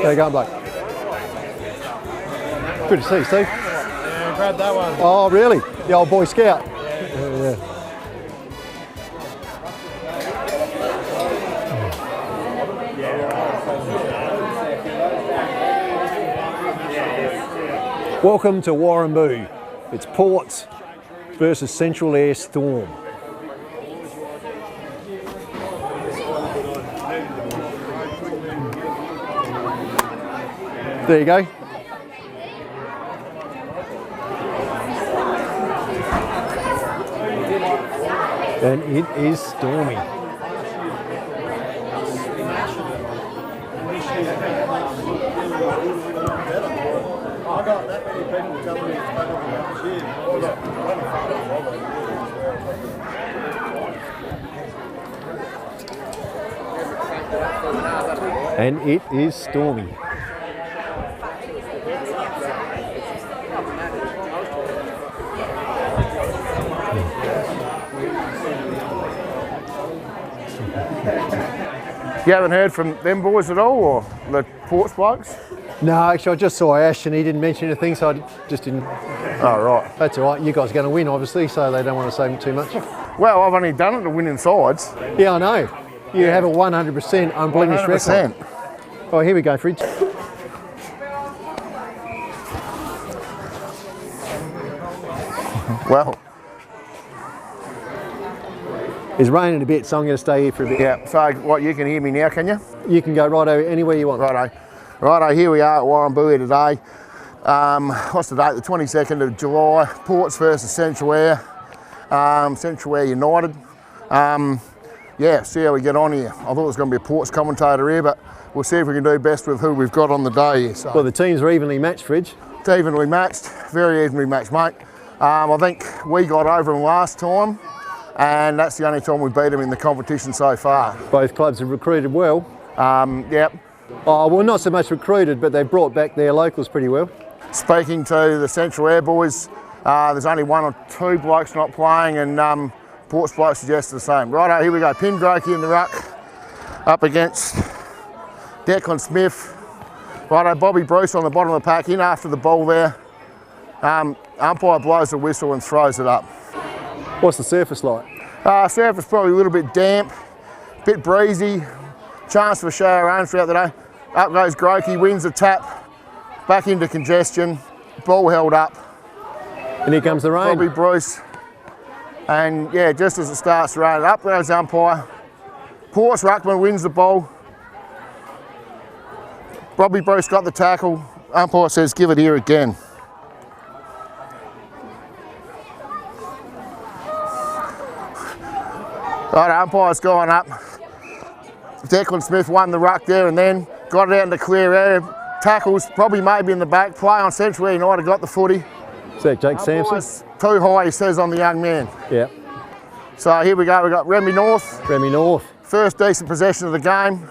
There you go, bloke. Good to see you, Steve. Yeah, grab that one. Oh, really? The old Boy Scout? Yeah. Welcome to Warramboo. It's Ports versus Central Eyre Storm. There you go. And it is stormy. And it is stormy. You haven't heard from them boys at all, or the Ports blokes? No, actually I just saw Ash and he didn't mention anything, so I just didn't. Oh, right. That's all right. You guys are going to win, obviously, so they don't want to say too much. Well, I've only done it to winning sides. Yeah, I know. You have a 100% unblemished 100%. record. Oh, here we go, Fridge. Well, It's raining a bit, so I'm going to stay here for a bit. yeah, so what, you can hear me now, can you? You can go right over anywhere you want. Righto, here we are at Warramboo here today. What's the date? The 22nd of July. Ports versus Central Eyre. Central Eyre United. Yeah, see how we get on here. I thought it was going to be a Ports commentator here, but we'll see if we can do best with who we've got on the day here. So. Well, the teams are evenly matched, Fridge. It's evenly matched, very evenly matched, mate. I think we got over them last time, and that's the only time we beat them in the competition so far. Both clubs have recruited well. Yep. Oh, well, not so much recruited, but they've brought back their locals pretty well. Speaking to the Central Eyre boys, there's only one or two blokes not playing, and Ports blokes suggest the same. Righto, here we go. Pindrakey in the ruck, up against Declan Smith. Righto, Bobby Bruce on the bottom of the pack, in after the ball there. Umpire blows the whistle and throws it up. What's the surface like? Surface probably a little bit damp, bit breezy, chance for a shower of rain throughout the day. Up goes Grokey, wins the tap, back into congestion, ball held up. And here comes the rain. Bobby Bruce, and yeah, just as it starts to rain, up goes the umpire. Ports ruckman wins the ball. Bobby Bruce got the tackle. Umpire says, give it here again. Right, umpire's gone up. Declan Smith won the ruck there and then got it out into clear area. Tackles, probably maybe in the back. Play on Central Eyre United, got the footy. Is that Jake Sampson? Too high, he says on the young man. Yeah. So here we go, we've got Remy North. Remy North. First decent possession of the game.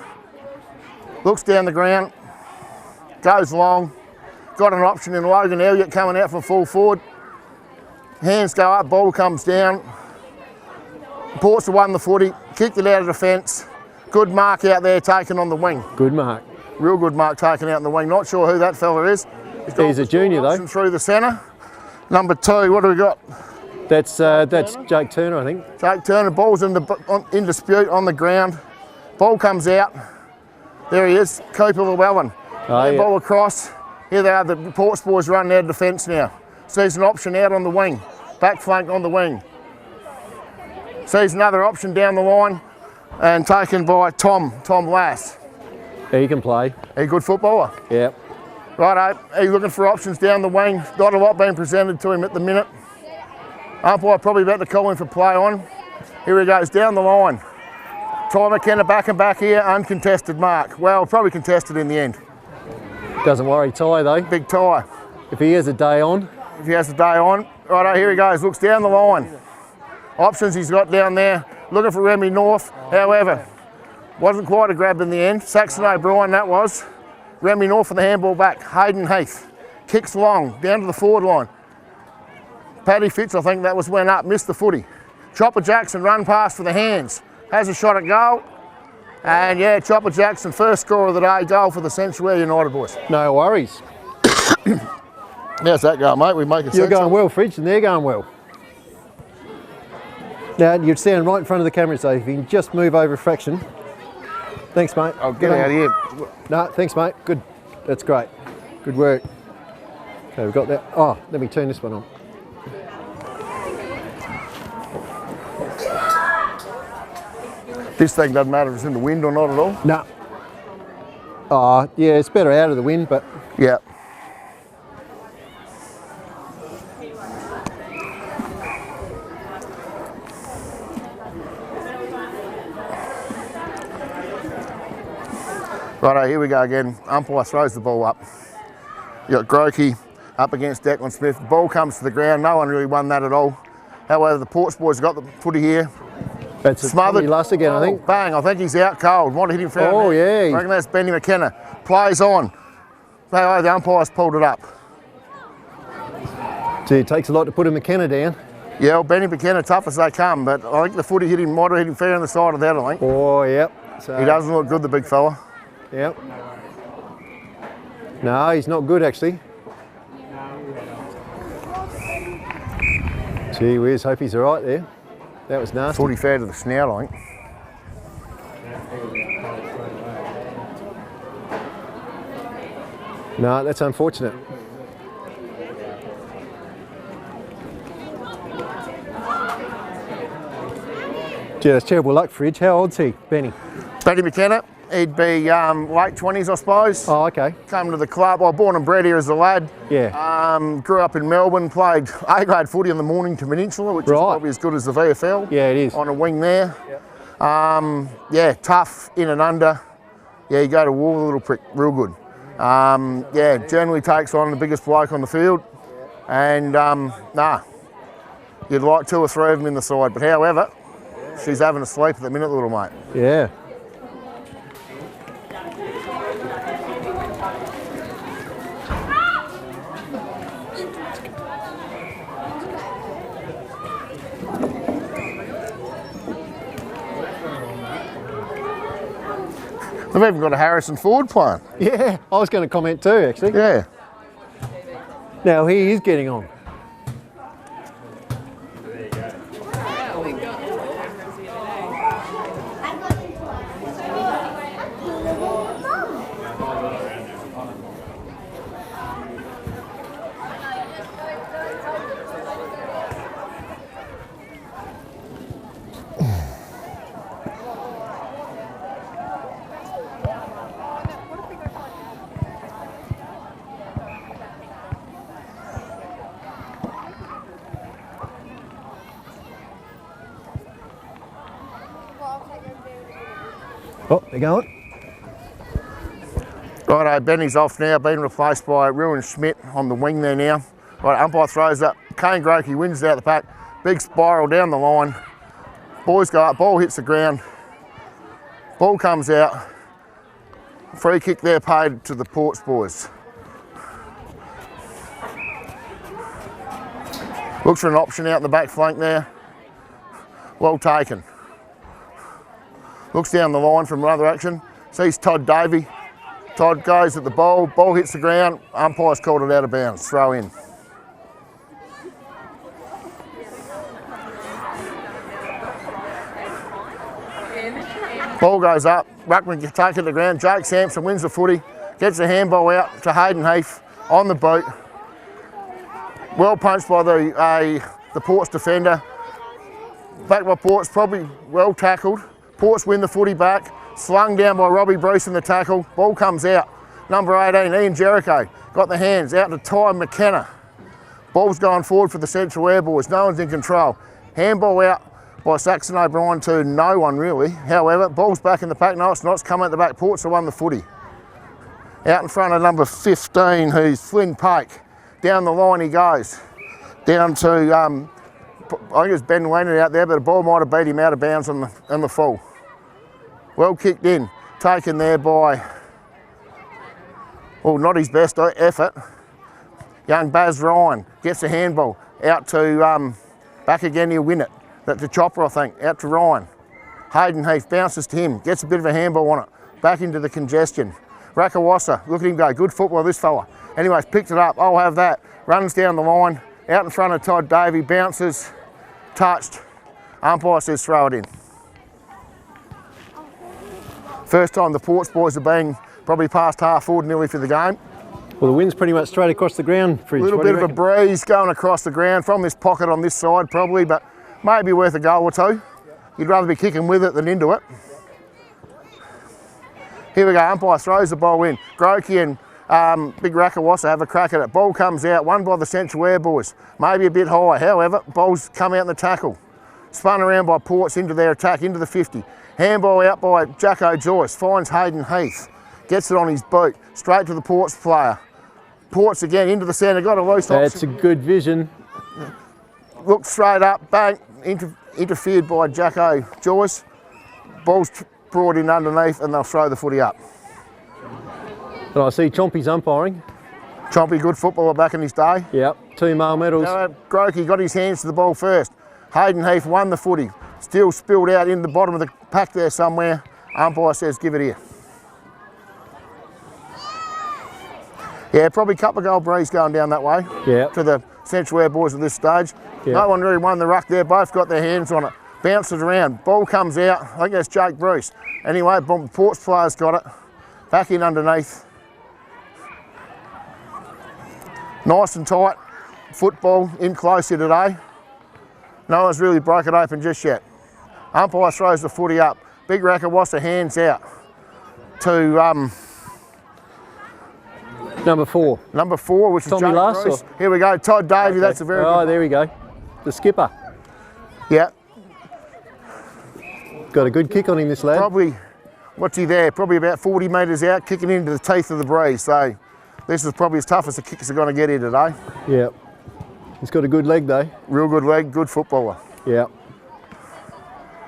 Looks down the ground, goes long. Got an option in Logan Elliott coming out from full forward. Hands go up, ball comes down. Ports have won the footy, kicked it out of defence. Good mark out there taken on the wing. Good mark. Real good mark taken out in the wing. Not sure who that fella is. He's a junior though. Through the centre. Number 2, what do we got? That's Jake Turner, I think. Jake Turner, ball's in dispute on the ground. Ball comes out. There he is, Cooper Llewellyn. Oh, yeah. Ball across. Here they are, the Ports boys running out of defence now. Sees an option out on the wing. Back flank on the wing. Sees another option down the line and taken by Tom Lass. He can play. He's a good footballer. Yep. Righto, he's looking for options down the wing. Not a lot being presented to him at the minute. Umpire probably about to call him for play on. Here he goes, down the line. Ty McKenna back and back here, uncontested mark. Well, probably contested in the end. Doesn't worry Ty though. Big Ty. If he has a day on. If he has a day on. Righto, here he goes, looks down the line. Options he's got down there, looking for Remy North. However, wasn't quite a grab in the end. Saxon O'Brien, that was. Remy North for the handball back. Hayden Heath kicks long, down to the forward line. Paddy Fitz, I think that was went up, missed the footy. Chopper Jackson run past for the hands. Has a shot at goal. And yeah, Chopper Jackson, first score of the day, goal for the Central Eyre United boys. No worries. How's that going, mate? We make it. You're going well, Fridge, and they're going well. Now, you're standing right in front of the camera, so if you can just move over a fraction. Thanks, mate. I'll get out of here. No, thanks, mate. Good. That's great. Good work. Okay, we've got that. Oh, let me turn this one on. This thing doesn't matter if it's in the wind or not at all? No. Oh, yeah, it's better out of the wind, but... Yeah. Righto, here we go again. Umpire throws the ball up. You got Grokey up against Declan Smith. The ball comes to the ground. No one really won that at all. However, the Ports boys got the footy here. That's smothered. Last again, I think. Bang! I think he's out cold. Might have hit him fair. Oh yeah. I reckon that's Benny McKenna. Plays on. The umpire's pulled it up. Gee, it takes a lot to put a McKenna down. Yeah, well, Benny McKenna, tough as they come, but I think the footy hit him. Might have hit him fair on the side of that. I think. Oh yep. So, he doesn't look good, the big fella. Yep. No, he's not good actually. Gee whiz, hope he's all right there. That was nasty. Footy fair to the snout, I think. No, that's unfortunate. Gee, that's terrible luck, Fridge. How old's he, Benny? Benny McKenna, he'd be late 20s, I suppose. Oh, okay. Come to the club. I was born and bred here as a lad. Yeah. Grew up in Melbourne, played A-grade footy on the Mornington Peninsula, which is probably as good as the VFL. Yeah, it is. On a wing there. Yep. Yeah, tough, in and under. Yeah, you go to war with a little prick, real good. Yeah, generally takes on the biggest bloke on the field. And, you'd like 2 or 3 of them in the side. But however, she's having a sleep at the minute, little mate. Yeah. They've even got a Harrison Ford playing. Yeah, I was going to comment too, actually. Yeah. Now he is getting on. Oh, they're going. Righto, Benny's off now, being replaced by Ruin Schmidt on the wing there now. Right, umpire throws up. Kane Grokey wins it out the pack. Big spiral down the line. Boys go up, ball hits the ground. Ball comes out. Free kick there paid to the Ports boys. Looks for an option out in the back flank there. Well taken. Looks down the line from another action. Sees Todd Davey. Todd goes at the ball. Ball hits the ground. Umpire's called it out of bounds. Throw in. Ball goes up. Ruckman can take it to the ground. Jake Sampson wins the footy. Gets the handball out to Hayden Heath on the boot. Well punched by the Ports defender. Back by Ports, probably well tackled. Ports win the footy back. Slung down by Robbie Bruce in the tackle. Ball comes out. Number 18, Ian Jericho. Got the hands out to Ty McKenna. Ball's going forward for the Central Eyre boys. No one's in control. Handball out by Saxon O'Brien to no one really. However, ball's back in the pack. No, it's not. It's come at the back. Ports have won the footy. Out in front of number 15, who's Flynn Pake. Down the line he goes. Down to, I think it's Ben Leonard out there, but the ball might have beat him out of bounds on the full. Well kicked in. Taken there by, well, not his best effort. Young Baz Ryan gets the handball. Out to, back again, he'll win it. That's the Chopper, I think. Out to Ryan. Hayden Heath bounces to him, gets a bit of a handball on it, back into the congestion. Rakawasa, look at him go, good football this fella. Anyways, picked it up, I'll have that. Runs down the line, out in front of Todd Davey, bounces, touched. Umpire says throw it in. First time the Ports boys have been probably past half forward nearly for the game. Well, the wind's pretty much straight across the ground, Fridge. A little bit of a breeze going across the ground from this pocket on this side probably, but maybe worth a goal or two. You'd rather be kicking with it than into it. Here we go, umpire throws the ball in. Grokey and Big Rakawasa have a crack at it. Ball comes out, won by the Central Eyre boys. Maybe a bit high, however, ball's come out in the tackle. Spun around by Ports into their attack, into the 50. Handball out by Jacko Joyce, finds Hayden Heath. Gets it on his boot, straight to the Ports player. Ports again into the centre, got a loose option. That's a good vision. Looked straight up, bang, interfered by Jacko Joyce. Ball's brought in underneath and they'll throw the footy up. And I see Chompy's umpiring. Chompy, good footballer back in his day. Yep, 2 male medals. Grokey got his hands to the ball first. Hayden Heath won the footy. Still spilled out in the bottom of the pack there somewhere. Umpire says give it here. Yeah, probably a couple of goal breeze going down that way. Yeah. To the Central Eyre boys at this stage. Yeah. No one really won the ruck there. Both got their hands on it. Bounces around. Ball comes out. I think that's Jake Bruce. Anyway, Ports players got it. Back in underneath. Nice and tight. Football in close here today. No one's really broke it open just yet. Umpire throws the footy up. Big Rakawasa hands out to Number 4. Number 4, which is Tommy Jake Lass, Bruce. or? Here we go, Todd Davey, that's a very Oh, good. there we go. The skipper. Yeah, Got a good kick on him, this lad. probably, what's he there? Probably about 40 metres out, kicking into the teeth of the breeze. So this is probably as tough as the kickers are going to get here today. Yeah. He's got a good leg though. Real good leg, good footballer. Yeah.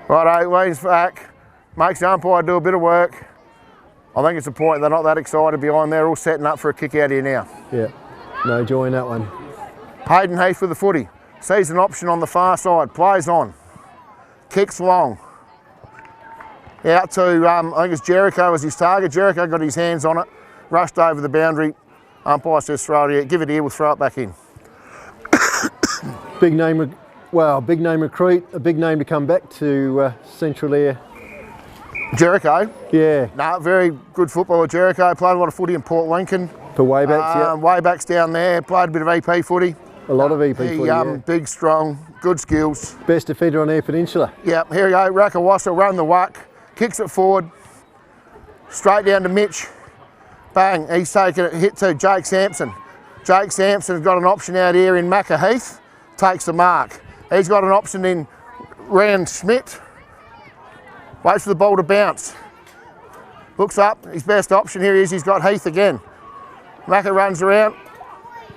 Righto, Wayne's back. Makes the umpire do a bit of work. I think it's a point they're not that excited behind. They're all setting up for a kick out here now. Yeah. No joy in that one. Hayden Heath with the footy. Sees an option on the far side. Plays on. Kicks long. Out to, I think it's Jericho as his target. Jericho got his hands on it. Rushed over the boundary. Umpire says throw it here. Give it here, we'll throw it back in. Big name, big name recruit. A big name to come back to Central Eyre. Jericho. Yeah. No, very good footballer, Jericho. Played a lot of footy in Port Lincoln. For Waybacks, yeah. Waybacks down there. Played a bit of EP footy. A lot of EP footy, yeah. Big, strong, good skills. Best defender on Eyre Peninsula. Yep, here we go. Rakawasa run the whack. Kicks it forward. Straight down to Mitch. Bang, he's taken a hit to Jake Sampson. Jake Sampson's got an option out here in Macca Heath. Takes the mark. He's got an option in Rand Schmidt. Waits for the ball to bounce. Looks up, his best option here is he's got Heath again. Macca runs around,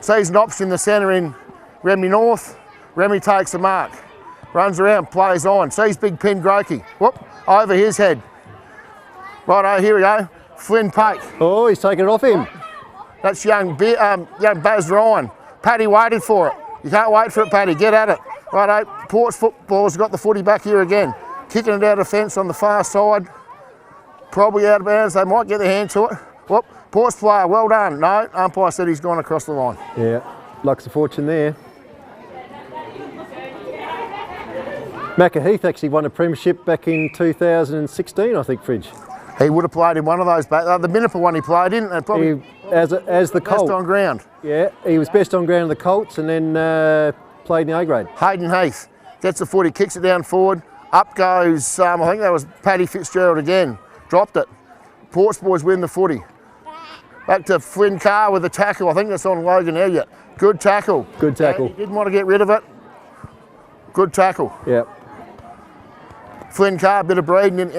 sees an option in the centre in Remy North. Remy takes the mark. Runs around, plays on, sees big Pin Grokey. Whoop, over his head. Righto, here we go. Flynn Pake. Oh, he's taken it off him. That's young Baz Ryan. Paddy waited for it. You can't wait for it, Paddy, get at it. Righto, Ports football's got the footy back here again. Kicking it out of fence on the far side. Probably out of bounds, they might get their hand to it. Whoop, Ports player, well done. No, umpire said he's gone across the line. Yeah, luck's a fortune there. Macca Heath actually won a premiership back in 2016, I think, Fridge. He would have played in one of those back. The Minipur one he played in, and probably as the Colt. best on ground. Yeah, he was best on ground in the Colts and then played in the A grade. Hayden Heath gets the footy, kicks it down forward. Up goes, I think that was Paddy Fitzgerald again. Dropped it. Ports boys win the footy. Back to Flynn Carr with the tackle. I think that's on Logan Elliott. Good tackle. Good tackle. He didn't want to get rid of it. Good tackle. Yeah. Flynn Carr, a bit of breeding.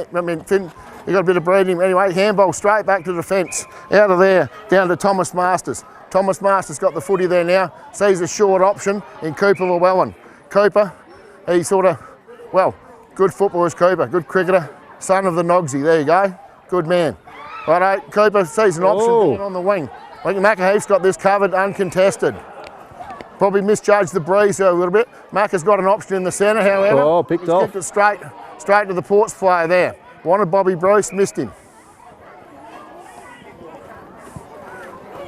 Finn, he got a bit of breeding. Anyway, handball straight back to the fence. Out of there, down to Thomas Masters. Thomas Masters got the footy there now. Sees a short option in Cooper Llewellyn. Cooper, he sort of, well, good footballer is Cooper. Good cricketer. Son of the Nogsy. There you go. Good man. Righto, Cooper sees an option down on the wing. I think Macca Heath's got this covered, uncontested. Probably misjudged the breeze there a little bit. Macca's got an option in the centre, however. Oh, picked off. Kept it straight straight to the Ports player there. Wanted Bobby Bruce, missed him.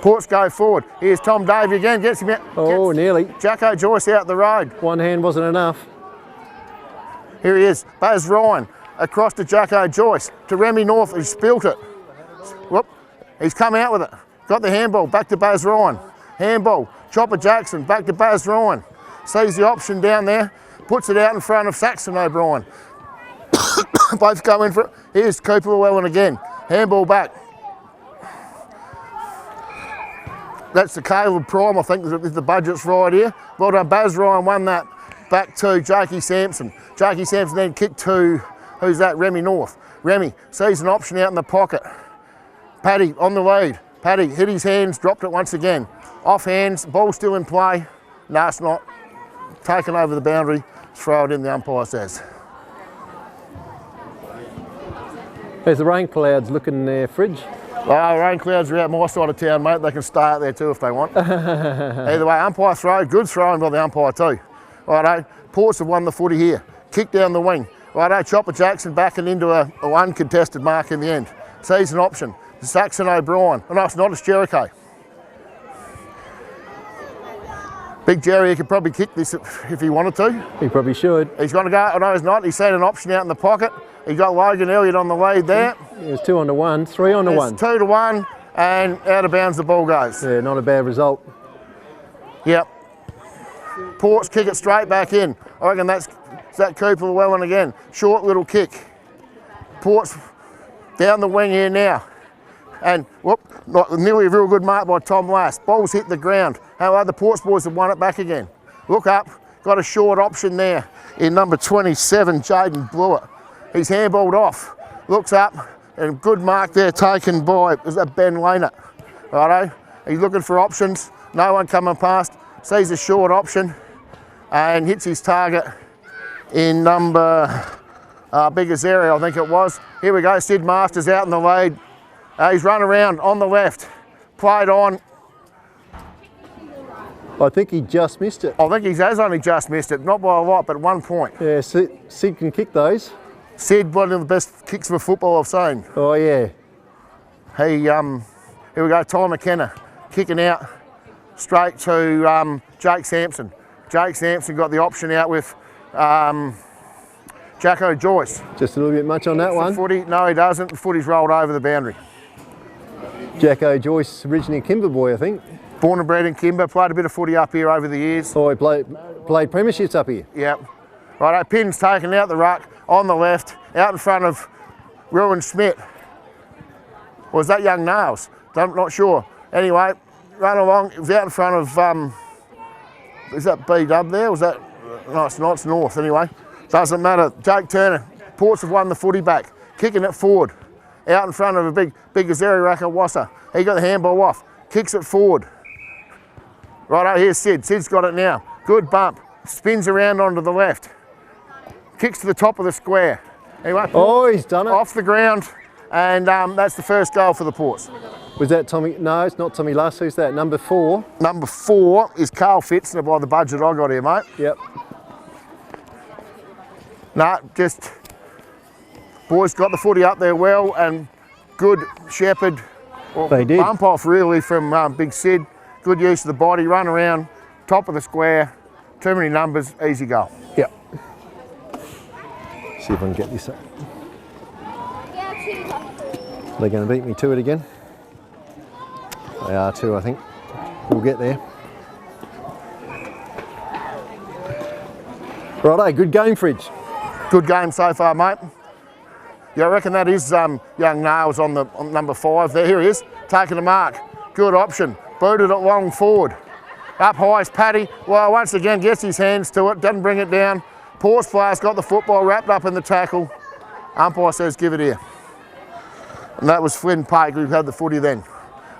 Ports go forward. Here's Tom Davey again, gets him out. Oh, nearly. Jacko Joyce out the road. One hand wasn't enough. Here he is, Baz Ryan, across to Jacko Joyce, to Remy North, he's spilt it. Whoop, he's come out with it. Got the handball, back to Baz Ryan. Handball, Chopper Jackson, back to Baz Ryan. Sees the option down there, puts it out in front of Saxon O'Brien. Both go in for it. Here's Cooper Llewellyn again. Handball back. That's the Caleb Prime, I think, if the budget's right here. Well done, Baz Ryan won that back to Jakey Sampson. Jakey Sampson then kicked to, who's that, Remy North. Remy sees an option out in the pocket. Paddy on the lead. Paddy hit his hands, dropped it once again. Off hands, ball still in play. No, it's not. Taken over the boundary, throw it in, the umpire says. There's the rain clouds looking there, Fridge. Oh, rain clouds are out my side of town, mate. They can stay out there too if they want. Either way, umpire throw, good throwing by the umpire too. Righto, Ports have won the footy here. Kick down the wing. Righto, Chopper Jackson backing into a uncontested mark in the end. Sees an option. Saxon O'Brien. Oh no, it's not, it's Jericho. Big Jerry, he could probably kick this if he wanted to. He probably should. He's going to go, oh no, he's not. He's seen an option out in the pocket. He got Logan Elliott on the lead there. It was 2 on to 1, 3 on to 1. 2 to 1, and out of bounds the ball goes. Yeah, not a bad result. Yep. Ports kick it straight back in. I reckon that's that Cooper Llewellyn again. Short little kick. Ports down the wing here now. And whoop, nearly a real good mark by Tom Lass. Ball's hit the ground. However, the Ports boys have won it back again. Look up, got a short option there in number 27, Jaden Blewett. He's handballed off. Looks up, and good mark there taken by, is that Ben Laner? Righto, he's looking for options. No one coming past. Sees a short option and hits his target in number Biggers area, I think it was. Here we go, Sid Masters out in the lead. He's run around on the left, played on. I think he just missed it. I think he has only just missed it, not by a lot, but 1 point. Yeah, Sid can kick those. Sid, one of the best kicks of football I've seen. Oh yeah. Here we go, Ty McKenna kicking out straight to Jake Sampson. Jake Sampson got the option out with Jacko Joyce. Just a little bit much on that one. Footy, no he doesn't, the footy's rolled over the boundary. Jacko Joyce, originally Kimber boy, I think. Born and bred in Kimber, played a bit of footy up here over the years. Oh, he played premierships up here. Yep. Righto, Pin's taken out the ruck, on the left, out in front of Rowan Schmidt. Or was that young Nails? I'm not sure. Anyway, run along, it was out in front of, is that B-Dub there? Was that, no it's not, it's North anyway. Doesn't matter, Jake Turner, Ports have won the footy back, kicking it forward. Out in front of a big Azeri Rakawasa. He got the handball off, kicks it forward. Righto, here's Sid, Sid's got it now. Good bump, spins around onto the left. Kicks to the top of the square. Anyway, oh, he's done it. Off the ground, and that's the first goal for the Ports. Was that Tommy? No, it's not Tommy Lass. Who's that? Number 4? Number 4 is Carl Fitzner by the budget I got here, mate. Yep. Nah, just boys got the footy up there well, and good shepherd. Well, they did. Bump off really from Big Sid. Good use of the body, run around, top of the square. Too many numbers, easy goal. Yep. See if I can get this up. They're going to beat me to it again. They are too, I think. We'll get there. Righto, good game, Fridge. Good game so far, mate. Yeah, I reckon that is young Nails on number 5 there. Here he is, taking the mark. Good option, booted it long forward. Up high is Paddy. Well, once again, gets his hands to it, doesn't bring it down. Ports player's got the football wrapped up in the tackle. Umpire says, give it here. And that was Flynn Pake who had the footy then.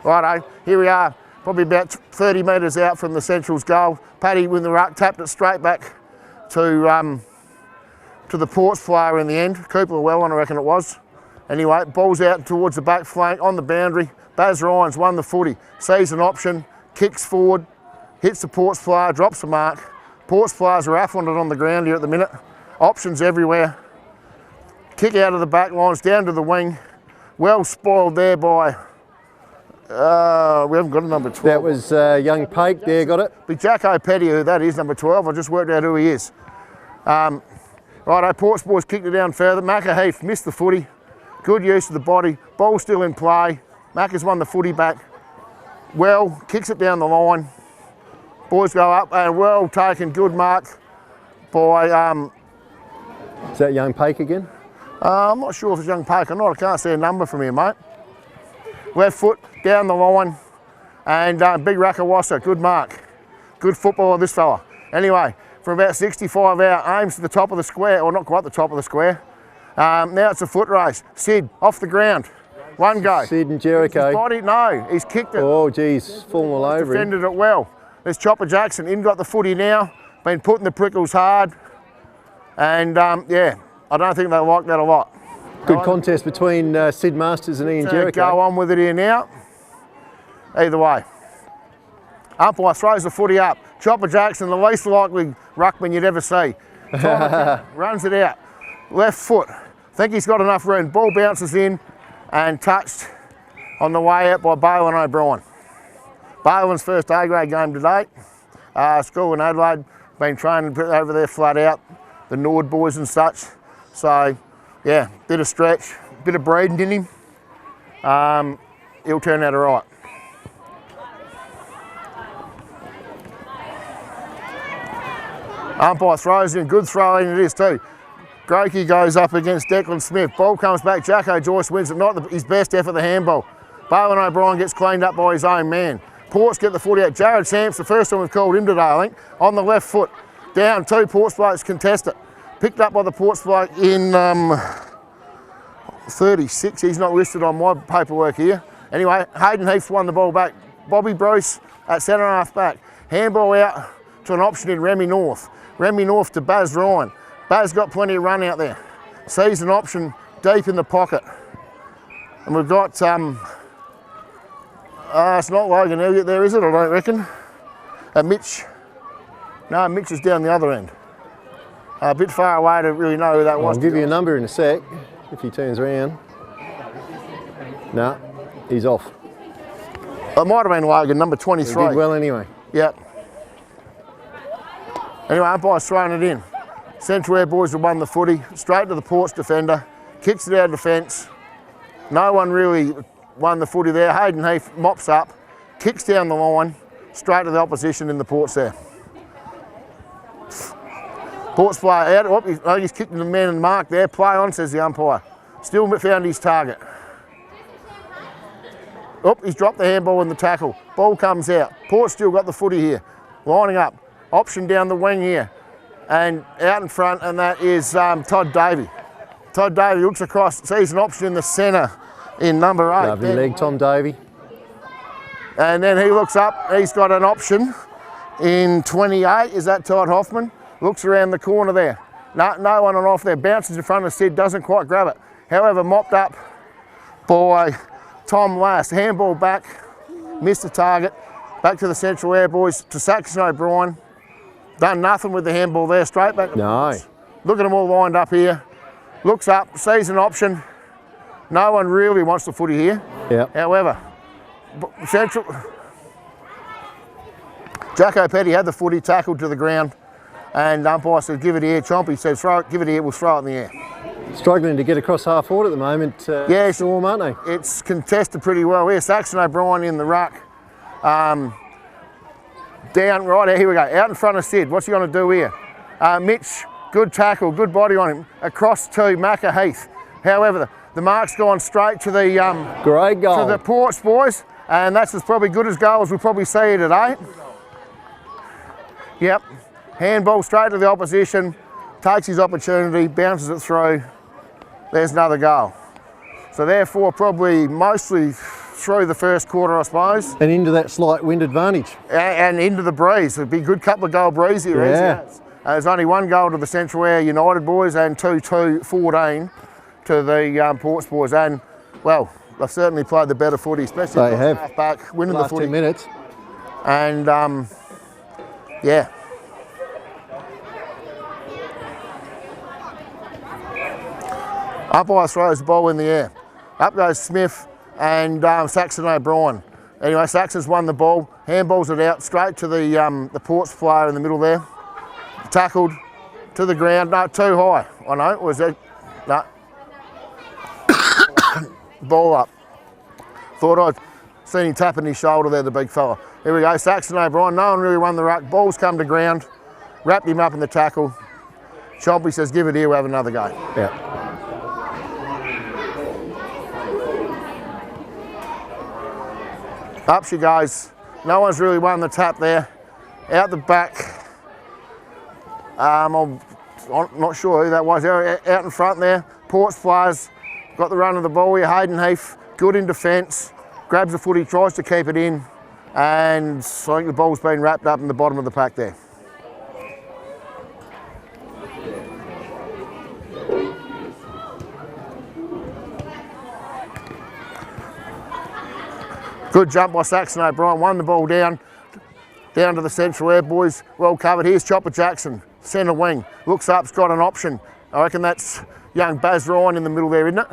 Righto, here we are, probably about 30 metres out from the Central's goal. Paddy with the ruck, tapped it straight back to the Ports player in the end. Cooper Llewellyn, I reckon it was. Anyway, ball's out towards the back flank on the boundary. Baz Ryan's won the footy, sees an option, kicks forward, hits the Ports player, drops the mark. Ports players are affluent on the ground here at the minute. Options everywhere. Kick out of the back lines, down to the wing. Well spoiled there by, we haven't got a number 12. That was young Pake there, got it. But Jacko Petty, who that is, number 12. I just worked out who he is. Righto, Ports boys kicked it down further. Macca Heath missed the footy. Good use of the body. Ball still in play. Macca's won the footy back. Well, kicks it down the line. Boys go up and well taken, good mark by, Is that young Pake again? I'm not sure if it's young Pake or not. I can't see a number from here, mate. Left foot down the line and big Rakawasa, good mark. Good footballer, this fella. Anyway, from about 65 out, aims to the top of the square, or not quite the top of the square. Now it's a foot race. Sid, off the ground. One go. Sid and Jericho. Body, no, he's kicked it. Oh, geez, fallen all over him. Defended it well. There's Chopper Jackson, in got the footy now. Been putting the prickles hard. And yeah, I don't think they like that a lot. Good contest between Sid Masters and Ian Jericho. Go on with it here now. Either way. Umpire throws the footy up. Chopper Jackson, the least likely ruckman you'd ever see. Runs it out. Left foot. Think he's got enough room. Ball bounces in and touched on the way out by Balin O'Brien. Balin's first A-grade game today. School in Adelaide. Been training over there flat out. The Nord boys and such. So, yeah, bit of stretch, bit of breeding in him. He'll turn out all right. Umpire throws in, good throw in it is too. Grokey goes up against Declan Smith. Ball comes back, Jacko Joyce wins it, not his best effort, the handball. Balin O'Brien gets cleaned up by his own man. Ports get the footy out. Jared Samps, the first time we've called him today, I think, on the left foot. Down, two Ports blokes contest it. Picked up by the Ports bloke in 36. He's not listed on my paperwork here. Anyway, Hayden Heath won the ball back. Bobby Bruce at centre half back. Handball out to an option in Remy North. Remy North to Baz Ryan. Baz got plenty of run out there. Sees an option deep in the pocket. And we've got, it's not Logan Elliott there, is it? I don't reckon. Mitch. No, Mitch is down the other end. A bit far away to really know who that was. I'll give you a number in a sec if he turns around. No, he's off. It might have been Logan, number 23. He did well anyway. Yep. Anyway, umpire's throwing it in. Central Air boys have won the footy, straight to the Ports defender, kicks it out of defence. No one really won the footy there. Hayden Heath mops up, kicks down the line, straight to the opposition in the Ports there. Ports player out, oh, he's kicked the man in the mark there. Play on, says the umpire. Still found his target. Oh, he's dropped the handball in the tackle. Ball comes out. Ports still got the footy here. Lining up. Option down the wing here. And out in front, and that is Todd Davey. Todd Davey looks across, sees an option in the centre in number 8. Lovely leg, Tom Davey. And then he looks up, he's got an option in 28. Is that Todd Hoffman? Looks around the corner there. No one on off there. Bounces in front of Sid, doesn't quite grab it. However, mopped up by Tom Last. Handball back, missed the target. Back to the Central Air boys, to Saxon O'Brien. Done nothing with the handball there, straight back. No. Look at them all lined up here. Looks up, sees an option. No one really wants the footy here. Yep. However, Central, Jacko Petty had the footy tackled to the ground, and umpire said, give it here. Chompy said, give it here, we'll throw it in the air. Struggling to get across half forward at the moment, yeah, Storm, aren't they? It's contested pretty well here. Saxon O'Brien in the ruck. Down, right, here we go, out in front of Sid. What's he going to do here? Mitch, good tackle, good body on him, across to Macca Heath. However, the mark's gone straight to the great goal. to the Ports boys, and that's as probably good as goal as we'll probably see here today. Yep, handball straight to the opposition, takes his opportunity, bounces it through. There's another goal. So therefore, probably mostly through the first quarter, I suppose. And into that slight wind advantage. And into the breeze. It'd be a good couple of goal breeze here. Yeah. There's only one goal to the Central Air United boys and 2-2-14 to the Ports boys. And, well, they've certainly played the better footy, especially they have. Half back, winning Last the footy. 2 minutes. And, yeah. Umpire throws the ball in the air. Up goes Smith and Saxon O'Brien. Anyway, Saxon's won the ball, handballs it out straight to the Ports player in the middle there. Tackled to the ground, no, too high. I know, was that? No. Ball up. Thought I'd seen him tapping his shoulder there, the big fella. Here we go, Saxon O'Brien, no one really won the ruck. Ball's come to ground, wrapped him up in the tackle. Chompy says, give it here, we'll have another go. Yeah. Up she goes. No one's really won the tap there. Out the back. I'm not sure who that was. Out in front there. Ports players got the run of the ball here. Hayden Heath, good in defence. Grabs the footy, tries to keep it in. And I think the ball's been wrapped up in the bottom of the pack there. Good jump by Saxon O'Brien, won the ball down to the Central Air boys, well covered. Here's Chopper Jackson, centre wing, looks up, has got an option. I reckon that's young Baz Ryan in the middle there, isn't it?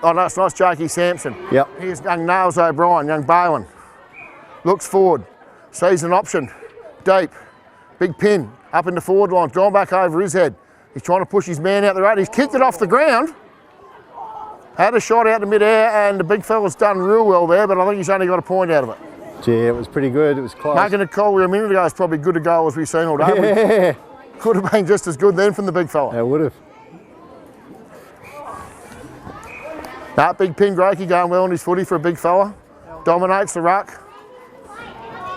Oh no, it's not Jakey Sampson. Yep. Here's young Nails O'Brien, young Balin. Looks forward, sees an option, deep, big pin, up in the forward line, gone back over his head. He's trying to push his man out the road, he's kicked it off the ground. Had a shot out to mid-air and the big fella's done real well there, but I think he's only got a point out of it. Gee, it was pretty good, it was close. Making a call a minute ago is probably good a goal as we've seen all day. Yeah. Could have been just as good then from the big fella. It would have. That big pin Grokey going well on his footy for a big fella. Dominates the ruck.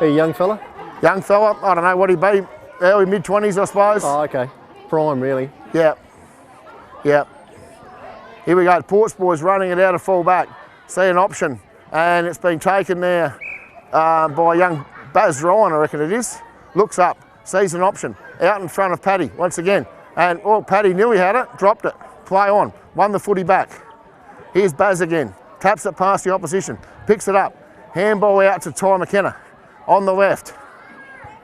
A young fella? Young fella, I don't know what he'd be, early mid-20s I suppose. Oh, okay. Prime, really. Yeah, yeah. Here we go, Ports boys running it out of full back. See an option, and it's been taken there by young Baz Ryan, I reckon it is. Looks up, sees an option, out in front of Paddy once again. And, well, Paddy nearly had it, dropped it. Play on, won the footy back. Here's Baz again, taps it past the opposition, picks it up. Handball out to Ty McKenna on the left.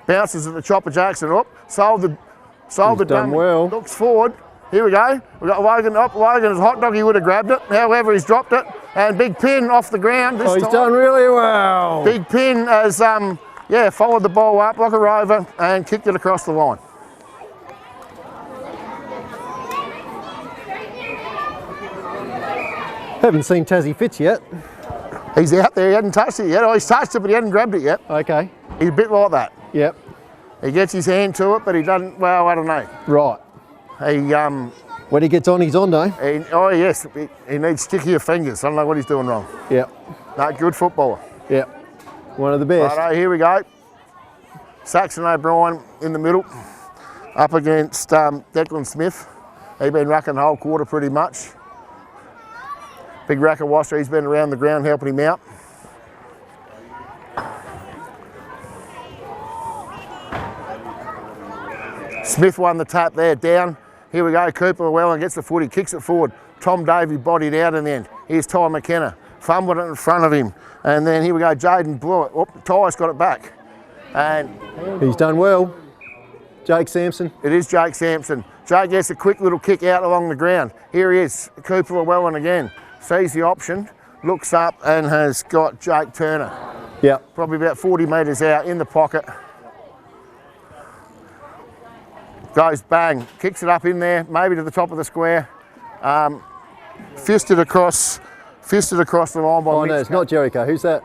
Bounces at the Chopper Jackson, sold the done well. Looks forward. Here we go. We've got Logan up. Logan's hot dog, he would have grabbed it. However, he's dropped it. And big pin off the ground. He's done really well. Big pin has, followed the ball up like a rover and kicked it across the line. Haven't seen Tassie Fitz yet. He's out there. He hadn't touched it yet. Oh, he's touched it, but he hadn't grabbed it yet. Okay. He's a bit like that. Yep. He gets his hand to it, but he doesn't, well, I don't know. Right. When he gets on, he's on, though. Oh yes, he needs stickier fingers. I don't know what he's doing wrong. Yep. No, good footballer. Yep. One of the best. Righto, here we go. Saxon O'Brien in the middle, up against Declan Smith. He's been rucking the whole quarter pretty much. Big Racker Wasser, he's been around the ground helping him out. Smith won the tap there, down. Here we go, Cooper Llewellyn gets the footy, kicks it forward. Tom Davey bodied out in the end. Here's Ty McKenna, fumbled it in front of him. And then here we go, Jaden blew it. Oh, Ty's got it back. And he's done well. Jake Sampson. It is Jake Sampson. Jake gets a quick little kick out along the ground. Here he is, Cooper Llewellyn again. Sees the option, looks up and has got Jake Turner. Yep. Probably about 40 metres out in the pocket. Goes bang, kicks it up in there, maybe to the top of the square. Fisted across the line by Mitch. No, it's not Jericho. Who's that?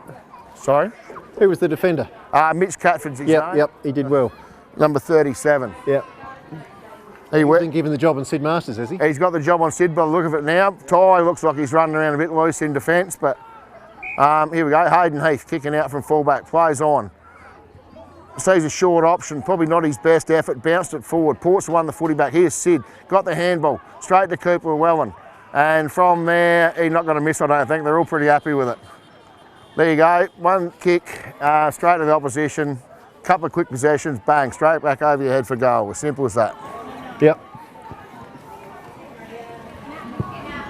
Sorry? Who was the defender? Mitch Catford's his name. Yep, he did well. Number 37. Yep. He's been given the job on Sid Masters, has he? He's got the job on Sid by the look of it now. Ty looks like he's running around a bit loose in defence, but here we go. Hayden Heath kicking out from fullback, plays on. Sees a short option, probably not his best effort, bounced it forward. Ports won the footy back. Here's Sid, got the handball, straight to Cooper Llewellyn. And from there, he's not going to miss, I don't think. They're all pretty happy with it. There you go, one kick, straight to the opposition, couple of quick possessions, bang, straight back over your head for goal. As simple as that. Yep.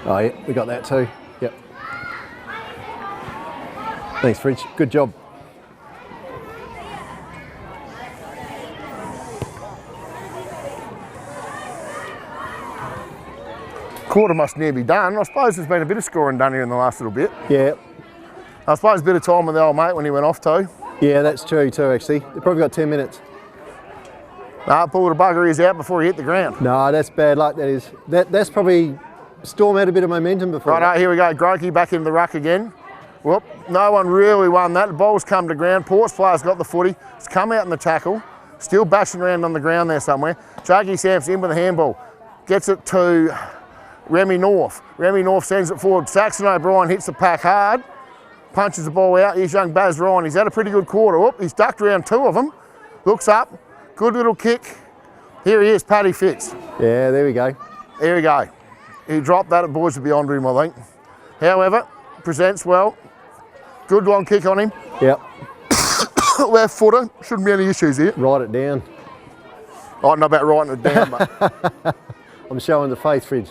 Oh yeah, we got that too. Yep. Thanks, Fridge. Good job. Quarter must near be done. I suppose there's been a bit of scoring done here in the last little bit. Yeah. I suppose a bit of time with the old mate when he went off too. Yeah, that's true too, actually. They've probably got 10 minutes. Nah, pulled a bugger ears out before he hit the ground. No, that's bad luck, that is. That's probably... Storm had a bit of momentum before. Right, here we go. Grokey back in the ruck again. Whoop, no one really won that. The ball's come to ground. Port's player's got the footy. It's come out in the tackle. Still bashing around on the ground there somewhere. Jakey Sampson in with the handball. Gets it to Remy North. Remy North sends it forward. Saxon O'Brien hits the pack hard. Punches the ball out. Here's young Baz Ryan. He's had a pretty good quarter. Whoop, he's ducked around 2 of them. Looks up. Good little kick. Here he is, Paddy Fitz. Yeah, there we go. Here we go. He dropped that, the boys would be onto him, I think. However, presents well. Good long kick on him. Yep. Left footer, shouldn't be any issues here. Write it down. I don't know about writing it down, but. I'm showing the faith fridge.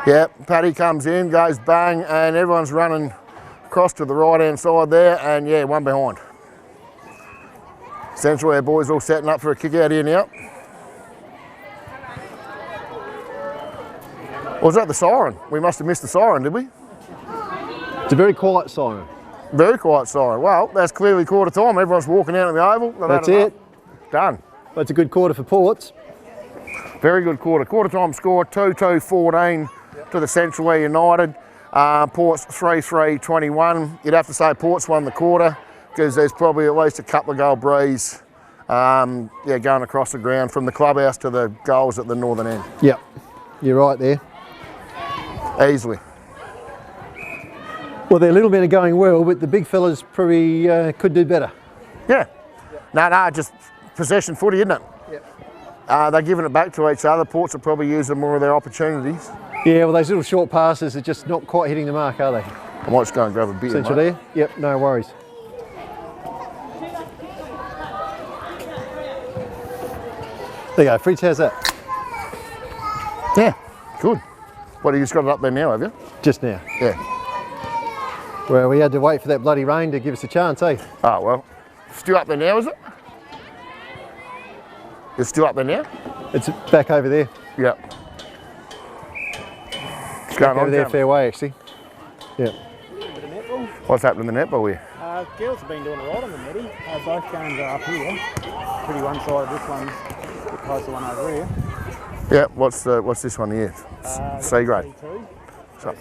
Yeah, Paddy comes in, goes bang, and everyone's running across to the right-hand side there, and yeah, one behind. Central Eyre boys all setting up for a kick out here now. Or was that the siren? We must have missed the siren, did we? It's a very quiet siren. Very quiet siren. Well, that's clearly quarter time. Everyone's walking out of the oval. That's it. Done. That's a good quarter for Ports. Very good quarter. Quarter time score 2-2-14 to the Central Eyre United. Ports 3-3-21. You'd have to say Ports won the quarter because there's probably at least a couple of goal breeze yeah, going across the ground from the clubhouse to the goals at the northern end. Yep, you're right there. Easily. Well, their little men are going well, but the big fellas probably could do better. Yeah. No, just possession footy, isn't it? Yep. They're giving it back to each other. Ports are probably using more of their opportunities. Yeah, well, those little short passes are just not quite hitting the mark, are they? I might just go and grab a beer. Central there? Yep, no worries. There you go, Fritz, how's that? Yeah, good. What, you just got it up there now, have you? Just now. Yeah. Well, we had to wait for that bloody rain to give us a chance, eh? Oh, well. Still up there now, is it? It's still up there now? It's back over there. Yep. It's Back over there, fair way, actually. Yeah. What's happening in the netball here? Girls have been doing a lot on the netting. Both games are up here. Pretty one-sided. This one's a bit closer one over here. Yeah, what's this one here? C grade. C2. So,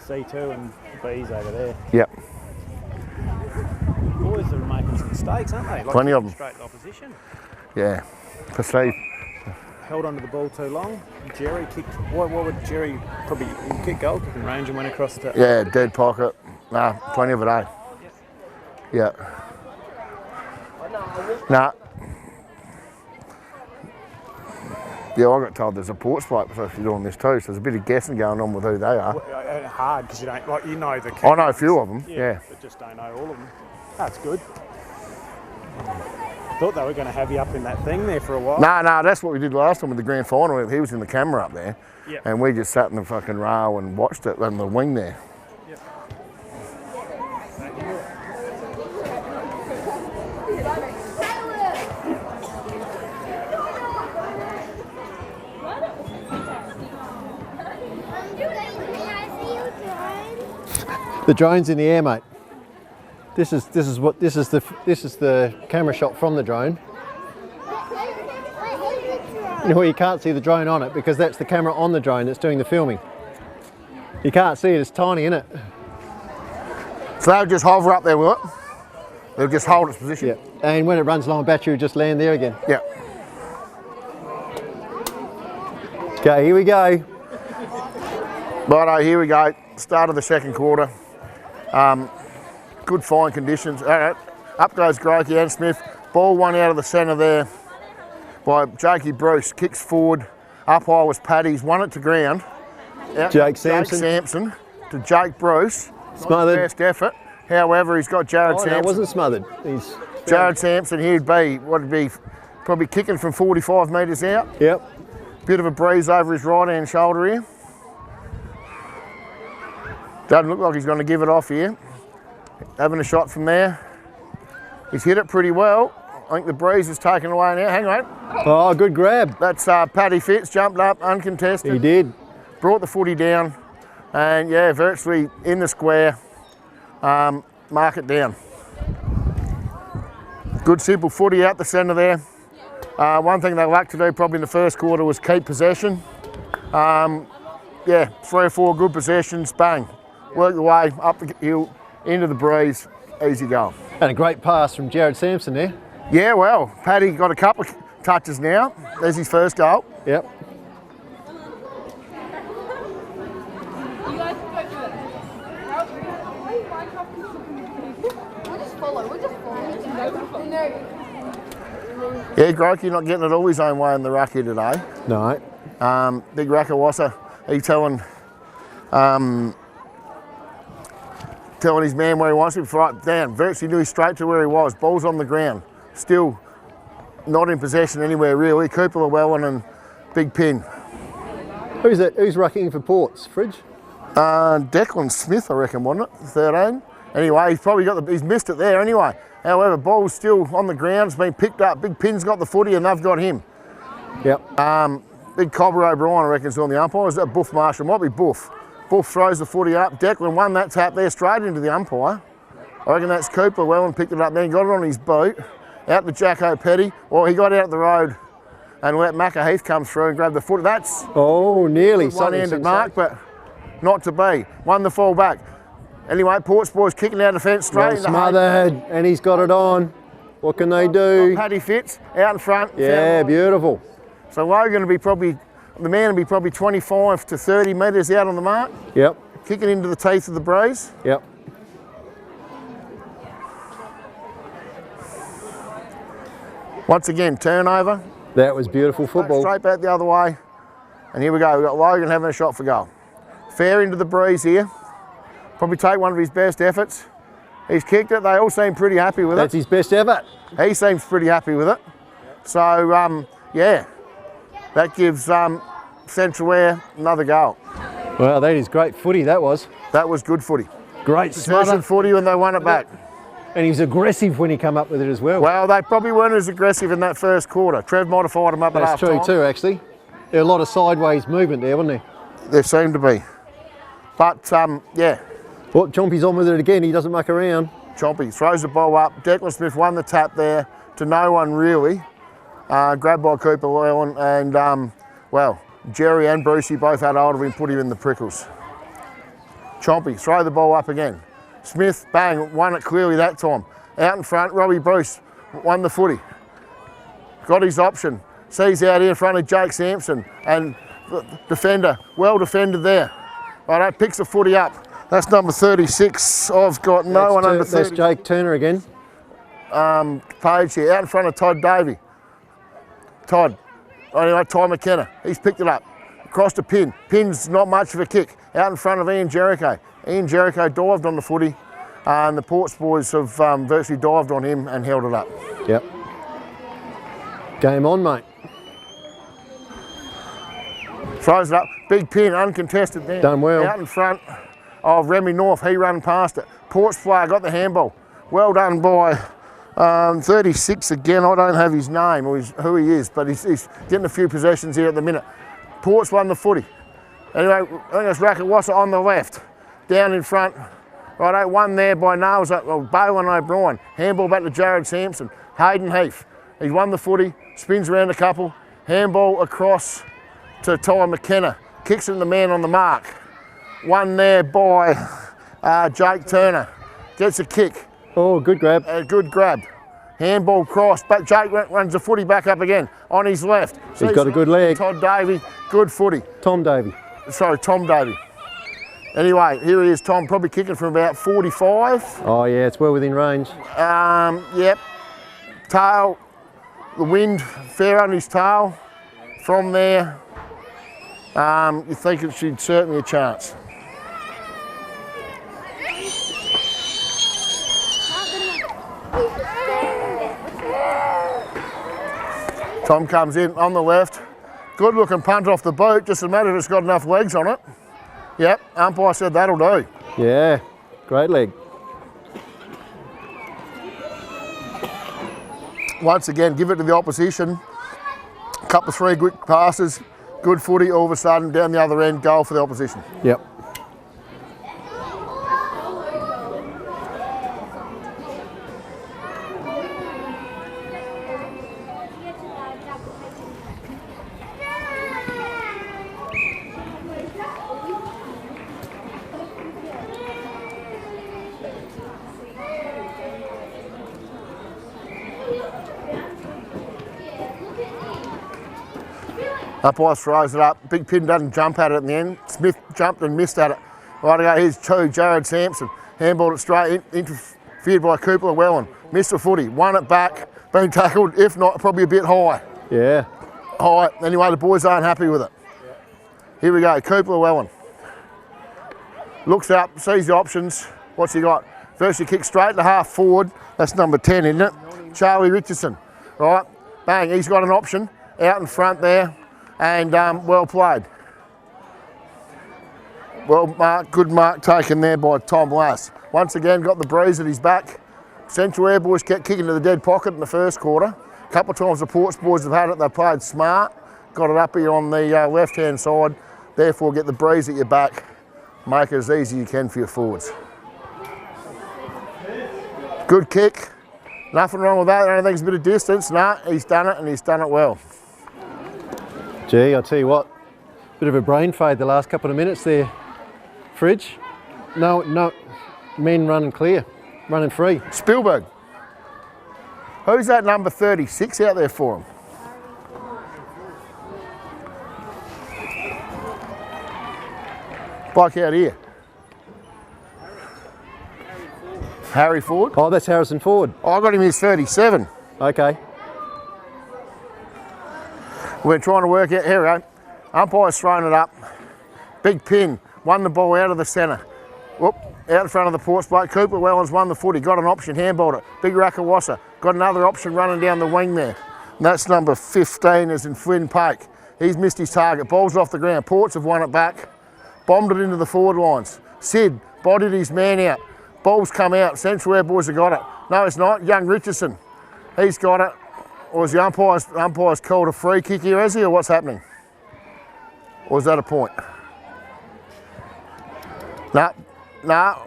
C2 and B's over there. yep. Boys are making some mistakes, aren't they? Like Plenty of them. Straight opposition. Yeah. Perceive. Held onto the ball too long. Jerry kicked. What would Jerry probably kick goal kicking range and went across to? Yeah, dead pocket. Nah, plenty of it, eh? Yeah. Nah. Yeah, I got told there's a Ports bloke supposed to be doing this too, so there's a bit of guessing going on with who they are. Hard because you don't like you know the. I know a few of them. Yeah. But just don't know all of them. That's good. Thought they were going to have you up in that thing there for a while. No, that's what we did last time with the grand final. He was in the camera up there, Yep. and we just sat in the fucking rail and watched it on the wing there. Yep. The drone's in the air, mate. This is the camera shot from the drone. Well, you can't see the drone on it because that's the camera on the drone that's doing the filming. You can't see it, it's tiny, isn't it? So they'll just hover up there, will it? They'll just hold its position. Yeah. And when it runs low on battery, it'll just land there again. Yeah. Okay, here we go. Righto, here we go. Start of the second quarter. Good fine conditions. All right. Up goes Grokey and Smith. Ball one out of the centre there by Jakey Bruce. Kicks forward. Up high was Paddy's. Won it to ground. Out Jake Sampson. Sampson to Jake Bruce. Smothered. Best effort. However, he's got Jared Oh, no, Sampson. it wasn't smothered. He's Jared Sampson, he'd be probably kicking from 45 metres out. Yep. Bit of a breeze over his right hand shoulder here. Doesn't look like he's going to give it off here. Having a shot from there. He's hit it pretty well. I think the breeze is taken away now. Hang on. Oh, good grab. That's Paddy Fitz, jumped up, uncontested. He did. Brought the footy down, and yeah, virtually in the square. Mark it down. Good simple footy out the centre there. One thing they like to do probably in the first quarter was keep possession. Yeah, 3 or 4 good possessions, bang. Work your way up the hill, into the breeze, easy going. And a great pass from Jared Sampson there. Yeah, well, Paddy got a couple of touches now. There's his first goal. Yep. You guys can go through it. We'll just follow. No. Yeah, Grokey not getting it all his own way in the ruck here today. No. Big Rakawasa, he's telling his man where he wants him, right down, virtually nearly straight to where he was. Ball's on the ground, still not in possession anywhere really. Cooper Llewellyn and Big Pin. Who's that? Who's rucking for Ports? Fridge? Declan Smith, I reckon, wasn't it? 13. Anyway, he's probably got he's missed it there anyway. However, ball's still on the ground, it's been picked up. Big Pin's got the footy and they've got him. Yep. Big Cobber O'Brien, I reckon, is on the umpire. Is that Buff Marshall? Might be Buff. Buff throws the footy up. Declan won that tap there straight into the umpire. I reckon that's Cooper Llewellyn picked it up then, got it on his boot. Out to Jacko Petty. Well, he got out the road and let Macca Heath come through and grab the footy. That's Oh, nearly. one-handed mark, but not to be. Won the fall back. Anyway, Ports boys kicking out the fence straight Well into smothered, and he's got it on. What can they do? Paddy Fitz out in front. Yeah, beautiful. So Logan will be probably, the man will be probably 25 to 30 metres out on the mark. Yep. Kicking into the teeth of the breeze. Yep. Once again, turnover. That was beautiful football. Straight back the other way. And here we go. We've got Logan having a shot for goal. Fair into the breeze here. Probably take one of his best efforts. He's kicked it. They all seem pretty happy with That's it. his best effort. He seems pretty happy with it. So, yeah, that gives Central Eyre another goal. Well, that is great footy, that was. That was good footy. Great Possession smother. footy when they won it back. And he was aggressive when he came up with it as well. Well, they probably weren't as aggressive in that first quarter. Trev might have fired them up at half That's true time. too, actually. There was a lot of sideways movement there, wasn't there? There seemed to be. But, yeah, Well, Chompy's on with it again. He doesn't muck around. Chompy throws the ball up. Declan Smith won the tap there to no one really. Grabbed by Cooper Llewellyn and, well, Jerry and Brucey both had hold of him, put him in the prickles. Chompy, throw the ball up again. Smith, bang, won it clearly that time. Out in front, Robbie Bruce won the footy. Got his option. Sees out here in front of Jake Sampson and the defender, well defended there. Righto, picks the footy up. That's number 36. I've got no one under 30. That's Jake Turner again. Page here, out in front of Todd Davey. Todd, anyway, Ty McKenna, he's picked it up. Across to Pin. Pin's not much of a kick. Out in front of Ian Jericho. Ian Jericho dived on the footy and the Ports boys have virtually dived on him and held it up. Yep. Game on, mate. Throws it up, big Pin, uncontested there. Done well. Out in front of Remy North, he ran past it. Ports player got the handball. Well done by 36 again. I don't have his name or who he is, but he's getting a few possessions here at the minute. Ports won the footy. Anyway, I think it's Rakawasa on the left. Down in front. Righto, one there by Nails, Bowen O'Brien. Handball back to Jared Sampson. Hayden Heath. He's won the footy, spins around a couple. Handball across to Ty McKenna. Kicks in the man on the mark. One there by Jake Turner. Gets a kick. Oh, good grab. A good grab. Handball cross, but Jake runs the footy back up again on his left. He's got a good leg. Todd Davey, good footy. Tom Davey. Sorry, Tom Davey. Anyway, here he is, Tom, probably kicking from about 45. Oh yeah, it's well within range. Yep. Tail, the wind, fair on his tail. From there, you think it should certainly a chance. Tom comes in on the left. Good looking punt off the boot, just a matter if it's got enough legs on it. Yep, umpire said that'll do. Yeah, great leg. once again, give it to the opposition. Couple of 3 quick passes, good footy, all of a sudden down the other end, goal for the opposition. Yep. Umpire throws it up. Big Pin doesn't jump at it in the end. Smith jumped and missed at it. Right to go, here's 2, Jared Sampson. Handballed it straight, interfered by Cooper Llewellyn. Missed the footy, won it back, been tackled, if not, probably a bit high. Yeah. High. Anyway, the boys aren't happy with it. Here we go, Cooper Llewellyn. Looks up, sees the options. What's he got? First he kicks straight to half forward. That's number 10, isn't it? Charlie Richardson. Right, bang, he's got an option out in front there. And well played. Well marked, good mark taken there by Tom Lass. Once again, got the breeze at his back. Central Eyre boys kept kicking to the dead pocket in the first quarter. A couple of times the Ports boys have had it, they've played smart. Got it up here on the left-hand side. Therefore, get the breeze at your back. Make it as easy as you can for your forwards. Good kick. Nothing wrong with that. I don't think it's a bit of distance. Nah, he's done it and he's done it well. Gee, I'll tell you what, bit of a brain fade the last couple of minutes there, Fridge. No, men running clear, running free. Spielberg. Who's that number 36 out there for him? Bloke out here. Harry Ford. Oh, that's Harrison Ford. Oh, I got him as 37. Okay. We're trying to work out, here we go. Umpire's thrown it up. Big Pin, won the ball out of the centre. Whoop, out in front of the Ports bloke. Cooper Wellens won the footy, got an option, handballed it. Big Rakawassa, got another option running down the wing there. And that's number 15, as in Flynn Pake. He's missed his target, ball's off the ground. Ports have won it back, bombed it into the forward lines. Sid bodied his man out. Ball's come out, Central Eyre boys have got it. No, it's not, young Richardson. He's got it. Or is the umpire's called a free kick here, has he, or what's happening? Or is that a point? Nah,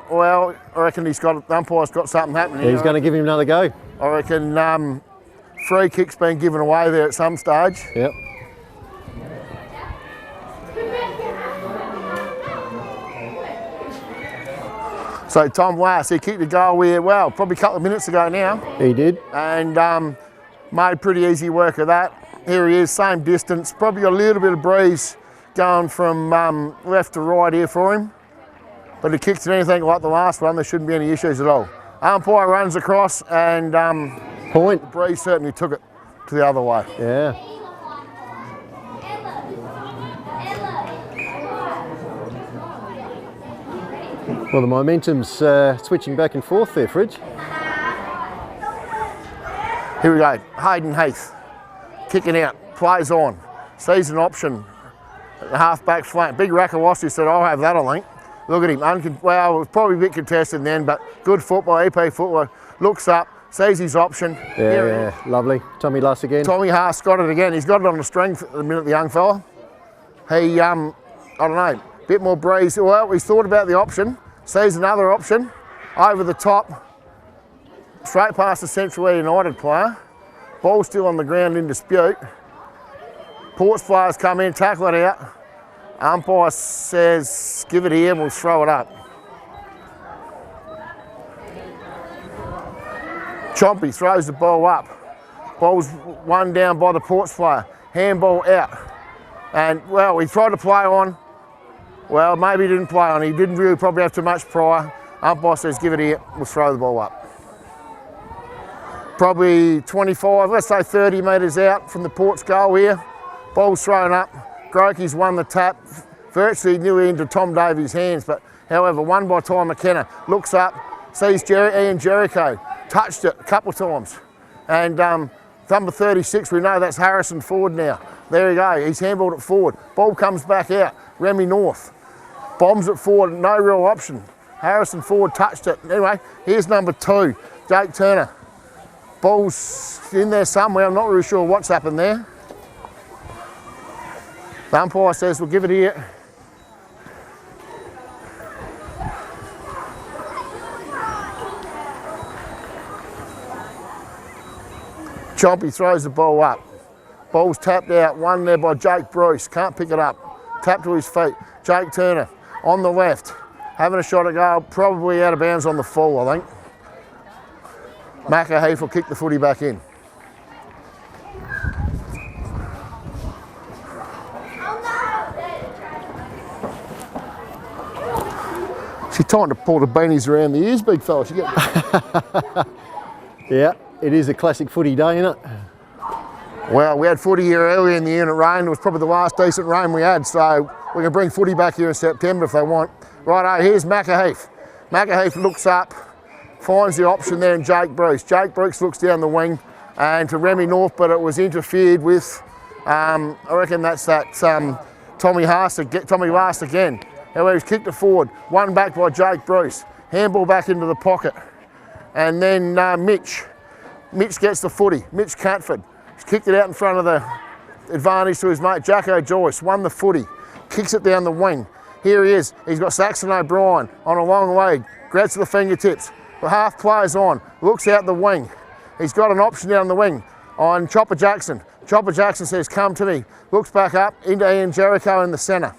well, I reckon the umpire's got something happening here. He's going to give him another go. I reckon free kick's been given away there at some stage. Yep. So Tom Lass, he kicked the goal here, well, probably a couple of minutes ago now. He did. And made pretty easy work of that. Here he is, same distance, probably got a little bit of breeze going from left to right here for him. But he kicks it anything like the last one, there shouldn't be any issues at all. Umpire runs across and point. The breeze certainly took it to the other way. Yeah. Well, the momentum's switching back and forth there, Fridge. Here we go, Hayden Heath, kicking out, plays on, sees an option, half-back flank. Big Rakawasi said, I'll have that, I think. Look at him, well, it was probably a bit contested then, but good football, EP football. Looks up, sees his option. Yeah, lovely. Tommy Lass again. Tommy Haas got it again. He's got it on the string at the minute, the young fella. He, I don't know, bit more breeze. Well, he's thought about the option, sees another option, over the top, straight past the Central Eyre United player. Ball still on the ground in dispute. Ports players come in, tackle it out. Umpire says, give it here, we'll throw it up. Chompy throws the ball up. Ball's one down by the Ports player. Handball out. And, well, he tried to play on. Well, maybe he didn't play on. He didn't really probably have too much prior. Umpire says, give it here, we'll throw the ball up. Probably 25, let's say 30 metres out from the Ports goal here. Ball's thrown up. Grokey's won the tap, virtually nearly into Tom Davies' hands, but however, won by Ty McKenna. Looks up, sees Ian Jericho, touched it a couple of times. And number 36, we know that's Harrison Ford now. There you go, he's handballed it forward. Ball comes back out, Remy North. Bombs it forward, no real option. Harrison Ford touched it. Anyway, here's number 2, Jake Turner. Ball's in there somewhere. I'm not really sure what's happened there. The umpire says we'll give it here. Chompy throws the ball up. Ball's tapped out, one there by Jake Bruce, can't pick it up. Tap to his feet. Jake Turner on the left, having a shot at goal, probably out of bounds on the full, I think. McAheath will kick the footy back in. She's trying to pull the beanies around the ears, big fella. She Yeah, it is a classic footy day, isn't it? Well, we had footy here earlier in the year and it rained. It was probably the last decent rain we had, so we can bring footy back here in September if they want. Righto, here's McAheath. McAheath looks up, finds the option there in Jake Bruce. Jake Bruce looks down the wing and to Remy North, but it was interfered with. I reckon that's that Tommy Last again. However, he's kicked it forward. One back by Jake Bruce. Handball back into the pocket. And then Mitch gets the footy. Mitch Catford. He's kicked it out in front of the advantage to his mate, Jacko Joyce. Won the footy. Kicks it down the wing. Here he is. He's got Saxon O'Brien on a long leg. Grabs to the fingertips. The half player's on. Looks out the wing. He's got an option down the wing on Chopper Jackson. Chopper Jackson says, come to me. Looks back up into Ian Jericho in the centre.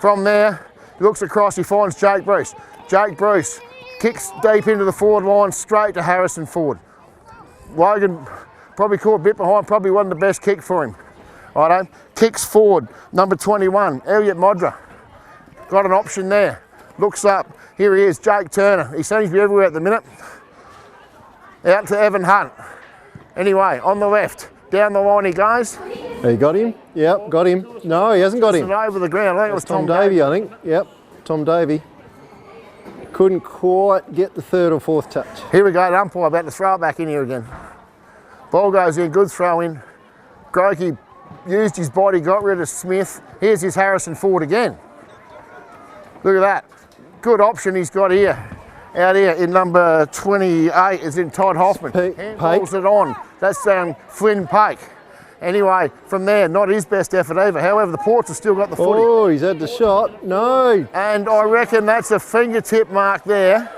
From there, he looks across, he finds Jake Bruce. Jake Bruce kicks deep into the forward line, straight to Harrison Ford. Logan probably caught a bit behind, probably wasn't the best kick for him. Righto, kicks forward, number 21, Elliot Modra. Got an option there, looks up, here he is, Jake Turner. He seems to be everywhere at the minute. Out to Evan Hunt. Anyway, on the left, down the line he goes. He got him? Yep, got him. No, he hasn't got him. Over the ground. I think it was Tom Davey, I think. Yep, Tom Davey. Couldn't quite get the third or fourth touch. Here we go, the umpire about to throw it back in here again. Ball goes in, good throw in. Grokey used his body, got rid of Smith. Here's his Harrison Ford again. Look at that. Good option he's got here. Out here in number 28 is in Todd Hoffman. Handballs it on. That's Flynn Pake. Anyway, from there, not his best effort either. However, the Ports have still got the footy. Oh, he's had the shot. No. And I reckon that's a fingertip mark there.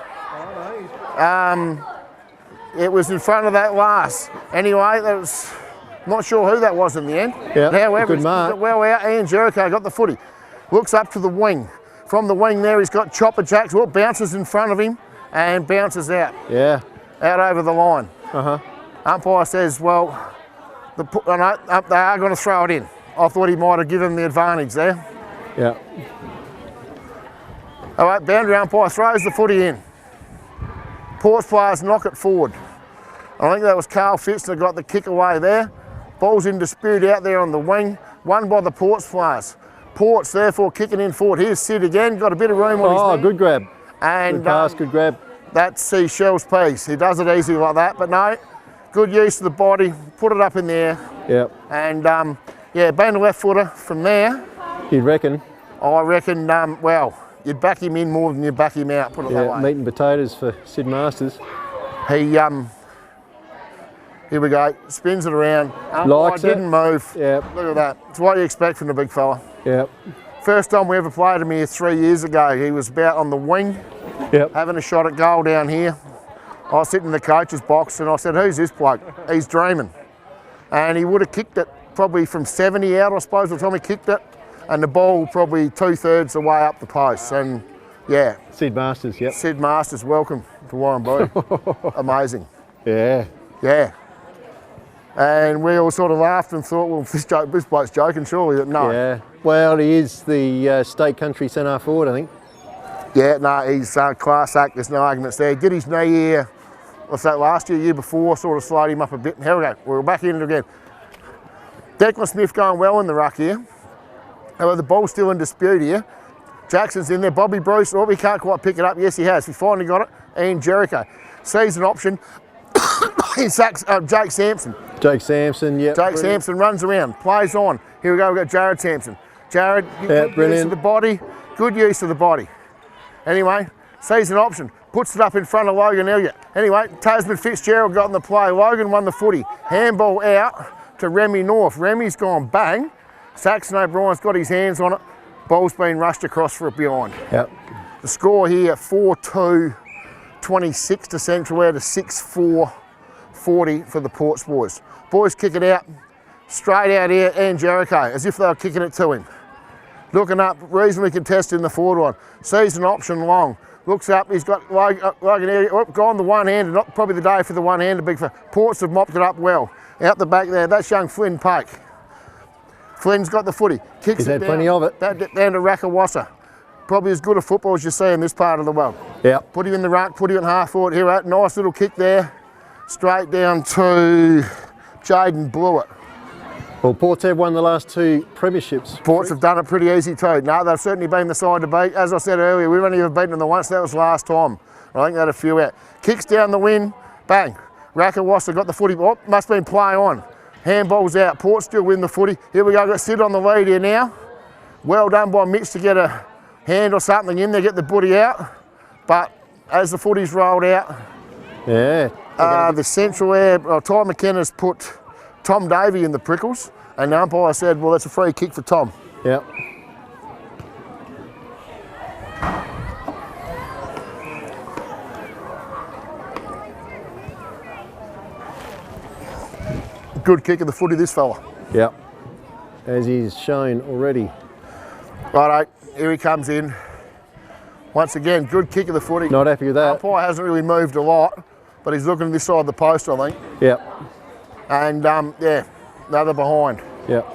It was in front of that last. Anyway, that was not sure who that was in the end. Yeah, however, good mark. Well out. Ian Jericho got the footy. Looks up to the wing. From the wing there, he's got Chopper Jackson. Well, bounces in front of him and bounces out. Yeah. Out over the line. Umpire says, well, they are going to throw it in. I thought he might have given him the advantage there. Yeah. All right, boundary umpire throws the footy in. Ports players knock it forward. I think that was Carl Fitz that got the kick away there. Ball's in dispute out there on the wing. Won by the Ports players. Ports therefore kicking in forward. Here's Sid again, got a bit of room on his knee. Oh, good grab. And good pass, good grab. That's Seashell's piece. He does it easy like that, but no, good use of the body, put it up in the air. Yep. And yeah, being a left footer from there. You'd reckon? I reckon, well, you'd back him in more than you'd back him out, put it that way. Meat and potatoes for Sid Masters. He, here we go, spins it around. Likes it. Didn't move. Yep. Look at that. It's what you expect from the big fella. Yep. First time we ever played him here 3 years ago, he was about on the wing, having a shot at goal down here. I was sitting in the coach's box and I said, who's this bloke? He's dreaming. And he would have kicked it probably from 70 out, I suppose, by the time he kicked it. And the ball probably 2/3 the way up the post. And yeah. Sid Masters, yep. Sid Masters, welcome to Warramboo. Amazing. Yeah. Yeah. And we all sort of laughed and thought, well, this bloke's joking, surely. But no. Yeah. Well, he is the state country centre forward, I think. Yeah, no, he's class act. There's no arguments there. Did his knee here, what's that, last year before, sort of slowed him up a bit. Here we go, we're back in it again. Declan Smith going well in the ruck here. However, the ball's still in dispute here. Jackson's in there. Bobby Bruce, oh, he can't quite pick it up. Yes, he has. We finally got it. Ian Jericho sees an option. Jake Sampson. Jake Sampson, yeah. Jake Sampson runs around, plays on. Here we go, we've got Jared Sampson. Jared, good use of the body, good use of the body. Anyway, sees an option, puts it up in front of Logan Elliott. Anyway, Tasman Fitzgerald got in the play. Logan won the footy. Handball out to Remy North. Remy's gone bang. Saxon O'Brien's got his hands on it. Ball's been rushed across for a behind. Yep. The score here, 4-2-26 to Central Eyre to 6-4-40 for the Ports boys. Boys kick it out, straight out here, and Jericho, as if they were kicking it to him. Looking up, reasonably contested in the forward line. Sees an option long. Looks up, he's got Logan Elliott, gone the one-hander, not probably the day for the one-hander, big for Ports have mopped it up well. Out the back there, that's young Flynn Pake. Flynn's got the footy, kicks He's it had down, plenty of it. down to Rakawassa. Probably as good a football as you see in this part of the world. Yep. Put him in the ruck, put him in half forward. Here, nice little kick there. Straight down to Jaden Blewett. Well, Ports have won the last 2 premierships. Ports have done it pretty easy too. No, they've certainly been the side to beat. As I said earlier, we've only ever beaten them once. That was last time. I think they had a few out. Kicks down the wing, bang. Rakawassa got the footy. Oh, must have been play on. Handball's out. Ports still win the footy. Here we go. Got Sid on the lead here now. Well done by Mitch to get a hand or something in there, get the booty out. But as the footy's rolled out, Yeah. the Central Eyre, Ty McKenna's put Tom Davey in the prickles, and the umpire said, well, that's a free kick for Tom. Yep. Good kick of the footy, this fella. Yep. As he's shown already. Righto, here he comes in. Once again, good kick of the footy. Not happy with that. Umpire hasn't really moved a lot, but he's looking at this side of the post, I think. Yep. And yeah, another behind. Yep.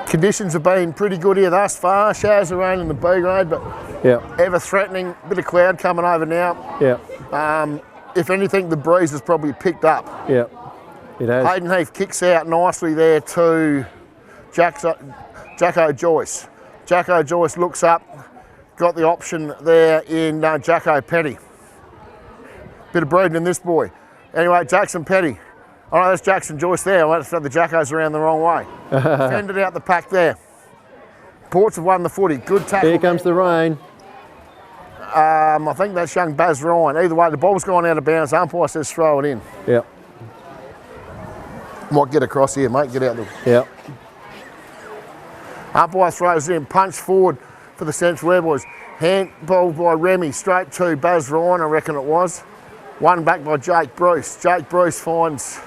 Conditions have been pretty good here thus far. Showers of rain in the B grade, but Yep. ever threatening. Bit of cloud coming over now. Yep. If anything, the breeze has probably picked up. Yep. It has. Hayden Heath kicks out nicely there to Jacko Joyce. Jacko Joyce looks up, got the option there in Jacko Petty. Bit of breeding in this boy. Anyway, Jackson Petty. Oh no, that's Jackson Joyce there. I went to the Jackos around the wrong way. Fended out the pack there. Ports have won the footy. Good tackle. Here comes the rain. I think that's young Baz Ryan. Either way, the ball's gone out of bounds. Umpire says throw it in. Yep. Might get across here, mate. Get out the. Yep. Umpire throws in, punch forward for the Central Eyre boys. Handball by Remy, straight to Baz Ryan, I reckon it was. One back by Jake Bruce. Jake Bruce finds,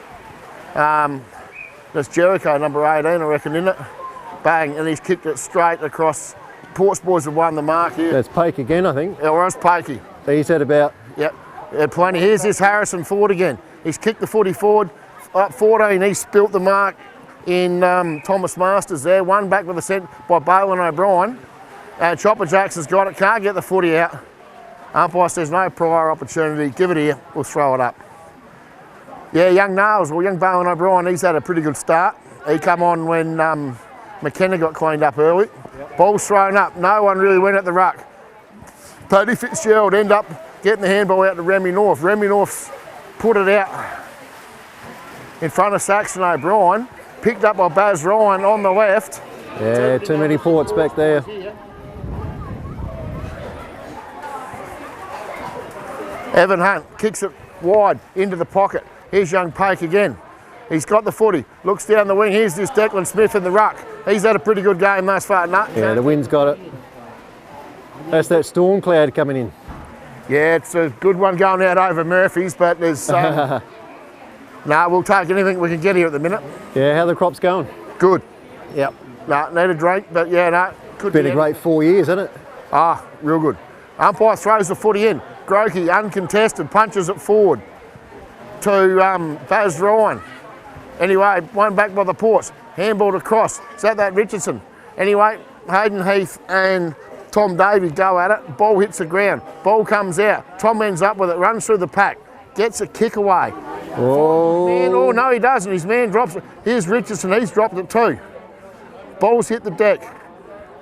that's Jericho, number 18, I reckon, isn't it? Bang, and he's kicked it straight across. Ports boys have won the mark here. That's Pake again, I think. Yeah, where's Pakey? He's had about. Yep, plenty. Here's this Harrison Ford again. He's kicked the footy forward, up 14, he spilt the mark in Thomas Masters there. One back with a set by Bowen O'Brien. And Chopper Jackson's got it, can't get the footy out. Umpire says no prior opportunity, give it here, we'll throw it up. Yeah, young Nails, well young Bowen O'Brien, he's had a pretty good start. He come on when McKenna got cleaned up early. Yep. Ball's thrown up, no one really went at the ruck. Tony Fitzgerald end up getting the handball out to Remy North. Remy North's put it out in front of Saxon O'Brien, picked up by Baz Ryan on the left. Yeah, too many Ports back there. Evan Hunt kicks it wide into the pocket. Here's young Pake again. He's got the footy, looks down the wing. Here's this Declan Smith in the ruck. He's had a pretty good game thus far. Yeah, the wind's got it. That's that storm cloud coming in. Yeah, it's a good one going out over Murphy's, but there's... no, we'll take anything we can get here at the minute. Yeah, how the crop's going? Good. Yep. No, need a drink, but yeah, no. Could been a great 4 years, hasn't it? Ah, real good. Umpire throws the footy in. Grokey, uncontested, punches it forward to Baz Ryan. Anyway, one back by the Ports. Handballed across. Is that Richardson? Anyway, Hayden Heath and Tom Davey go at it. Ball hits the ground. Ball comes out. Tom ends up with it, runs through the pack. Gets a kick away. Oh. Man, oh no, he doesn't. His man drops it. Here's Richardson, he's dropped it too. Ball's hit the deck.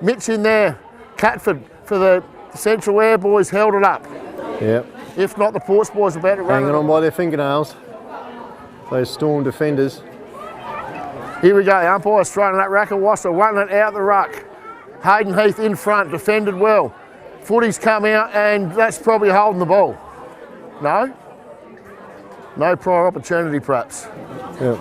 Mitch in there. Catford for the Central Eyre boys held it up. Yep. If not, the Ports boys about to run hanging on by their fingernails. Those Storm defenders. Here we go. The umpire's throwing that Rakawassa, wanting it out the ruck. Hayden Heath in front, defended well. Footy's come out and that's probably holding the ball. No? No prior opportunity perhaps. Yeah.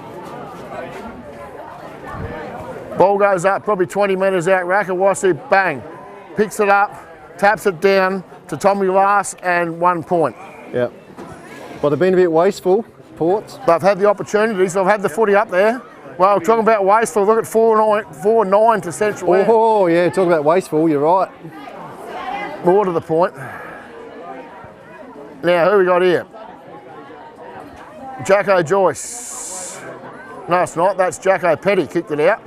Ball goes up, probably 20 metres out. Rakawasi, bang. Picks it up, taps it down to Tommy Lass and 1 point. Yeah. Well, they've been a bit wasteful, Ports. They've had the opportunities, they've had the footy up there. Well, talking about wasteful, look at 4-9 to Central Air. Oh, yeah, talking about wasteful, you're right. More to the point. Now, who we got here? Jacko Joyce. No, it's not. That's Jacko Petty, kicked it out.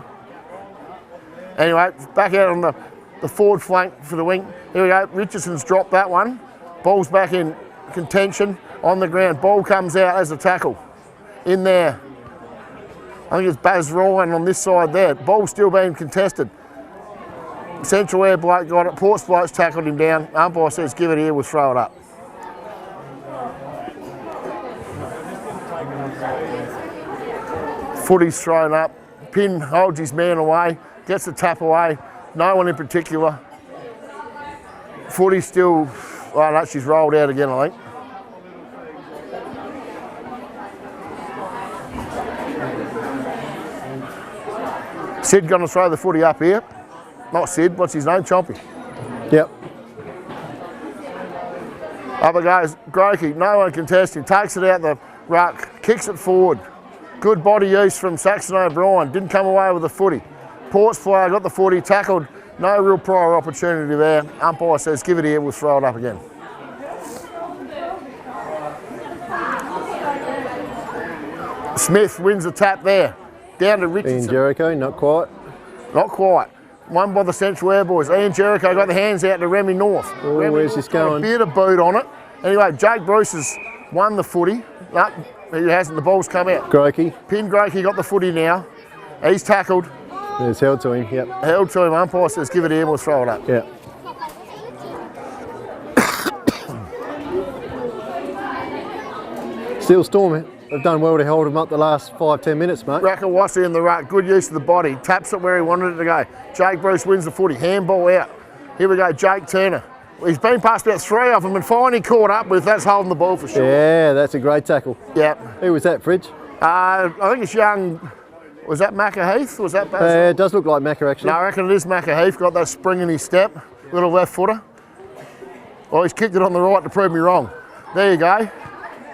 Anyway, back out on the forward flank for the wing. Here we go. Richardson's dropped that one. Ball's back in contention on the ground. Ball comes out as a tackle. In there. I think it's Baz Ryan on this side there. Ball still being contested. Central Air bloke got it. Ports bloke's tackled him down. Umpire says give it here, we'll throw it up. Footy's thrown up. Pin holds his man away, gets the tap away. No one in particular. Footy's still, oh no, she's rolled out again, I think. Sid going to throw the footy up here. Not Sid, what's his name? Chompy. Yep. Up it goes, Grokey, no one contesting, takes it out the ruck, kicks it forward. Good body use from Saxon O'Brien, didn't come away with the footy. Ports player got the footy, tackled, no real prior opportunity there. Umpire says give it here, we'll throw it up again. Smith wins the tap there. Down to Richardson. Ian Jericho, not quite. Not quite. One by the Central Air boys. Ian Jericho got the hands out to Remy North. Oh, Remy where's North this got going? A bit of boot on it. Anyway, Jake Bruce has won the footy. No, he hasn't. The ball's come out. Grokey. Pin Grokey got the footy now. He's tackled. It's held to him, yep. Held to him. Umpire says give it here, we'll throw it up. Yeah. Still Storm, they've done well to hold him up the last 5-10 minutes, mate. Rakawasi in the ruck, good use of the body. Taps it where he wanted it to go. Jake Bruce wins the footy. Handball out. Here we go, Jake Turner. He's been past about 3 of them and finally caught up with, that's holding the ball for sure. Yeah, that's a great tackle. Yep. Who was that, Fridge? I think it's young, was that Macca Heath? Was that It does look like Macca, actually. No, I reckon it is Macca Heath. Got that spring in his step. Little left footer. Well, he's kicked it on the right to prove me wrong. There you go.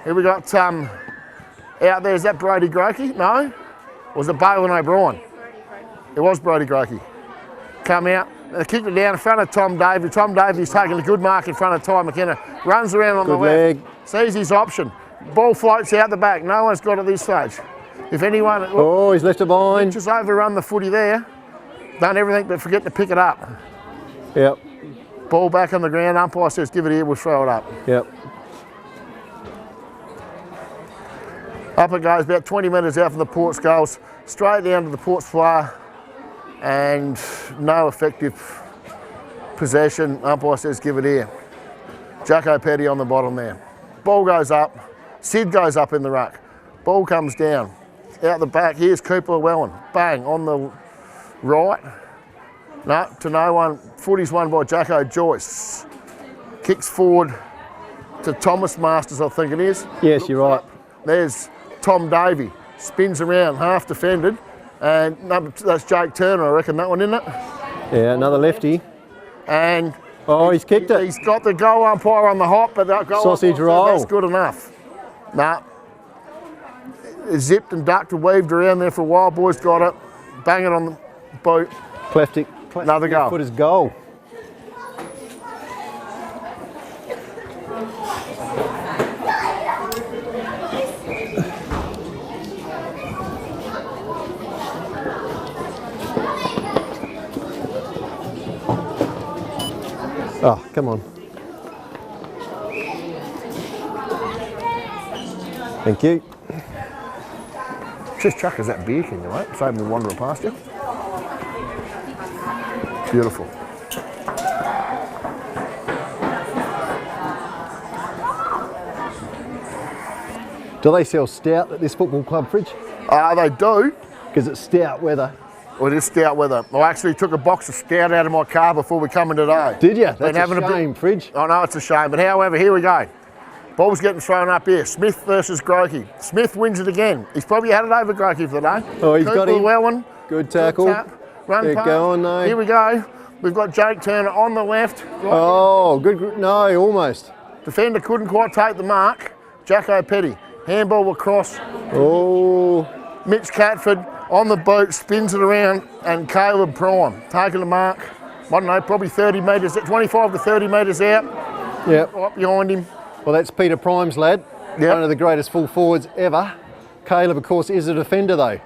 Here we got out there, is that Brody Grokey? No? Or was it Balin O'Brien? It was Brody Grokey. Come out. They kicked it down in front of Tom Davey. Tom Davey's taking a good mark in front of Ty McKenna. Runs around on the left. Sees his option. Ball floats out the back. No one's got it this stage. If anyone... Oh, he's left it behind. Just overrun the footy there. Done everything but forget to pick it up. Yep. Ball back on the ground. Umpire says give it here, we'll throw it up. Yep. Up it goes, about 20 metres out from the Ports goals. Straight down to the Ports player. And no effective possession. Umpire says give it here. Jacko Petty on the bottom there. Ball goes up. Sid goes up in the ruck. Ball comes down. Out the back, here's Cooper Llewellyn. Bang, on the right. No, to no one. Footy's won by Jacko Joyce. Kicks forward to Thomas Masters, I think it is. Yes, you're right. There's Tom Davey. Spins around, half defended. And that's Jake Turner, I reckon, that one, isn't it? Yeah, another lefty. And oh, he's kicked it. He's got the goal umpire on the hop, but that goal sausage umpire, roll. that's good enough. Nah. Zipped and ducked and weaved around there for a while. Boys got it. Bang it on the boot. Cleft it. Another goal. Put his goal. Oh, come on. Thank you. Just chuck us that beer, can you, mate? Save me wandering past you. Beautiful. Do they sell stout at this football club, Fridge? They do. Because it's stout weather. Well, this stout weather. I actually took a box of stout out of my car before we come in today. Did you? That's Been having a shame, Fridge. I know it's a shame, but however, here we go. Ball's getting thrown up here. Smith versus Grokey. Smith wins it again. He's probably had it over Grokey for the day. Oh, he's got him. Llewellyn. Good tackle. Good tap. Run They're past. going though. Here we go. We've got Jake Turner on the left. Oh, good. No, almost. Defender couldn't quite take the mark. Jacko Petty. Handball across. Oh, Mitch Catford on the boot, spins it around, and Caleb Prime taking the mark. I don't know, probably 30 metres, 25 to 30 metres out. yep. Right behind him. Well, that's Peter Prime's lad. Yep. One of the greatest full forwards ever. Caleb, of course, is a defender though.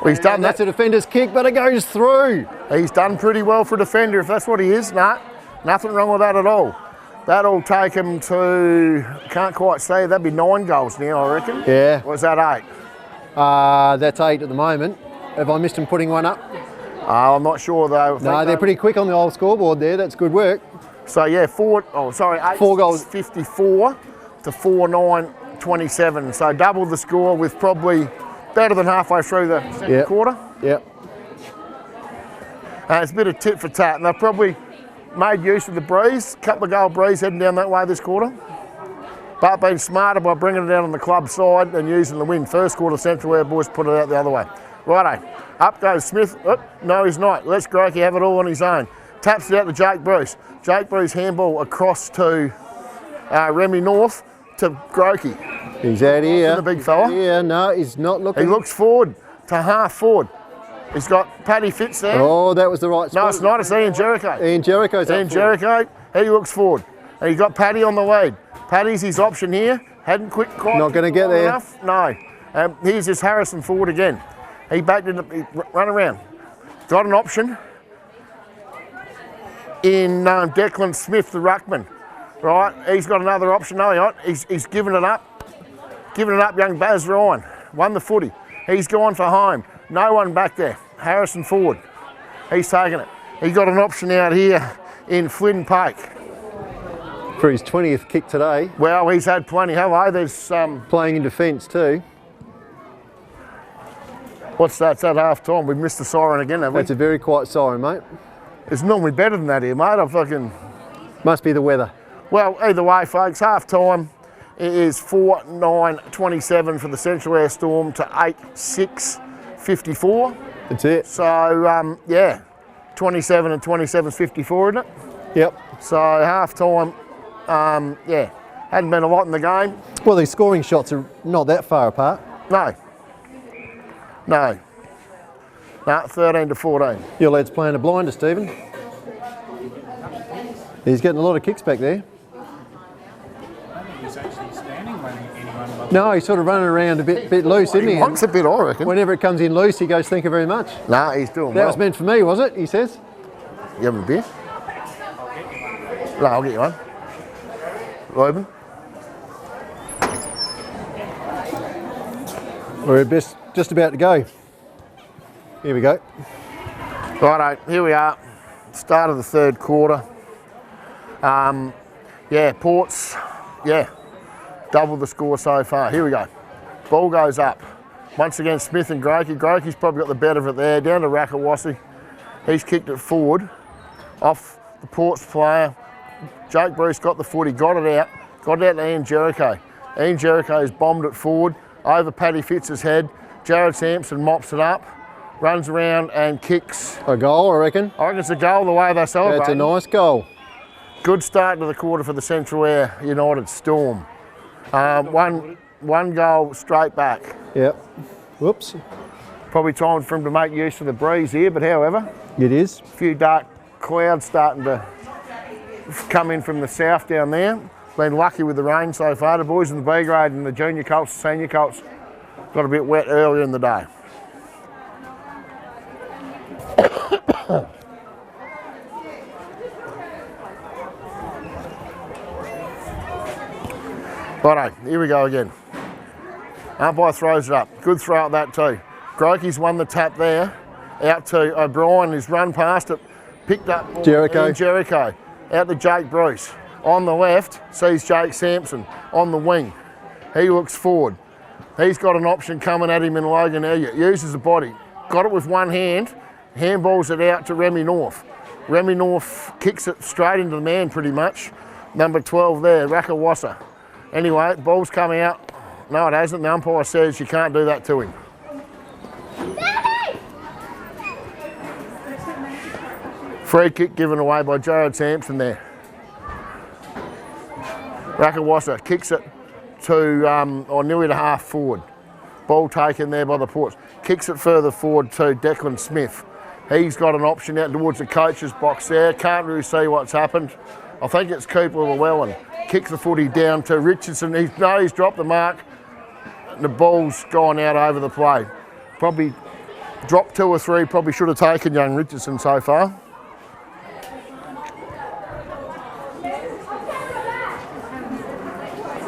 Well, he's done That's that. a defender's kick, but it goes through. He's done pretty well for a defender if that's what he is. Nah, nothing wrong with that at all. That'll take him to, can't quite say, that'd be 9 goals now, I reckon. Yeah. Or is that 8? That's 8 at the moment. Have I missed him putting one up? I'm not sure though. No, they're pretty quick on the old scoreboard there. That's good work. So yeah, 8 4 goals. 54 to 4-9-27. So double the score with probably better than halfway through the second quarter. Yep. It's a bit of tit for tat, and they've probably made use of the breeze. Couple of goal breeze heading down that way this quarter. But been smarter by bringing it down on the club side and using the wind. First quarter, Central Eyre boys put it out the other way. Righto, up goes Smith. Oh, no, he's not. Let's Grokey have it all on his own. Taps it out to Jake Bruce. Jake Bruce handball across to Remy North to Grokey. He's out here. The big fella. Yeah, no, he's not looking. He looks forward to half forward. He's got Paddy Fitz there. Oh, that was the right spot. No, it's not. It's Ian Jericho. Ian Jericho's up Ian for it. Jericho, he looks forward. And he's got Paddy on the lead. Paddy's his option here. Hadn't quite Not gonna get there. enough. No. Here's his Harrison forward again. He backed in, he run around. Got an option in Declan Smith, the ruckman. Right, he's got another option. No, he's given it up. Giving it up, young Baz Ryan. Won the footy. He's gone for home. No one back there. Harrison forward. He's taking it. He got an option out here in Flynn Pake. For his 20th kick today. Well, he's had plenty. Hello, there's Playing in defence too. what's that? It's at half time. We've missed the siren again, have we? That's a very quiet siren, mate. It's normally better than that here, mate. I'm fucking. Must be the weather. Well, either way, folks, half time. It is 4-9-27 for the Central Eyre Storm to 8-6-54. That's it. So, yeah, 27 and 27 is 54, isn't it? Yep. So, half time, yeah, hadn't been a lot in the game. Well, these scoring shots are not that far apart. No. 13 to 14. Your lad's playing a blinder, Stephen. He's getting a lot of kicks back there. He's actually standing when anyone. No, he's sort of running around a bit loose, isn't he? He wants a bit, I reckon. Whenever it comes in loose, he goes, "Thank you very much." No, he's doing That well. was meant for me, was it? He says. You having a beer? No, I'll get you one. Reuben? We're just about to go. Here we go. Righto, here we are. Start of the third quarter. Yeah, Ports, yeah, double the score so far. Here we go. Ball goes up. Once again, Smith and Grokey. Grokey's probably got the better of it there. Down to Rakawasi. He's kicked it forward. Off the Ports player. Jake Bruce got the footy, got it out to Ian Jericho. Ian Jericho's bombed it forward, over Paddy Fitz's head. Jared Sampson mops it up, runs around and kicks. A goal, I reckon. I reckon it's a goal the way they celebrate. That's a nice goal. Good start to the quarter for the Central Eyre United Storm. One goal straight back. Yep. Whoops. Probably time for him to make use of the breeze here, but however, It is. a few dark clouds starting to come in from the south down there. Been lucky with the rain so far. The boys in the B grade and the junior colts, senior colts, got a bit wet earlier in the day. Righto, here we go again. Umpire throws it up. Good throw at that too. Grokey's won the tap there. Out to O'Brien, who's run past it. Picked up Jericho. Ian Jericho. Out to Jake Bruce. On the left, sees Jake Sampson on the wing. He looks forward. He's got an option coming at him in Logan Elliott. Uses the body. Got it with one hand. handballs it out to Remy North. Remy North kicks it straight into the man pretty much. Number 12 there, Rakawasa. Anyway, ball's come out. No, it hasn't. The umpire says you can't do that to him. Free kick given away by Jared Sampson there. Rakawasa kicks it to, or nearly to half forward. Ball taken there by the Ports. Kicks it further forward to Declan Smith. He's got an option out towards the coach's box there. Can't really see what's happened. I think it's Cooper Llewellyn. Kicks the footy down to Richardson. He's dropped the mark. The ball's gone out over the play. Probably dropped 2 or 3. Probably should have taken young Richardson so far.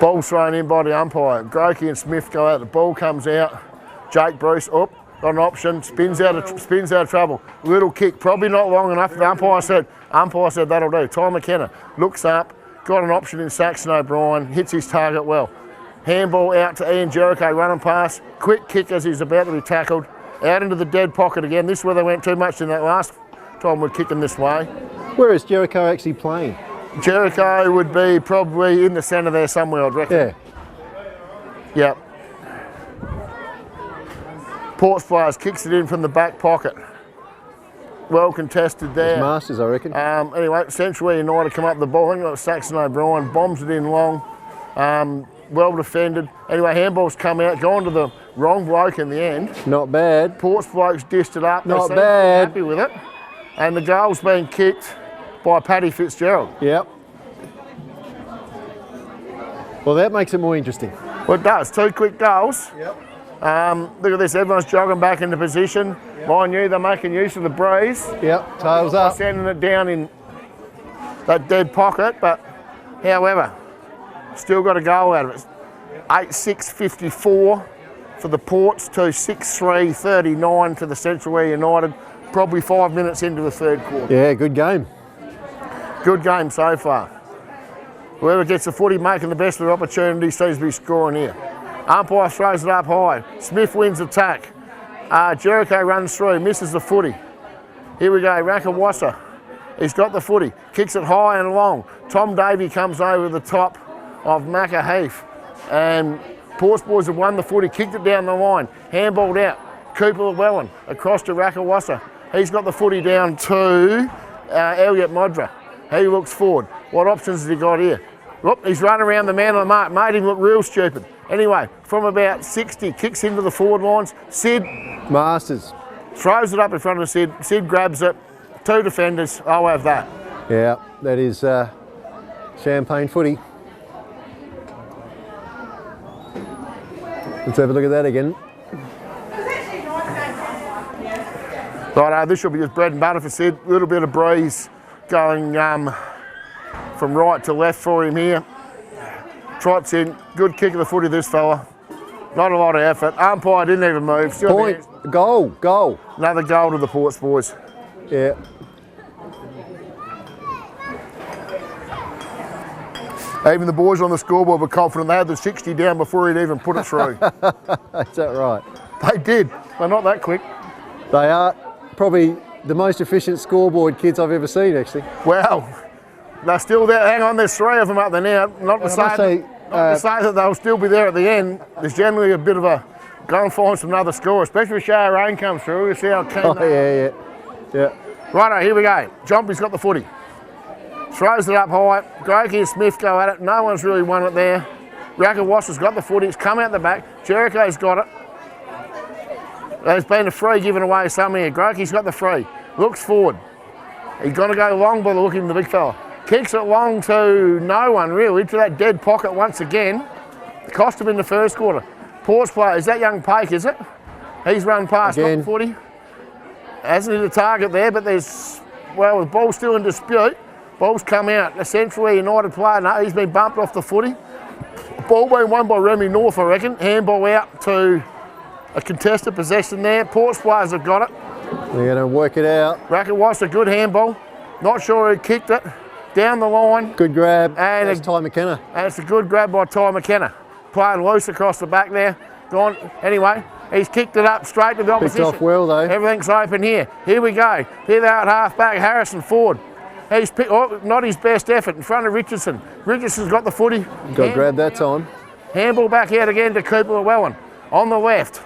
Ball thrown in by the umpire. Grokey and Smith go out. The ball comes out. Jake Bruce up, got an option. Spins out of trouble. Little kick, probably not long enough. The umpire said that'll do. Ty McKenna looks up, got an option in Saxon O'Brien. Hits his target well. Handball out to Ian Jericho, running past. Quick kick as he's about to be tackled. Out into the dead pocket again. This is where they went too much in that last time we're kicking this way. Where is Jericho actually playing? Jericho would be probably in the centre there somewhere, I'd reckon. Yeah. Yep. Ports players kicks it in from the back pocket. Well contested there. It's Masters, I reckon. Anyway, Central United come up the ball. I think it was Saxon O'Brien, bombs it in long. Well defended. Anyway, handball's come out, gone to the wrong bloke in the end. Not bad. Ports blokes dished it up. Not They bad. happy with it. And the goal's been kicked by Paddy Fitzgerald. Yep. Well, that makes it more interesting. Well, it does. 2 quick goals. Yep. Look at this. Everyone's jogging back into position. Yep. Mind you, they're making use of the breeze. Yep. Tails up. Sending it down in that dead pocket, but however, still got a goal out of it. 8-6-54 for the Ports to 6-3-39 to the Central Eyre United. Probably 5 minutes into the third quarter. Yeah, good game. Good game so far. Whoever gets the footy making the best of the opportunity seems to be scoring here. Umpire throws it up high. Smith wins attack. Jericho runs through, misses the footy. Here we go, Rakawasa. He's got the footy, kicks it high and long. Tom Davey comes over the top of Macca Heath. And Ports boys have won the footy, kicked it down the line, handballed out. Cooper Llewellyn across to Rakawasa. He's got the footy down to Elliot Modra. He looks forward. What options has he got here? Whoop, he's running around the man on the mark, made him look real stupid. Anyway, from about 60, kicks into the forward lines. Sid Masters. throws it up in front of Sid. Sid grabs it. 2 defenders. I'll have that. Yeah, that is champagne footy. Let's have a look at that again. Right, this will be just bread and butter for Sid. A little bit of breeze going from right to left for him here. Trots in. Good kick of the footy, this fella. Not a lot of effort. Umpire didn't even move. Still Point. Goal. Another goal to the Ports boys. Yeah. Even the boys on the scoreboard were confident. They had the 60 down before he'd even put it through. Is that right? They did. They're not that quick. They are probably the most efficient scoreboard kids I've ever seen, actually. Well, they're still there. Hang on, there's 3 of them up there now. Not to say that they'll still be there at the end. There's generally a bit of a go and find some other score, especially if shower rain comes through. We'll see how keen they are. Yeah. Righto, here we go. Jompy's got the footy. Throws it up high. Grokey and Smith go at it. No one's really won it there. Rakawasa's got the footy. It's come out the back. Jericho's got it. There's been a free given away somewhere here. Grokey's got the free. Looks forward. He's going to go long by the look of the big fella. Kicks it long to no one really, to that dead pocket once again. Cost him in the first quarter. Ports player, is that young Pake, is it? He's run past the footy. Hasn't hit a target there, but there's, well, the ball's still in dispute. Ball's come out. The Central Eyre United player, no, he's been bumped off the footy. Ball being won by Remy North, I reckon. Handball out to a contested possession there. Ports players have got it. They're going to work it out. Rakawasa, good handball. Not sure who kicked it. Down the line. Good grab. And that's Ty McKenna. And it's a good grab by Ty McKenna. Playing loose across the back there. Gone. Anyway, He's kicked it up straight to the opposition. Picked off well though. Everything's open here. Here we go. Here they are at half back, Harrison Ford. He's picked, not his best effort in front of Richardson. Richardson's got the footy. Got grabbed that time. Handball back out again to Cooper Llewellyn. On the left.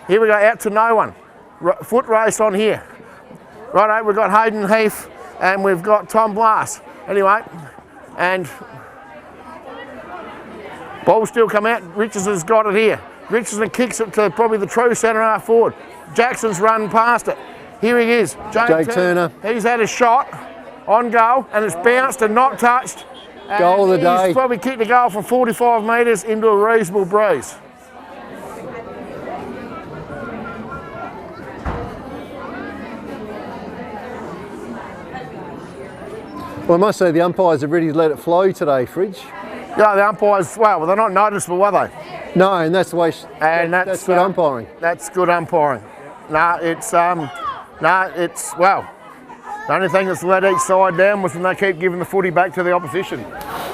Here we go, out to no one. Foot race on here. Righto, we've got Hayden Heath and we've got Tom Blass. Anyway, and ball still come out. Richardson's got it here. Richardson kicks it to probably the true centre half forward. Jackson's run past it. Here he is, Jake Turner. He's had a shot on goal and it's bounced and not touched. Goal of the day. He's probably kicked a goal from 45 metres into a reasonable breeze. Well, I must say the umpires have really let it flow today, Fridge. Yeah, the umpires, well, they're not noticeable, are they? No, and that's the way. That's good umpiring. That's good umpiring. No, it's well. The only thing that's let each side down was when they keep giving the footy back to the opposition.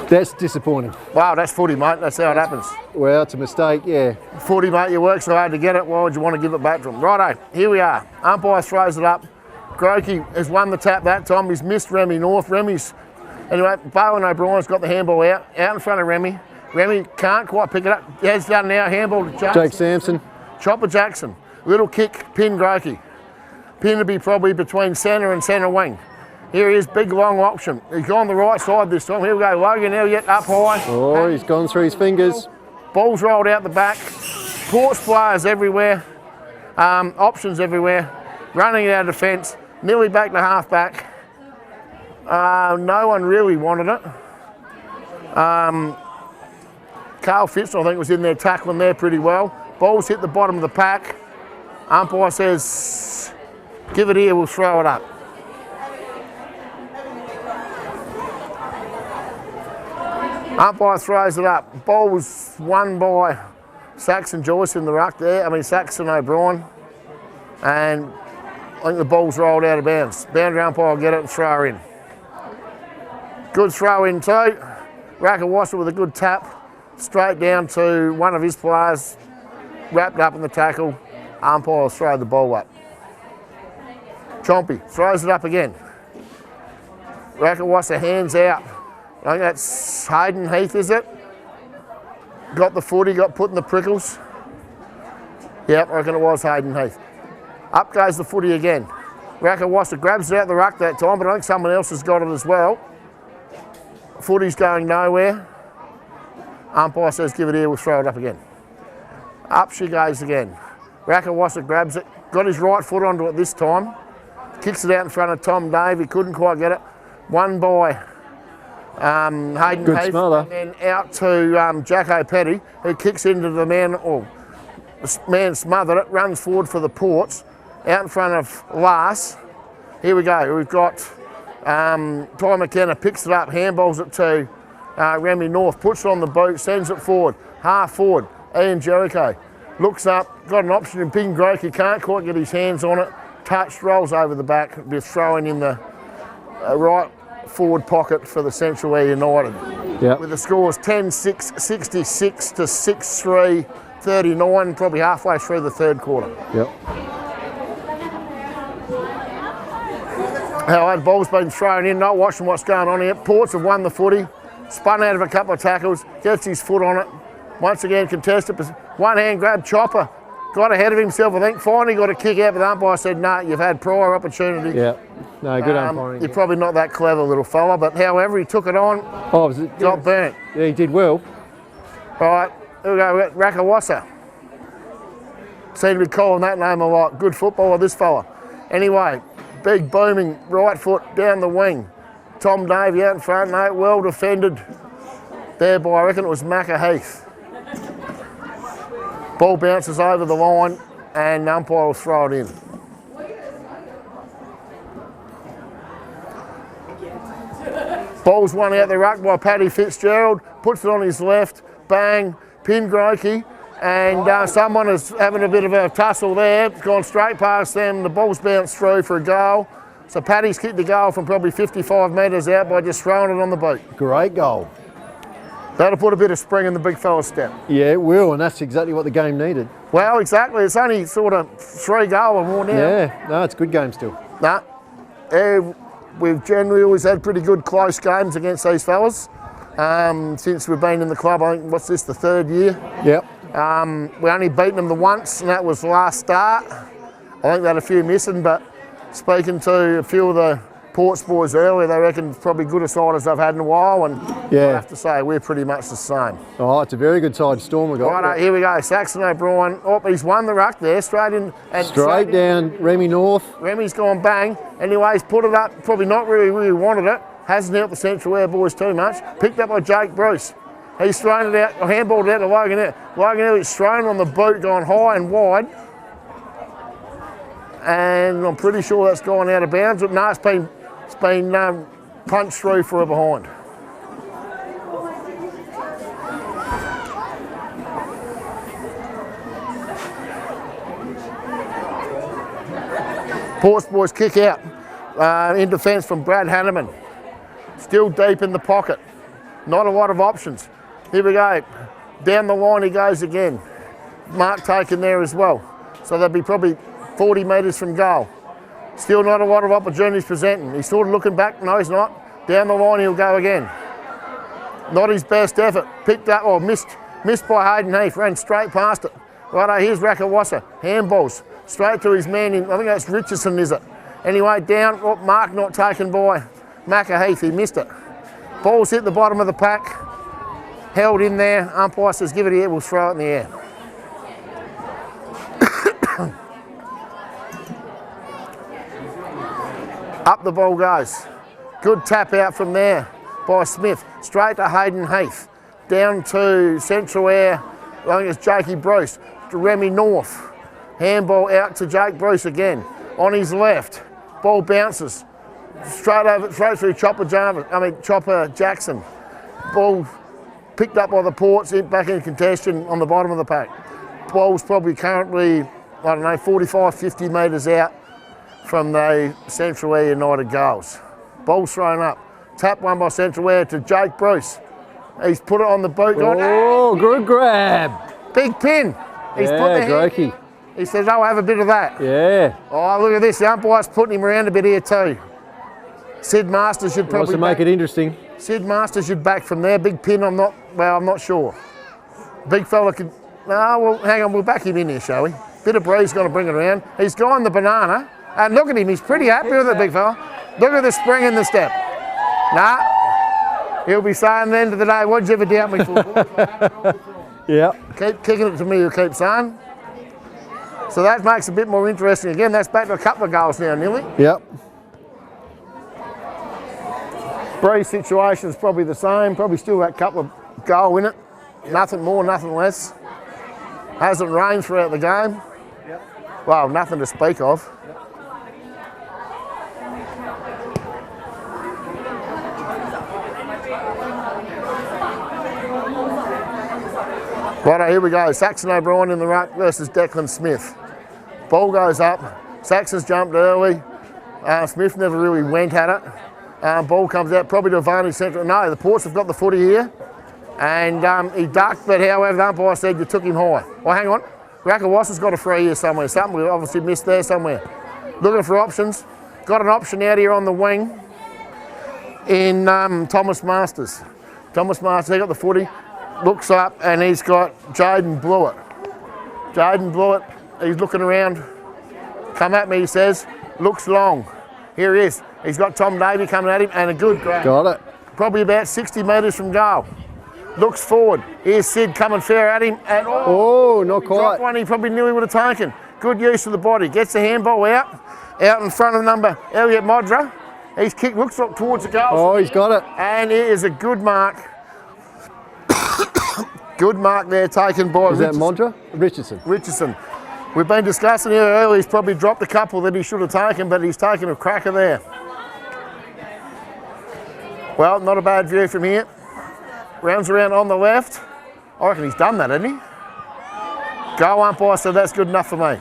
That's disappointing. Wow, that's footy, mate. That's how it happens. Well, it's a mistake, yeah. Footy, mate. You work so hard to get it. Why would you want to give it back to them? Righto, here we are. Umpire throws it up. Grokey has won the tap that time. He's missed Remy North. Anyway, Bowen O'Brien's got the handball out in front of Remy. Remy can't quite pick it up. He has done now. Handball to Jackson. Jake Sampson. Chopper Jackson. Little kick, pin Grokey. Pin to be probably between centre and centre wing. Here he is, big long option. He's gone the right side this time. Here we go, Logan Elliott up high. Oh, he's gone through his fingers. Ball's rolled out the back. Ports players everywhere. Options everywhere. Running out of defence. Nearly back to half back. No one really wanted it. Carl Fitz, I think, was in there tackling there pretty well. Ball's hit the bottom of the pack. Umpire says, give it here, we'll throw it up. Umpire throws it up. Ball was won by Saxon Joyce in the ruck there. Saxon O'Brien. And I think the ball's rolled out of bounds. Boundary umpire will get it and throw her in. Good throw in too. Rakawasa with a good tap. Straight down to one of his players. Wrapped up in the tackle. Umpire will throw the ball up. Chompy throws it up again. Rakawasa hands out. I think that's Hayden Heath, is it? Got the footy, got put in the prickles. Yep, I reckon it was Hayden Heath. Up goes the footy again. Rakawasa grabs it out the ruck that time, but I think someone else has got it as well. Footy's going nowhere. Umpire says, give it here, we'll throw it up again. Up she goes again. Rakawasa grabs it, got his right foot onto it this time. Kicks it out in front of Tom Dave, he couldn't quite get it. Won by Hayden Good Heath, smother. and then out to Jacko Petty, who kicks into the man, the man smothered it, runs forward for the Ports, out in front of Lass. Here we go, we've got Ty McKenna picks it up, handballs it to Remy North, puts it on the boot, sends it forward, half forward, Ian Jericho. Looks up, got an option in Ping Groke, he can't quite get his hands on it, touched, rolls over the back, be throwing in the right forward pocket for the Central Eyre United. Yep. With the scores 10-6, 66 to 6-3, 39, probably halfway through the third quarter. Yep. That ball's been thrown in, not watching what's going on here. Ports have won the footy, spun out of a couple of tackles, gets his foot on it. Once again contested, one hand grab, Chopper, got ahead of himself, I think, finally got a kick out, but the umpire said, no, you've had prior opportunity. Yeah, no, good umpiring. You're probably not that clever, little fella, but however he took it on, got burnt. Yeah, he did well. All right, here we go, Rakawasa. Seem to be calling that name a lot. Good footballer, this fella. Anyway, big booming right foot down the wing. Tom Davey out in front, mate, well defended there by, I reckon it was Macca Heath. Ball bounces over the line and the umpire will throw it in. Ball's won out the ruck by Paddy Fitzgerald, puts it on his left, bang, pin Grokey, and someone is having a bit of a tussle there. It's gone straight past them, the ball's bounced through for a goal. So Paddy's kicked the goal from probably 55 metres out by just throwing it on the boot. Great goal. That'll put a bit of spring in the big fella's step. Yeah, it will, and that's exactly what the game needed. Well, exactly. It's only sort of 3 goal or more now. Yeah, no, it's a good game still. Nah. We've generally always had pretty good close games against these fellas. Since we've been in the club, I think, what's this, the 3rd year? Yep. We only beaten them the once, and that was last start. I think they had a few missing, but speaking to a few of the Ports boys earlier, they reckon it's probably good a side as they've had in a while, and Yeah. I have to say we're pretty much the same. Oh, it's a very good side Storm we got. Right, here we go. Saxon O'Brien. Oh, he's won the ruck there, straight in. And Straight down Remy North. Remy's gone bang. Anyway, he's put it up, probably not really wanted it. Hasn't helped the Central Eyre boys too much. Picked up by Jake Bruce. He's thrown it out, handballed it out to Logan Hill. Logan Hill is thrown on the boot, gone high and wide. And I'm pretty sure that's gone out of bounds. But no, it's been punched through for a behind. Ports boys kick out in defence from Brad Hanneman. Still deep in the pocket. Not a lot of options. Here we go. Down the line he goes again. Mark taken there as well. So they'll be probably 40 metres from goal. Still not a lot of opportunities presenting. He's sort of looking back. No, he's not. Down the line he'll go again. Not his best effort. Picked up, or missed by Hayden Heath. Ran straight past it. Righto, here's Rakawasa. Handballs. Straight to his man in, I think that's Richardson, is it? Anyway, down. Oh, Mark not taken by Macca Heath. He missed it. Ball's hit the bottom of the pack. Held in there. Umpire says give it here. We'll throw it in the air. Up the ball goes. Good tap out from there by Smith. Straight to Hayden Heath. Down to Central Eyre. I think it's Jakey Bruce. To Remy North. Handball out to Jake Bruce again. On his left. Ball bounces. Straight through Chopper Jackson. Ball picked up by the Ports, back in contention on the bottom of the pack. Ball's probably currently, I don't know, 45, 50 metres out from the Central Eyre United goals. Ball's thrown up. Tap one by Central Eyre to Jake Bruce. He's put it on the boot. Oh, good grab. Big pin. He's put the Grokey. He says, oh, have a bit of that. Yeah. Oh, look at this. The umpire's putting him around a bit here too. Sid Masters should probably to make it interesting. Sid Masters should back from there. Big pin, I'm not sure. Big fella could, no, well, hang on, we'll back him in here, shall we? Bit of breeze going to bring it around. He's gone the banana, and look at him, he's pretty happy with it, big fella. Look at the spring in the step. Nah, he'll be saying at the end of the day, what'd you ever doubt me for? Yeah. Keep kicking it to me, you keep saying. So that makes it a bit more interesting again. That's back to a couple of goals now, nearly. Yep. Breeze situation's probably the same. Probably still that couple of goal in it. Nothing more, nothing less. Hasn't rained throughout the game. Well, nothing to speak of. Righto, here we go. Saxon O'Brien in the ruck versus Declan Smith. Ball goes up. Saxon's jumped early. Smith never really went at it. Ball comes out, probably to advantage Central. No, the Ports have got the footy here. And he ducked, but however, the umpire said you took him high. Well, hang on. Rakawasa's got a free here somewhere. Something we obviously missed there somewhere. Looking for options. Got an option out here on the wing in Thomas Masters. Thomas Masters, he got the footy. Looks up and he's got Jaden Blewett. Jaden Blewett, he's looking around. Come at me, he says. Looks long. Here he is. He's got Tom Davey coming at him and a good grab. Got it. Probably about 60 metres from goal. Looks forward. Here's Sid coming fair at him. And Oh, not quite. dropped one he probably knew he would have taken. Good use of the body. Gets the handball out in front of number Elliot Modra. He's kicked, looks towards the goal. Oh, he's got it. And it is a good mark. Good mark there taken by Is that Modra? Richardson. We've been discussing here earlier, he's probably dropped a couple that he should have taken, but he's taken a cracker there. Well, not a bad view from here. Rounds around on the left. I reckon he's done that, hasn't he? Goal umpire said that's good enough for me.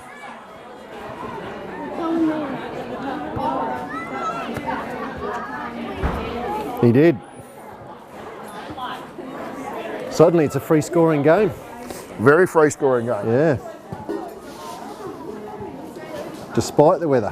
He did. Suddenly it's a free scoring game. Very free scoring game. Yeah. Despite the weather.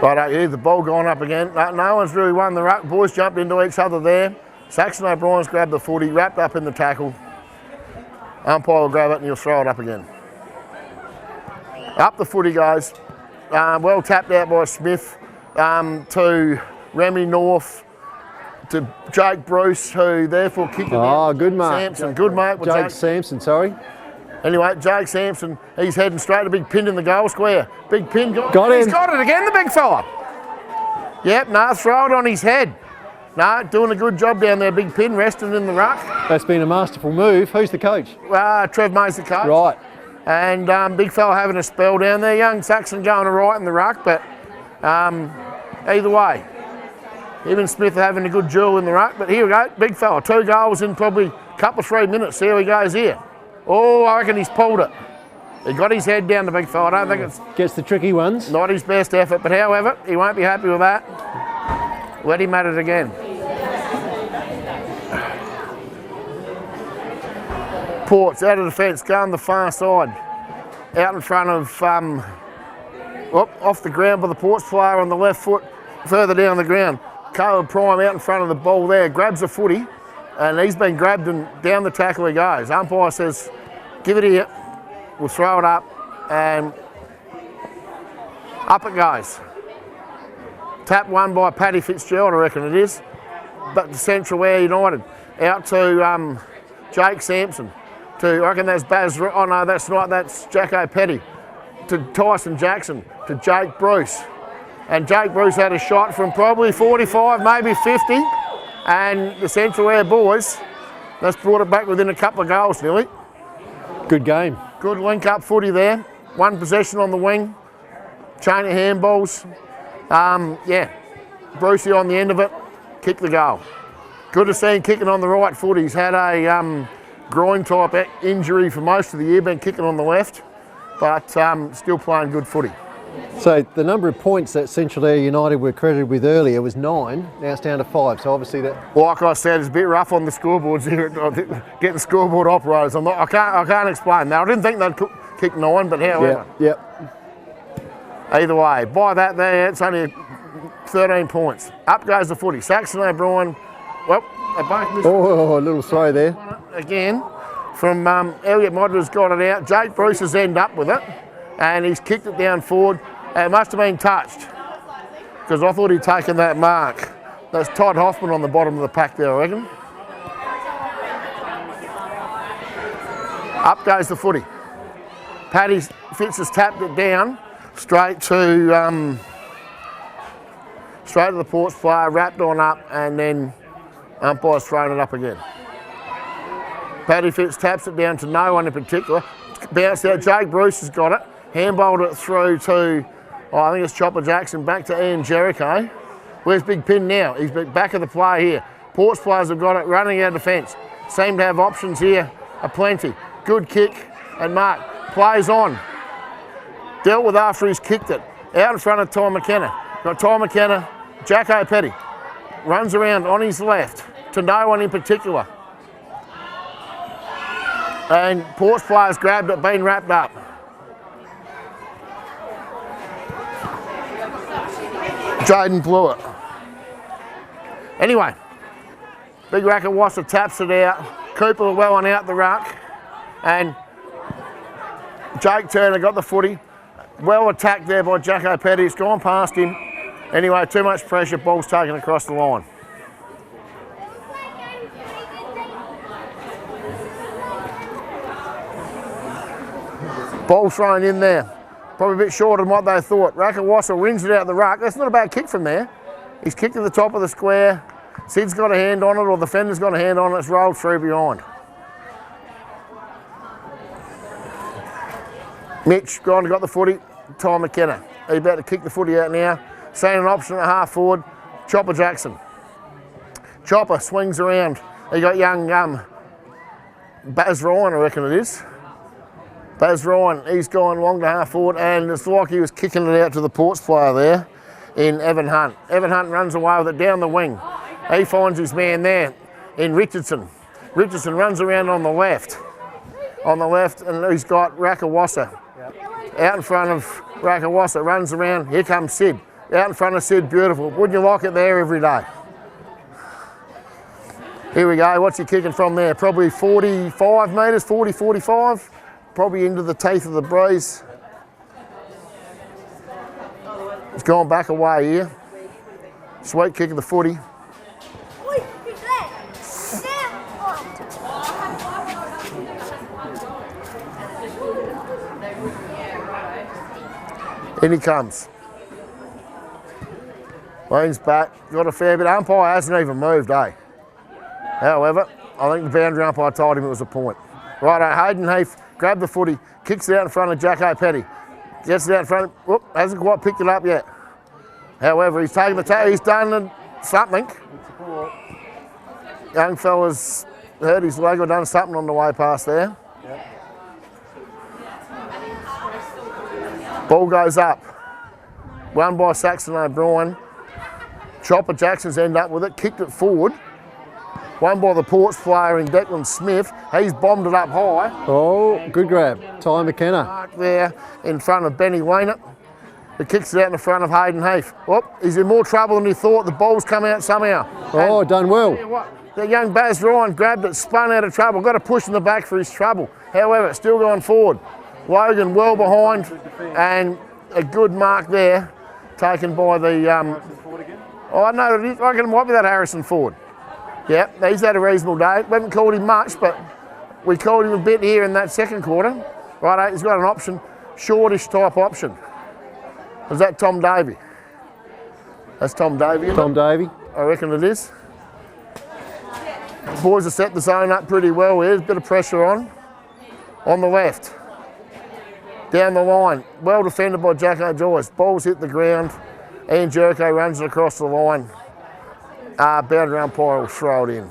Right, here's the ball going up again. No one's really won the ruck. Boys jumped into each other there. Saxon O'Brien's grabbed the footy, wrapped up in the tackle. Umpire will grab it and he'll throw it up again. Up the footy goes. Well tapped out by Smith to Remy North, to Jake Bruce, who therefore kicked it out. Oh, good mate. Sampson, good mate. Jake Sampson, sorry. Anyway, Jake Sampson, he's heading straight to Big Pin in the goal square. Big Pin got him. He's got it again, the big fella. Yep, no, throw it on his head. No, doing a good job down there, Big Pin, resting in the ruck. That's been a masterful move. Who's the coach? Trev May's the coach. Right. And big fella having a spell down there. Young Saxon going all right in the ruck, but either way, him and Smith are having a good duel in the ruck. But here we go, big fella, 2 goals in probably a couple of 3 minutes. See how he goes here. Oh, I reckon he's pulled it. He got his head down, the big fella. I don't think it's Gets the tricky ones. not his best effort, but however, he won't be happy with that. Let him at it again. Ports out of defence, going the far side. Out in front of, off the ground by the Ports player on the left foot, further down the ground. Caleb Prime out in front of the ball there, grabs the footy, and he's been grabbed and down the tackle he goes. Umpire says, give it here, we'll throw it up, and up it goes. Tap won by Paddy Fitzgerald, I reckon it is. But to Central Eyre United, out to Jake Sampson. I reckon that's Baz, oh no, that's not, that's Jacko Petty. To Tyson Jackson, to Jake Bruce. And Jake Bruce had a shot from probably 45, maybe 50. And the Central Eyre boys, that's brought it back within a couple of goals nearly. Good game. Good link-up footy there. 1 possession on the wing. Chain of handballs. Yeah, Brucey on the end of it. Kick the goal. Good to see him kicking on the right foot. He's had a groin-type injury for most of the year, been kicking on the left, but still playing good footy. So the number of points that Central Eyre United were credited with earlier was 9, now it's down to 5, so obviously that... Like I said, it's a bit rough on the scoreboards here, getting scoreboard operators. I can't explain that. I didn't think they'd kick 9, but however. Yep. Either way, by that there, it's only 13 points. Up goes the footy. Saxon O'Brien, well, they both missed. Oh, a little throw there. Again, from Elliot Modder's got it out. Jake Bruce has ended up with it, and he's kicked it down forward. It must have been touched, because I thought he'd taken that mark. That's Todd Hoffman on the bottom of the pack there, I reckon. Up goes the footy. Paddy Fitz has tapped it down straight to the Ports player, wrapped on up, and then umpire's thrown it up again. Paddy Fitz taps it down to no one in particular. Bounced out, Jake Bruce has got it. Handballed it through to, I think it's Chopper Jackson, back to Ian Jericho. Where's Big Pin now? He's back of the play here. Ports players have got it, running out of defence. Seem to have options here, aplenty. Good kick, and Mark plays on. Dealt with after he's kicked it. Out in front of Ty McKenna. Got Ty McKenna, Jacko Petty. Runs around on his left to no one in particular. And Ports players grabbed it, been wrapped up. Jaden blew it. Anyway, Big Rackawassa taps it out. Cooper well on out the ruck. And Jake Turner got the footy. Well attacked there by Jacko Petty. It's gone past him. Anyway, too much pressure. Ball's taken across the line. Ball thrown in there. Probably a bit shorter than what they thought. Rackawassa rings it out the ruck. That's not a bad kick from there. He's kicked to the top of the square. Sid's got a hand on it, or the defender's got a hand on it. It's rolled through behind. Mitch got the footy. Ty McKenna. He's about to kick the footy out now. Seeing an option at half forward. Chopper Jackson. Chopper swings around He got young Baz Ryan, I reckon it is. Baz Ryan, he's gone long to half forward, and it's like he was kicking it out to the Ports player there in Evan Hunt. Evan Hunt runs away with it down the wing. He finds his man there in Richardson. Richardson runs around on the left, and he's got Rakawasa. Out in front of Rakawasa, runs around, here comes Sid. Out in front of Sid, beautiful. Wouldn't you like it there every day? Here we go, what's he kicking from there? Probably 45 metres, 40, 45. Probably into the teeth of the breeze. He's gone back away here. Sweet kick of the footy. In he comes. Leans back, got a fair bit. Umpire hasn't even moved, eh? However, I think the boundary umpire told him it was a point. Righto, Hayden Heath grabbed the footy, kicks it out in front of Jacko Petty. Gets it out in front, whoop, hasn't quite picked it up yet. However, he's taken the tackle, he's done something. Young fella's hurt his leg or done something on the way past there. Ball goes up. Won by Saxon O'Brien. Chopper Jackson's end up with it, kicked it forward. Won by the Ports player in Declan Smith. He's bombed it up high. Oh, good grab. Ty McKenna. Mark there in front of Benny Wainert. He kicks it out in the front of Hayden Heath. Whoop, he's in more trouble than he thought. The ball's come out somehow. Oh, And done well. tell you what, the young Baz Ryan grabbed it, spun out of trouble. Got to push in the back for his trouble. However, it's still going forward. Logan well behind, and a good mark there taken by the... I know, I reckon it might be that Harrison Ford. Yep, he's had a reasonable day. We haven't called him much, but we called him a bit here in that second quarter. Right, he's got an option, shortish type option. Is that Tom Davey? That's Tom Davey. Tom Davey. I reckon it is. The boys have set the zone up pretty well here. There's a bit of pressure on the left. Down the line, well defended by Jacko Joyce. Ball's hit the ground. Ian Jericho runs it across the line. Boundary umpire will throw it in.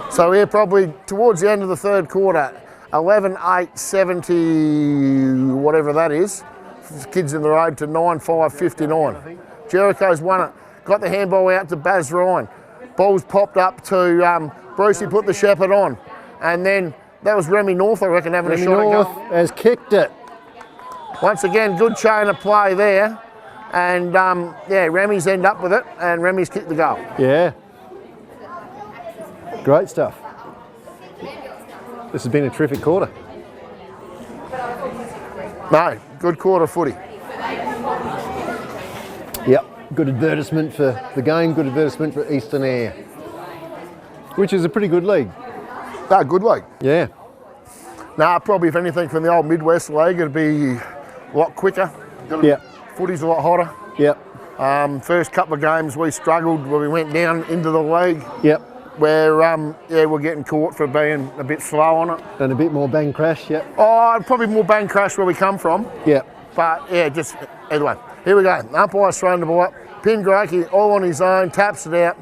So here probably towards the end of the third quarter, 11-8, 70, whatever that is. Kids in the road to 9-5, 59. Jericho's won it. Got the handball out to Baz Ryan. Ball's popped up to Brucey, put the shepherd on. And then that was Remy North, I reckon, having a shot North at goal. has kicked it. Once again, good chain of play there. And yeah, Remy's end up with it, and Remy's kicked the goal. Yeah. Great stuff. This has been a terrific quarter. No, good quarter footy. Yep. Good advertisement for the game, good advertisement for Eastern Eyre, which is a pretty good league. No, good league. Yeah. Nah, probably if anything from the old Midwest League, it'd be a lot quicker. Yep. Footy's a lot hotter. Yep. First couple of games we struggled when we went down into the league. Yep. Where yeah, we're getting caught for being a bit slow on it. And a bit more bang crash, yep. Oh, probably more bang crash where we come from. Yep. But yeah, just anyway. Here we go. Umpire's thrown the ball up. Pin Grokey all on his own, taps it out.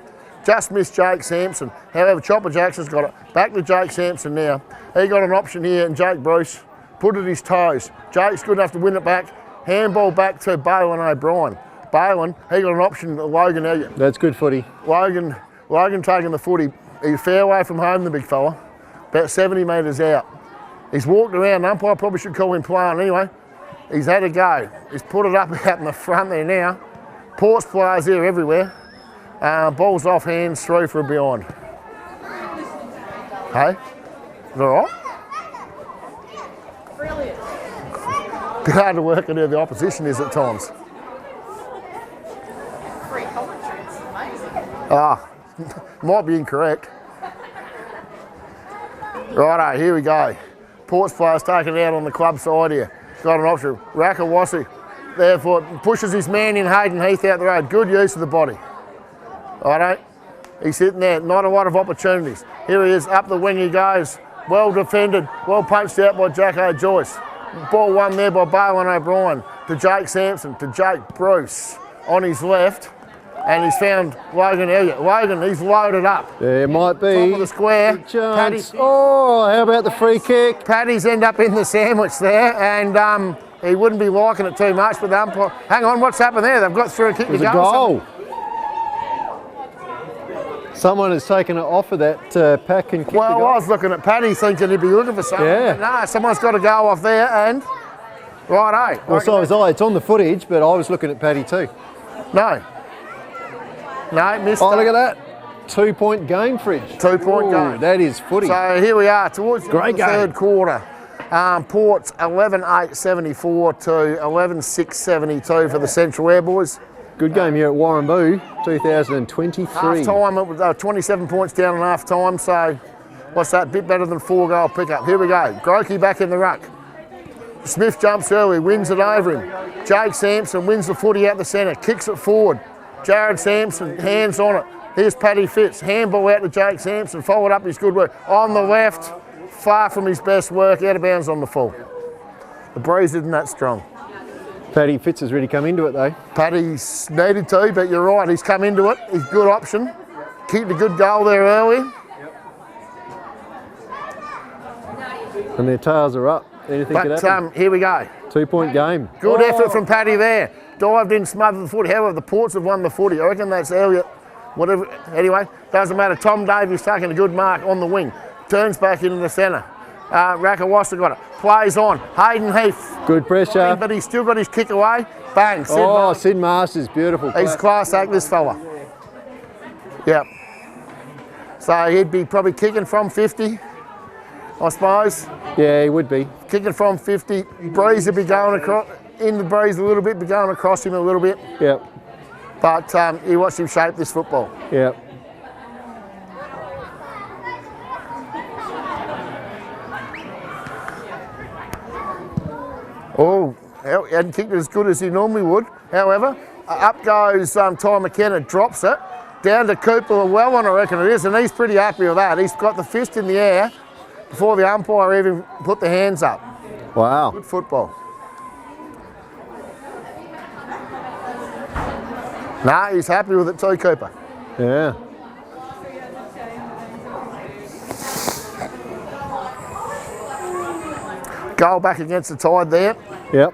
Just missed Jake Sampson. However, Chopper Jackson's got it. Back to Jake Sampson now. He got an option here, and Jake Bruce put it his toes. Jake's good enough to win it back. Handball back to Balin O'Brien. Balin, he got an option to Logan Elliott. That's good footy. Logan taking the footy. He's fair way from home, the big fella. About 70 metres out. He's walked around. Umpire probably should call him playing anyway. He's had a go. He's put it up out in the front there now. Ports players here everywhere. Ball's off hands, through for a beyond. Hey? Is that all right? Brilliant. Bit hard to work out who the opposition is at times. Free commentary. It's amazing. Might be incorrect. Righto, here we go. Ports players taking it out on the club side here. Got an option. Rakawasi, therefore, pushes his man in, Hayden Heath out the road. Good use of the body. Righto. He's sitting there, not a lot of opportunities. Here he is, up the wing he goes. Well defended, well punched out by Jacko Joyce. Ball won there by Balin O'Brien to Jake Sampson, to Jake Bruce on his left. And he's found Logan Elliott. Logan, he's loaded up. There might be. Top of the square. Good chance. Oh, how about the free kick? Paddy's end up in the sandwich there, and he wouldn't be liking it too much, but the umpire. Hang on, what's happened there? They've got through a kick to There's a go. goal. Someone has taken it off of that pack and kicked Well, the goal. I was looking at Paddy thinking he'd be looking for something. Yeah. No, someone's got to go off there, and righto. Well, so was I. It's on the footage, but I was looking at Paddy too. No. No, missed Oh, it. look at that. 2-point game, Fridge. 2-point Ooh, game. That is footy. So here we are towards the Great game. third quarter. Port's 11-8-74 to 11-6-72 for the Central Eyre boys. Good game here at Warramboo, 2023. Half time, it was 27 points down in half time, so what's that? Bit better than 4-goal pickup. Here we go. Grokey back in the ruck. Smith jumps early, wins it over him. Jake Sampson wins the footy out the centre, kicks it forward. Jared Sampson, hands on it. Here's Paddy Fitz, handball out to Jake Sampson, followed up his good work. On the left, far from his best work, out of bounds on the full. The breeze isn't that strong. Paddy Fitz has really come into it though. Paddy's needed to, but you're right, he's come into it. He's a good option. Kicked a good goal there early. And their tails are up. Anything could But happen. here we go. 2-point game. Good Oh. effort from Paddy there. Dived in, smothered the footy. However, the Ports have won the footy. I reckon that's Elliott. Whatever. Anyway, doesn't matter. Tom Davies taking a good mark on the wing. Turns back into the centre. Rakawasta got it. Plays on. Hayden Heath. Good pressure. But he's still got his kick away. Bang. Sid Oh, Martin. Sid Masters, beautiful. He's a class act, this fella. Yep. So he'd be probably kicking from 50, I suppose. Yeah, he would be. Kicking from 50. Breeze would be going across, in the breeze a little bit, be going across him a little bit. Yep, But you watch him shape this football. yep. Oh, he hadn't kicked it as good as he normally would. However, up goes Ty McKenna, drops it. Down to Cooper Llewellyn, I reckon it is, and he's pretty happy with that. He's got the fist in the air before the umpire even put the hands up. Wow. Good football. Nah, he's happy with it too, Cooper. Yeah. Goal back against the Tide there. Yep.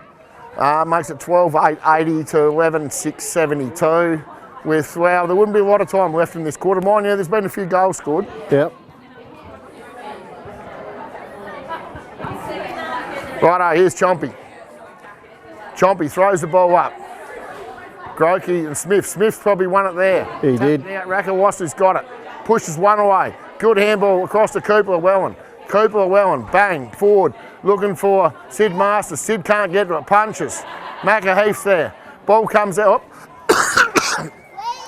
Makes it 12-8-80 to 11-6-72. With, well, there wouldn't be a lot of time left in this quarter. Mind you, there's been a few goals scored. Yep. Righto, here's Chompy. Chompy throws the ball up. Grokey and Smith. Smith's probably won it there. He did. Rakawasta's got it. Pushes one away. Good handball across to Cooper Llewellyn. Cooper Llewellyn, bang, forward. Looking for Sid Masters. Sid can't get to it. Punches. Macca Heath there. Ball comes out.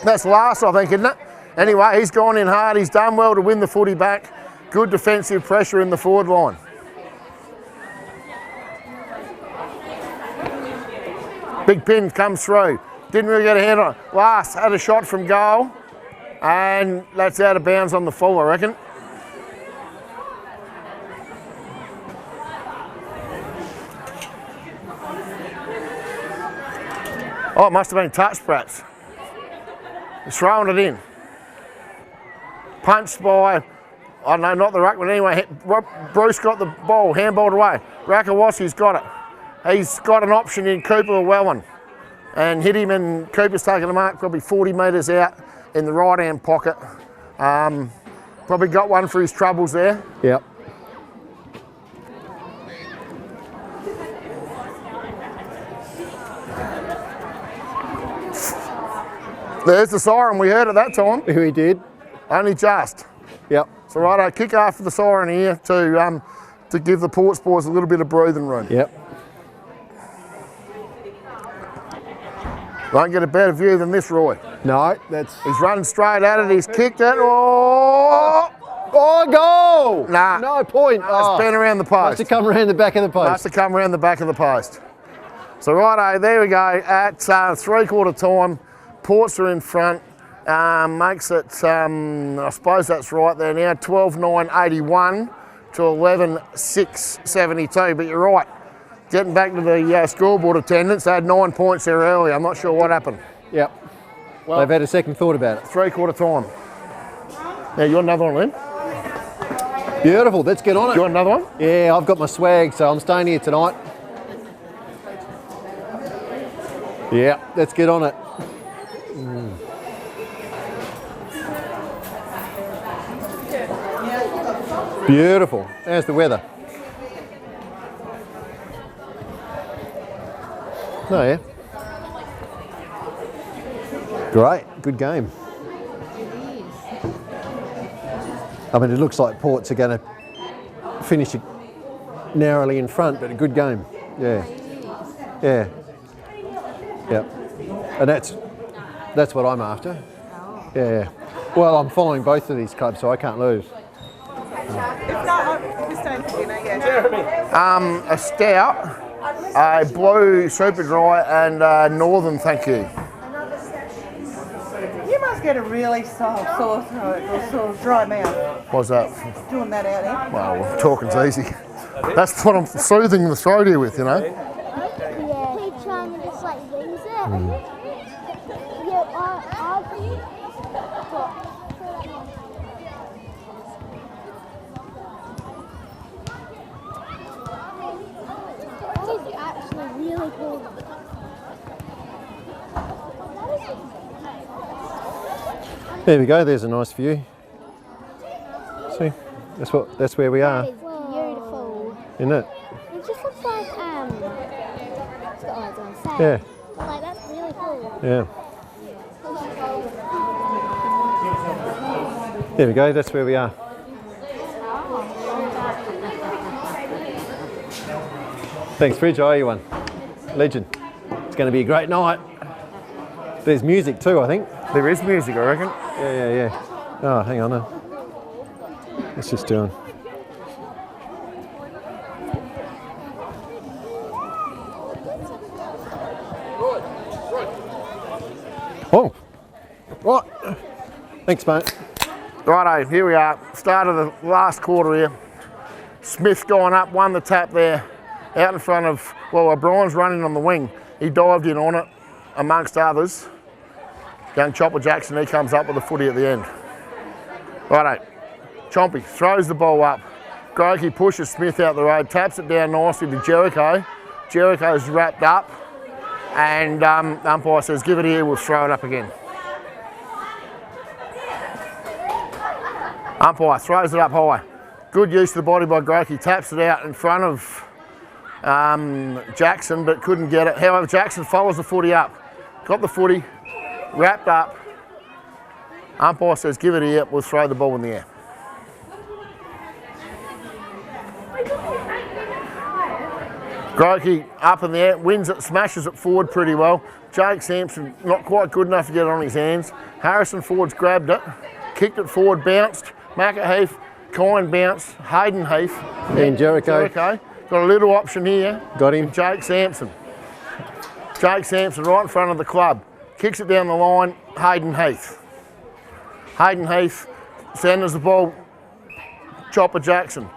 That's last, I think, isn't it? Anyway, he's gone in hard. He's done well to win the footy back. Good defensive pressure in the forward line. Big pin comes through. Didn't really get a hand on it. Last had a shot from goal. And that's out of bounds on the full, I reckon. Oh, it must have been touched, perhaps. He's throwing it in. Punched by, I don't know, not the ruckman anyway. Bruce got the ball, handballed away. Rakawasi's got it. He's got an option in Cooper Llewellyn and hit him, and Cooper's taken a mark probably 40 metres out in the right-hand pocket. Probably got one for his troubles there. Yep. There's the siren we heard at that time. We did. Only just. Yep. So righto, kick after the siren here to give the Ports boys a little bit of breathing room. Yep. Won't get a better view than this, Roy. No, that's. He's running straight at it. He's kicked it. Oh! Oh, goal! Nah. No point. It's been around the Must post. have come around the back of the post. Must have come around the back of the post. So righto, there we go. At three-quarter time, Ports are in front. Makes it, I suppose that's right there now, 12-9-81 to 11-6-72. But you're right. Getting back to the scoreboard attendance, they had 9 points there earlier. I'm not sure what happened. Yep. Well, they've had a second thought about it. 3/4 time. Now, you want another one, Lynn? Beautiful, let's get on it. You want another one? Yeah, I've got my swag, so I'm staying here tonight. Yeah, let's get on it. Beautiful. How's the weather? Oh yeah. Great, good game. I mean, it looks like Ports are going to finish it narrowly in front, but a good game. Yeah. Yeah. Yeah. And that's what I'm after. Yeah. Well, I'm following both of these clubs, so I can't lose. A stout, a blue super dry, and a northern, thank you. You must get a really sore throat or sore dry mouth What's that? doing that out there. Well, talking's easy. That's what I'm soothing the throat here with, you know. Yeah. Keep trying to just like use it. Yeah, that is actually really cool. There we go, there's a nice view. See, that's where we are, That is beautiful. isn't it? It just looks like what's the word I want to say? Yeah, But like that's really cool. yeah. There we go, that's where we are. Thanks, Fridge, how are you one? Legend. It's going to be a great night. There's music too, I think. There is music, I reckon. Yeah. Oh, hang on. Let's just do it. Oh, right. Thanks, mate. Righto, here we are. Start of the last quarter here. Smith's gone up, won the tap there, out in front of, well, O'Brien's running on the wing. He dived in on it, amongst others. Young Chopper Jackson, he comes up with the footy at the end. Righto, Chompy throws the ball up. Grokey pushes Smith out the road, taps it down nicely to Jericho. Jericho's wrapped up, and umpire says, give it here, we'll throw it up again. Umpire throws it up high. Good use of the body by Grokey, taps it out in front of Jackson, but couldn't get it. However, Jackson follows the footy up. Got the footy, wrapped up. Umpire says, give it here, we'll throw the ball in the air. Grokey up in the air, wins it, smashes it forward pretty well. Jake Sampson not quite good enough to get it on his hands. Harrison Ford's grabbed it, kicked it forward, bounced. Macca Heath, Kine bounced. Hayden Heath. And Jericho. Got a little option here. Got him. Jake Sampson. Jake Sampson right in front of the club. Kicks it down the line, Hayden Heath. Hayden Heath sends the ball, Chopper Jackson,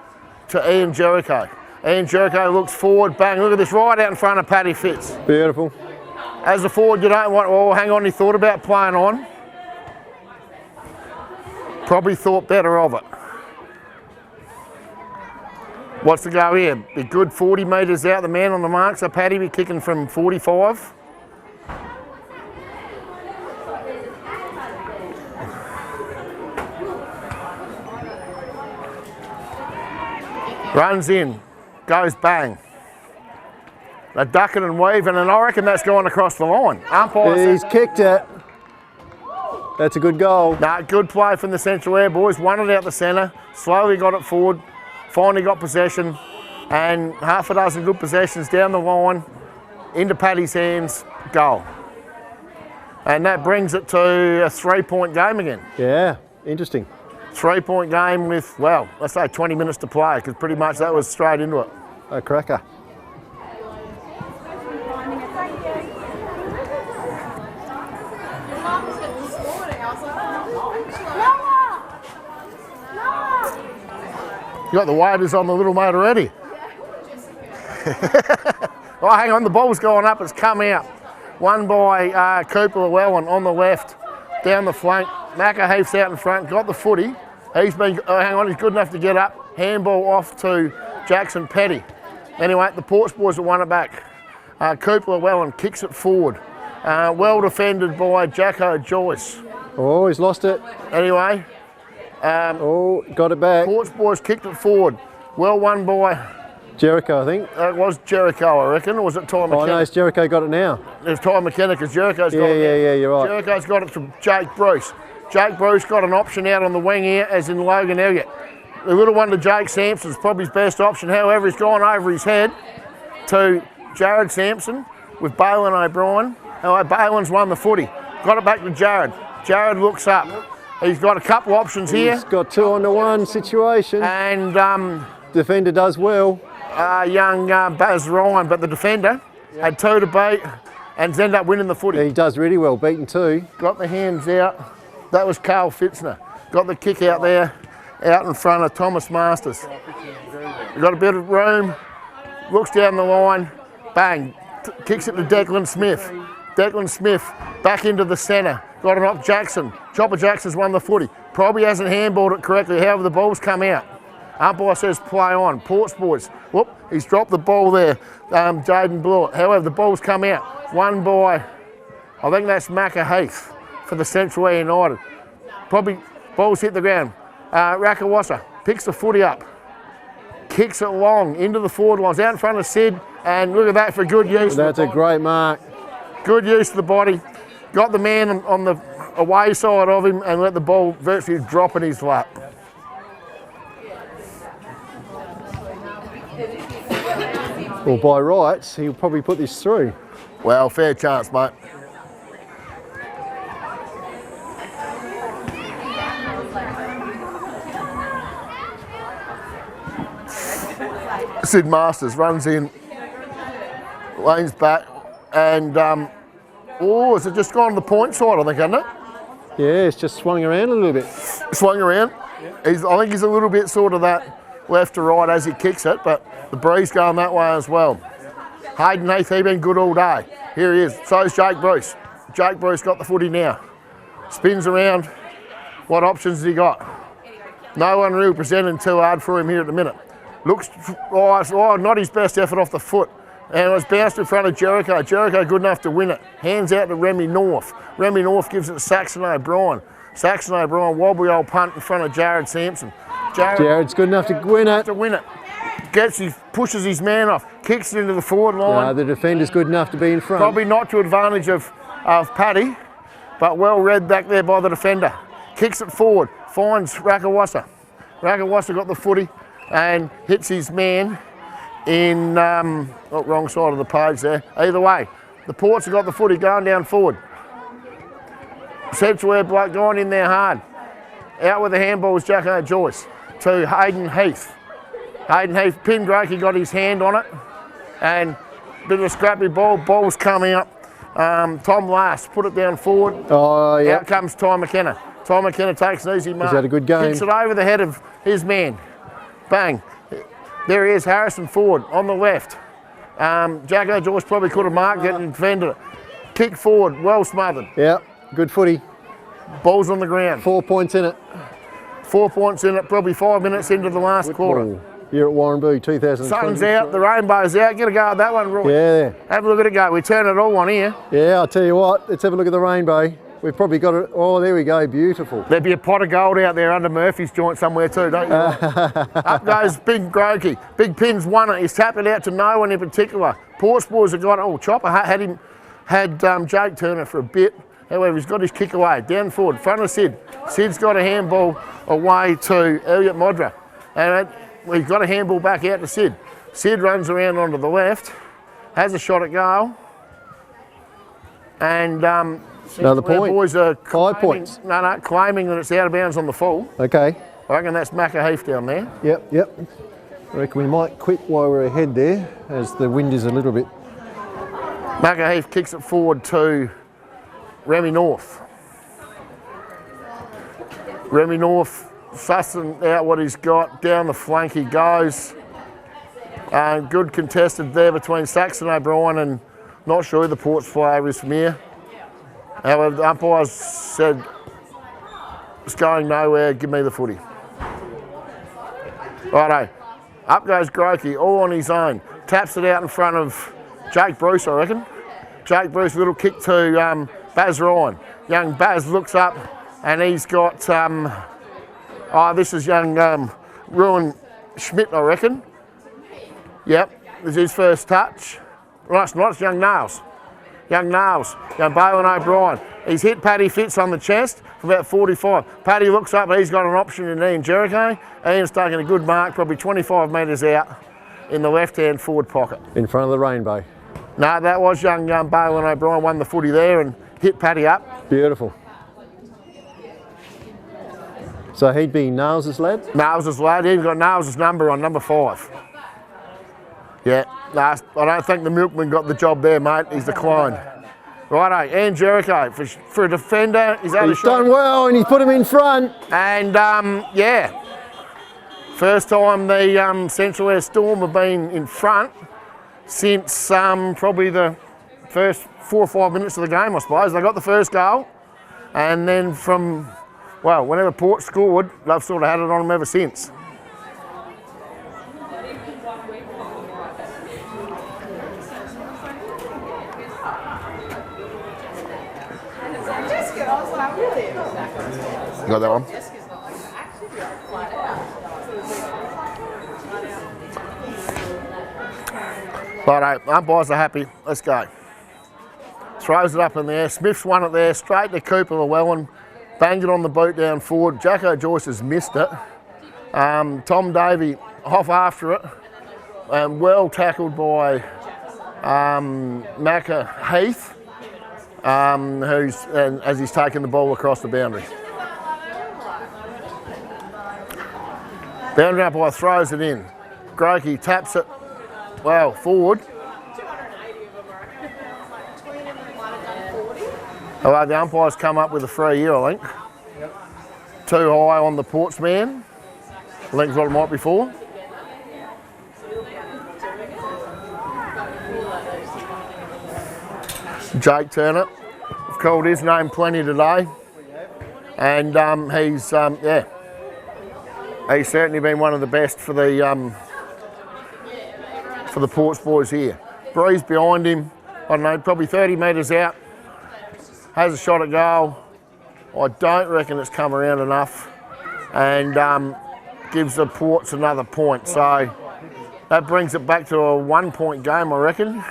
to Ian Jericho. Ian Jericho looks forward, bang, look at this, right out in front of Paddy Fitz. Beautiful. As a forward, you don't want, oh, hang on, he thought about playing on. Probably thought better of it. What's the go here? Be good 40 metres out, the man on the mark, so Paddy be kicking from 45. Runs in, goes bang. They're ducking and weaving, and I reckon that's going across the line. Umpire He's kicked it. That's a good goal. No, good play from the Central Eyre boys. Won it out the centre, slowly got it forward, finally got possession, and half a dozen good possessions down the line, into Paddy's hands, goal. And that brings it to a 3-point game again. Yeah, interesting. 3-point game with, well, let's say 20 minutes to play, because pretty much that was straight into it. A cracker. You got the waders on the little mate already. Oh, hang on, the ball's going up, it's come out. Won by Cooper Llewellyn on the left. down the flank. Macaheath's out in front, got the footy. He's been, hang on, he's good enough to get up. Handball off to Jackson Petty. Anyway, the Ports boys have won it back. Cooper Llewellyn kicks it forward. Well defended by Jacko Joyce. Oh, he's lost it. Anyway, Oh, got it back. Ports boys kicked it forward. Well won by, Jericho, I think. it was Jericho, I reckon, or was it Ty McKenna? Oh, no, it's Jericho got it now. It was Ty McKenna because Jericho's got it. Yeah, you're right. Jericho's got it to Jake Bruce. Jake Bruce got an option out on the wing here, as in Logan Elliott. The little one to Jake Sampson's probably his best option. However, he's gone over his head to Jared Sampson with Balin O'Brien. Balin's won the footy. Got it back to Jared. Jared looks up. He's got a couple options here. He's got 2-on-1 situation. And Defender does well. young Baz Ryan, but the defender had 2 to beat and ended up winning the footy. He does really well, beaten 2. Got the hands out. That was Carl Fitzner. Got the kick out there, out in front of Thomas Masters. Got a bit of room, looks down the line, bang, kicks it to Declan Smith. Declan Smith back into the centre. Got it up Jackson. Chopper Jackson's won the footy. Probably hasn't handballed it correctly, however the ball's come out. Umpire says play on. Ports boys. Whoop, he's dropped the ball there. Jaden Blewett. However, the ball's come out. Won by, I think that's Macaheath for the Central Eyre United. Probably ball's hit the ground. Rakawasa picks the footy up. Kicks it long into the forward lines, out in front of Sid, and look at that for good use. That's a great mark. Good use of the body. Got the man on the away side of him and let the ball virtually drop in his lap. Well, by rights, he'll probably put this through. Well, fair chance, mate. Sid Masters runs in, lanes back, and has it just gone to the point side, I think, hasn't it? Yeah, it's just swung around a little bit. Swung around. I think he's a little bit sort of that left to right as he kicks it, but the breeze going that way as well. Hayden Heath, he's been good all day. Here he is. So is Jake Bruce. Jake Bruce got the footy now. Spins around. What options has he got? No one really presenting too hard for him here at the minute. Looks, not his best effort off the foot. And it was bounced in front of Jericho. Jericho good enough to win it. Hands out to Remy North. Remy North gives it to Saxon O'Brien. Saxon O'Brien, wobbly old punt in front of Jared Sampson. Jared's good enough to win it. Pushes his man off, kicks it into the forward line. The defender's good enough to be in front. Probably not to advantage of Paddy, but well read back there by the defender. Kicks it forward, finds Rakawasa. Rakawasa got the footy and hits his man in, wrong side of the page there. Either way, the Ports have got the footy going down forward. Central Eyre bloke going in there hard. Out with the handball was Jacko Joyce to Hayden Heath. Hayden Heath, Pin Grakey got his hand on it and a bit of a scrappy ball. Ball's coming up. Tom Last put it down forward. Oh, yeah. Out comes Ty McKenna. Ty McKenna takes an easy mark. He's had a good game. Kicks it over the head of his man. Bang. There he is, Harrison forward on the left. Jacko Joyce probably could have marked it and defended it. Kick forward, well smothered. Yeah, good footy. Ball's on the ground. 4 points in it. 4 points in it, probably 5 minutes into the last quarter. Here at Warramboo, 2020. Sun's out, the rainbow's out. Get a go at that one, Roy. Yeah. Have a look at it go. We turn it all on here. Yeah, I'll tell you what. Let's have a look at the rainbow. We've probably got it. Oh, there we go. Beautiful. There'd be a pot of gold out there under Murphy's joint somewhere too, don't you? Up goes Big Grokey. Big Pin's won it. He's tapped it out to no one in particular. Ports boys have got it. Oh, Chopper had Jake Turner for a bit. However, he's got his kick away. Down forward, front of Sid. Sid's got a handball away to Elliot Modra. And we've got a handball back out to Sid. Sid runs around onto the left, has a shot at goal. And another point. Boys are 5 points. Claiming that it's out of bounds on the full. Okay. I reckon that's Macaheath down there. Yep. I reckon we might quit while we're ahead there, as the wind is a little bit. Macaheath kicks it forward to Remy North. Remy North sussing out what he's got. Down the flank he goes. Good contested there between Saxon O'Brien and not sure who the Ports player is from here. However, the umpires said, it's going nowhere, give me the footy. Righto, up goes Grokey, all on his own. Taps it out in front of Jake Bruce, I reckon. Jake Bruce, little kick to Baz Ryan. Young Baz looks up and he's got, this is young Ruin Schmidt, I reckon. Yep, this is his first touch. Well, it's not, it's young Nails. Young Nails, young Balin O'Brien. He's hit Paddy Fitz on the chest from about 45. Paddy looks up, he's got an option in Ian Jericho. Ian's taking a good mark, probably 25 metres out in the left-hand forward pocket. In front of the rainbow. No, that was young Balin O'Brien, won the footy there and hit Paddy up. Beautiful. So he'd be Nails' lad? Nails' lad, he's got Nails' number on number 5. Yeah, I don't think the milkman got the job there, mate. He's declined. Righto, Ian Jericho, for a defender, he's had a shot. Done well and he's put him in front. And yeah, first time the Central Eyre Storm have been in front since probably the first 4 or 5 minutes of the game, I suppose. They got the first goal, and then from, well, whenever Port scored, they've sort of had it on them ever since. You got that one? Righto, umpires are happy. Let's go. Throws it up in the air. Smith's won it there, straight to Cooper Llewellyn. Banged it on the boot down forward. Jacko Joyce has missed it. Tom Davey off after it. Well tackled by Macca Heath, as he's taken the ball across the boundary. Boundary umpire throws it in. Grokey taps it, well, forward. Oh, the umpire's come up with a free here, I think. Yep. Too high on the Ports man. I think is what it might be for. Jake Turner. I've called his name plenty today. And he's certainly been one of the best for the Ports boys here. Breeze behind him, I don't know, probably 30 metres out. Has a shot at goal. I don't reckon it's come around enough, and gives the Ports another point. So that brings it back to a 1 point game, I reckon.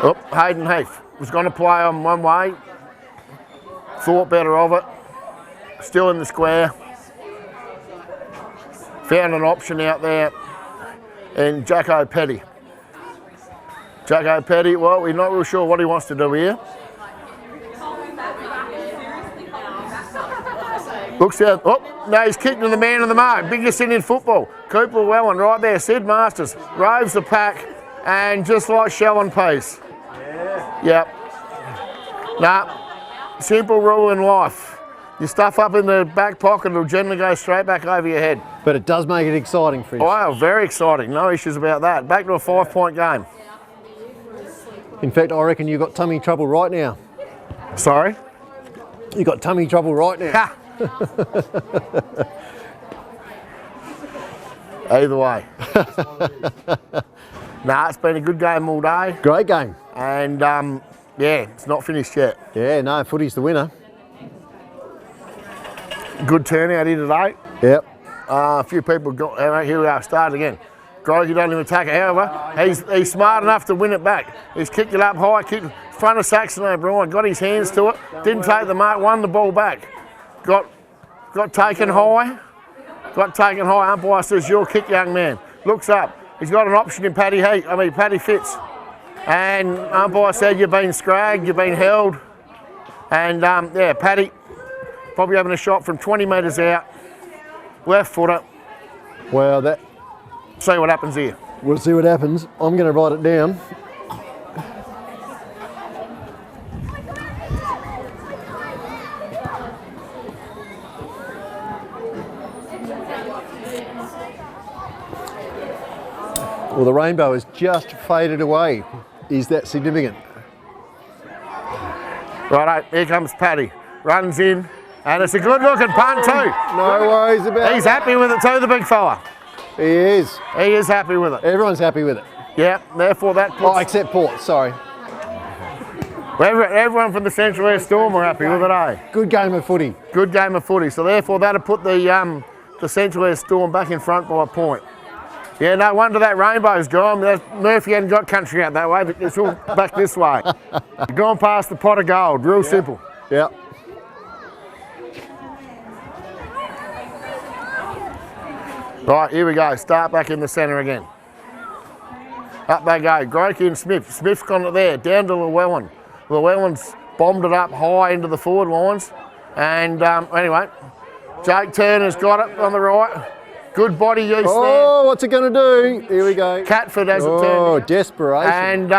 Oh, Hayden Heath was going to play on one way, thought better of it, still in the square, found an option out there, and Jacko Petty. Jacko Petty, well, we're not real sure what he wants to do here. Looks out, oh, no, he's kicking the man of the mark, biggest in football. Cooper Llewellyn right there, Sid Masters, roves the pack, and just like shell and peas. Yep. Nah, simple rule in life. Your stuff up in the back pocket will generally go straight back over your head. But it does make it exciting for you. Wow, very exciting. No issues about that. Back to a 5 point game. In fact, I reckon you've got tummy trouble right now. Sorry? You've got tummy trouble right now. Ha! Either way. Nah, it's been a good game all day. Great game. And yeah, it's not finished yet. Yeah, no, footy's the winner. Good turnout here today. Yep. A few people got, here we are, started again. Grokey doesn't even take it, however, he's smart enough to win it back. He's kicked it up high, kicked in front of Saxon O'Brien, got his hands to it, didn't take the mark, won the ball back. Got taken high, umpire says, your kick, young man. Looks up, he's got an option in Paddy Fitz. And umpire said, you've been scragged, you've been held. And yeah, Paddy probably having a shot from 20 metres out, left footer. Well, that. See what happens here. We'll see what happens. I'm going to write it down. Well, the rainbow has just faded away. Is that significant? Righto, here comes Paddy. Runs in, and it's a good looking punt too. No worries about it. He's happy with it too, the big fella. He is. He is happy with it. Everyone's happy with it. Yeah, therefore that puts... Oh, except Port, sorry. Everyone from the Central Eyre Storm are happy with it, eh? Good game of footy. Good game of footy. So therefore that'll put the Central Eyre Storm back in front by a point. Yeah, no wonder that rainbow's gone. Murphy hadn't got country out that way, but it's all back this way. Gone past the pot of gold, real simple. Yeah. Right, here we go. Start back in the centre again. Up they go. Grokey and Smith. Smith's gone it there. Down to Llewellyn. Llewellyn's bombed it up high into the forward lines. And anyway, Jake Turner's got it on the right. Good body use there. Oh, what's it going to do? Here we go. Catford has it turned. Oh, desperation. And,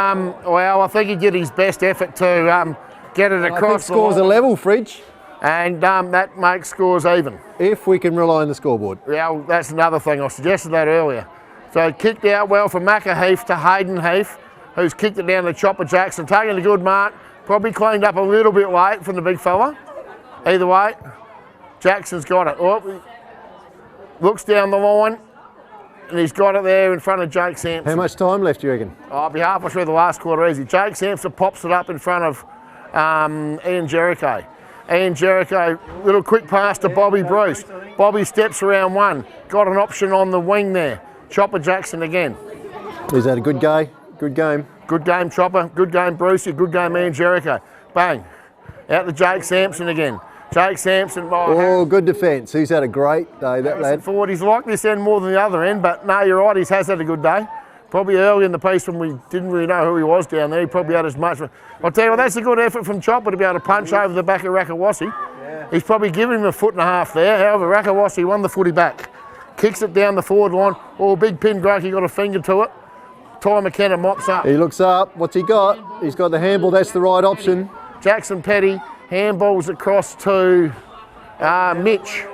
well, I think he did his best effort to get it across. I think scores a level, Fridge. And that makes scores even. If we can rely on the scoreboard. Yeah, well, that's another thing. I suggested that earlier. So kicked out well from Macca Heath to Hayden Heath, who's kicked it down to Chopper Jackson, taking a good mark. Probably cleaned up a little bit late from the big fella. Either way, Jackson's got it. Oh, looks down the line, and he's got it there in front of Jake Sampson. How much time left, do you reckon? I'll be halfway through the last quarter easy. Jake Sampson pops it up in front of Ian Jericho. Ian Jericho, little quick pass to Bobby Bruce. Bobby steps around one. Got an option on the wing there. Chopper Jackson again. Is that a good game? Good game. Good game, Chopper. Good game, Brucey. Good game, Ian Jericho. Bang. Out to Jake Sampson again. Jake Sampson. Oh, good defence. He's had a great day, that lad. Forward. He's like this end more than the other end, but no, you're right. He has had a good day. Probably early in the piece when we didn't really know who he was down there, he probably had as much. I'll tell you what, that's a good effort from Chopper to be able to punch over the back of Rakawasi. Yeah. He's probably given him a foot and a half there. However, Rakawasi won the footy back. Kicks it down the forward line. Oh, big pin Grokey got a finger to it. Ty McKenna mops up. He looks up. What's he got? He's got the handball. That's the right option. Jackson Petty handballs across to Mitch.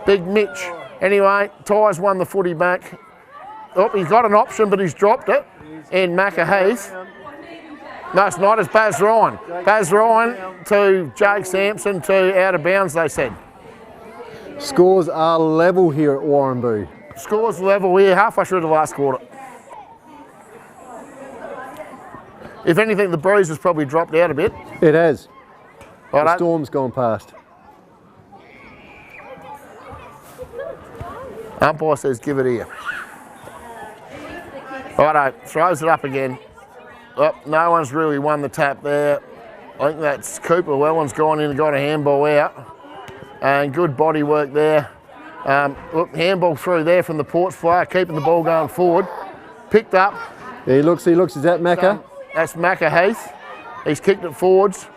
Big Mitch. Anyway, Ty's won the footy back. Oh, he's got an option, but he's dropped it. And Macca Heath. No, it's not. It's Baz Ryan. Baz Ryan to Jake Sampson to out of bounds, they said. Scores are level here at Warramboo. Scores level here, halfway through the last quarter. If anything, the breeze has probably dropped out a bit. It has. Right, the storm's gone past. Umpire says give it here. Righto, throws it up again. Oh, no one's really won the tap there. I think that's Cooper Llewellyn's gone in and got a handball out. And good body work there. Look, handball through there from the Ports player, keeping the ball going forward. Picked up. He looks. Is that Macca? That's Macca Heath. He's kicked it forwards.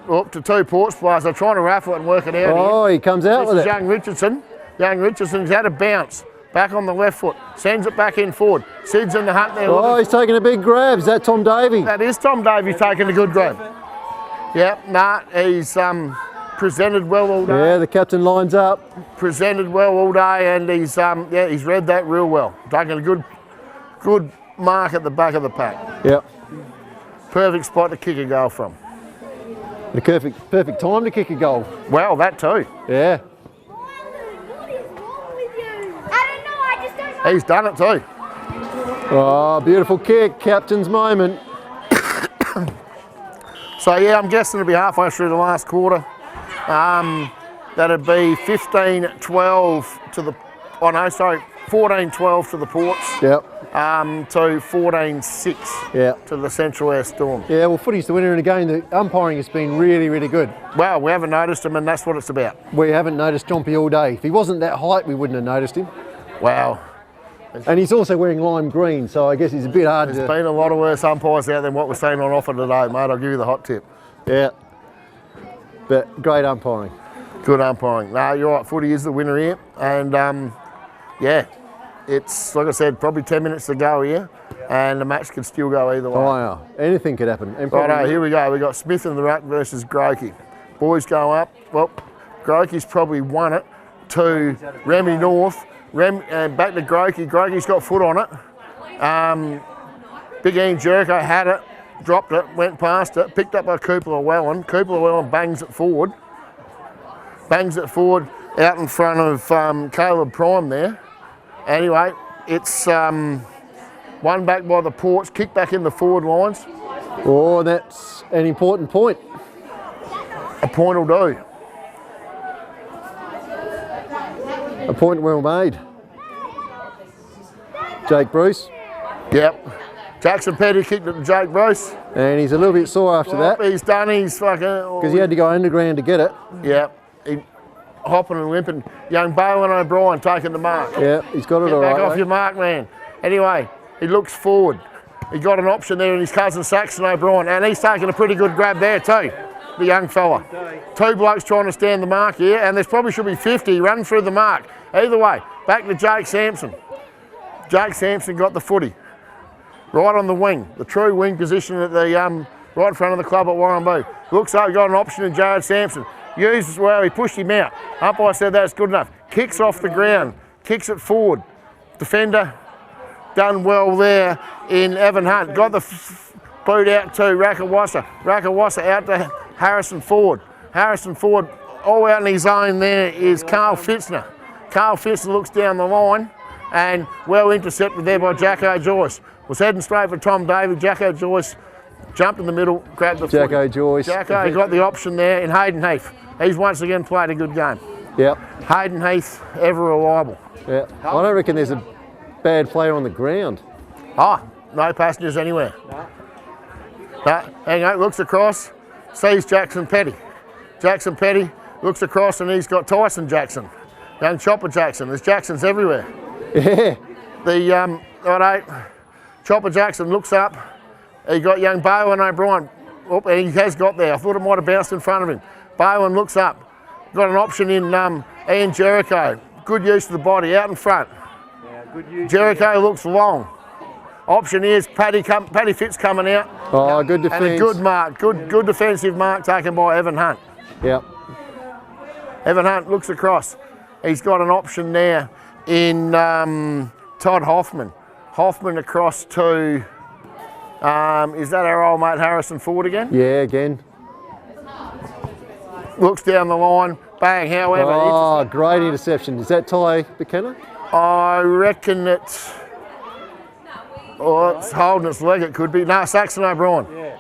Up to two Ports players. They're trying to raffle it and work it out. Oh, he comes out with it. Young Richardson. Young Richardson's had a bounce. Back on the left foot. Sends it back in forward. Sid's in the hunt there. Oh, he's taking a big grab. Is that Tom Davey? That is Tom Davey taking a good grab. Yep, nah, he's presented well all day. Yeah, the captain lines up. Presented well all day, and he's he's read that real well. Taking a good mark at the back of the pack. Yep. Perfect spot to kick a goal from. The perfect time to kick a goal. Well, that too. Yeah. He's done it too. Oh, beautiful kick, captain's moment. So yeah, I'm guessing it'll be halfway through the last quarter. That'd be 15-12 to the, 14-12 to the Ports. Yep. To 14-6 to the Central Eyre Storm. Yeah, well, footy's the winner in the game. The umpiring has been really, really good. Well, we haven't noticed him, and that's what it's about. We haven't noticed Jompy all day. If he wasn't that height, we wouldn't have noticed him. Wow. And he's also wearing lime green, so I guess he's a bit hard There's been a lot of worse umpires out than what we're seeing on offer today, mate. I'll give you the hot tip. Yeah. But great umpiring. Good umpiring. No, you're right. Footy is the winner here. And, yeah, it's, like I said, probably 10 minutes to go here. And the match could still go either way. Oh, yeah. Anything could happen. Righto, here we go. We've got Smith in the ruck versus Grokey. Boys go up. Well, Grokey's probably won it to Remy North. And back to Grokey. Grokey's got foot on it. Big Ian Jericho had it, dropped it, went past it, picked up by Cooper Llewellyn. Cooper Llewellyn bangs it forward. Bangs it forward out in front of Caleb Prime there. Anyway, it's one back by the Ports, kick back in the forward lines. Oh, that's an important point. A point will do. A point well made. Jake Bruce. Yep. Jackson Petty kicked it to Jake Bruce. And he's a little bit sore after that. He's done his fucking... Because he had to go underground to get it. Yep. He hopping and limping. Young Bowen O'Brien taking the mark. Yeah, he's got it all Back right. off your mark, man. Anyway, he looks forward. He got an option there in his cousin Saxon O'Brien, and he's taking a pretty good grab there too, the young fella. Two blokes trying to stand the mark here, and there's probably should be 50 running through the mark. Either way, back to Jake Sampson. Jake Sampson got the footy. Right on the wing, the true wing position at the right in front of the club at Warramboo. Looks like he got an option in Jared Sampson. Uses well, he pushed him out. Umpire said that's good enough. Kicks off the ground, kicks it forward. Defender done well there in Evan Hunt. Got the boot out to Rakawasa. Rakawasa out to Harrison Ford. Harrison Ford all out in his own there is Carl Fitzner. Carl Fitzner looks down the line and well intercepted there by Jacko Joyce. Was heading straight for Tom Davey. Jacko Joyce jumped in the middle, grabbed the Jacko footy. Joyce. Jacko got the option there in Hayden Heath. He's once again played a good game. Yep. Hayden Heath, ever reliable. Yeah. I don't reckon there's a bad player on the ground. No passengers anywhere. No, hang on, looks across, sees Jackson Petty. Jackson Petty looks across and he's got Tyson Jackson. Young Chopper Jackson. There's Jacksons everywhere. Yeah. The Chopper Jackson looks up. He got young Bowen O'Brien. Oh, and he has got there. I thought it might have bounced in front of him. Bowen looks up. Got an option in Ian Jericho. Good use of the body out in front. Yeah, good use. Jericho looks long. Option is Paddy Fitz coming out. Oh, good defence. And a good mark, good defensive mark taken by Evan Hunt. Yep. Evan Hunt looks across. He's got an option there in Todd Hoffman. Hoffman across to, is that our old mate Harrison Ford again? Yeah, again. Looks down the line, bang, however. Oh, great interception. Is that Ty McKenna? I reckon it's, it's holding its leg, it could be. No, Saxon O'Brien. Yeah.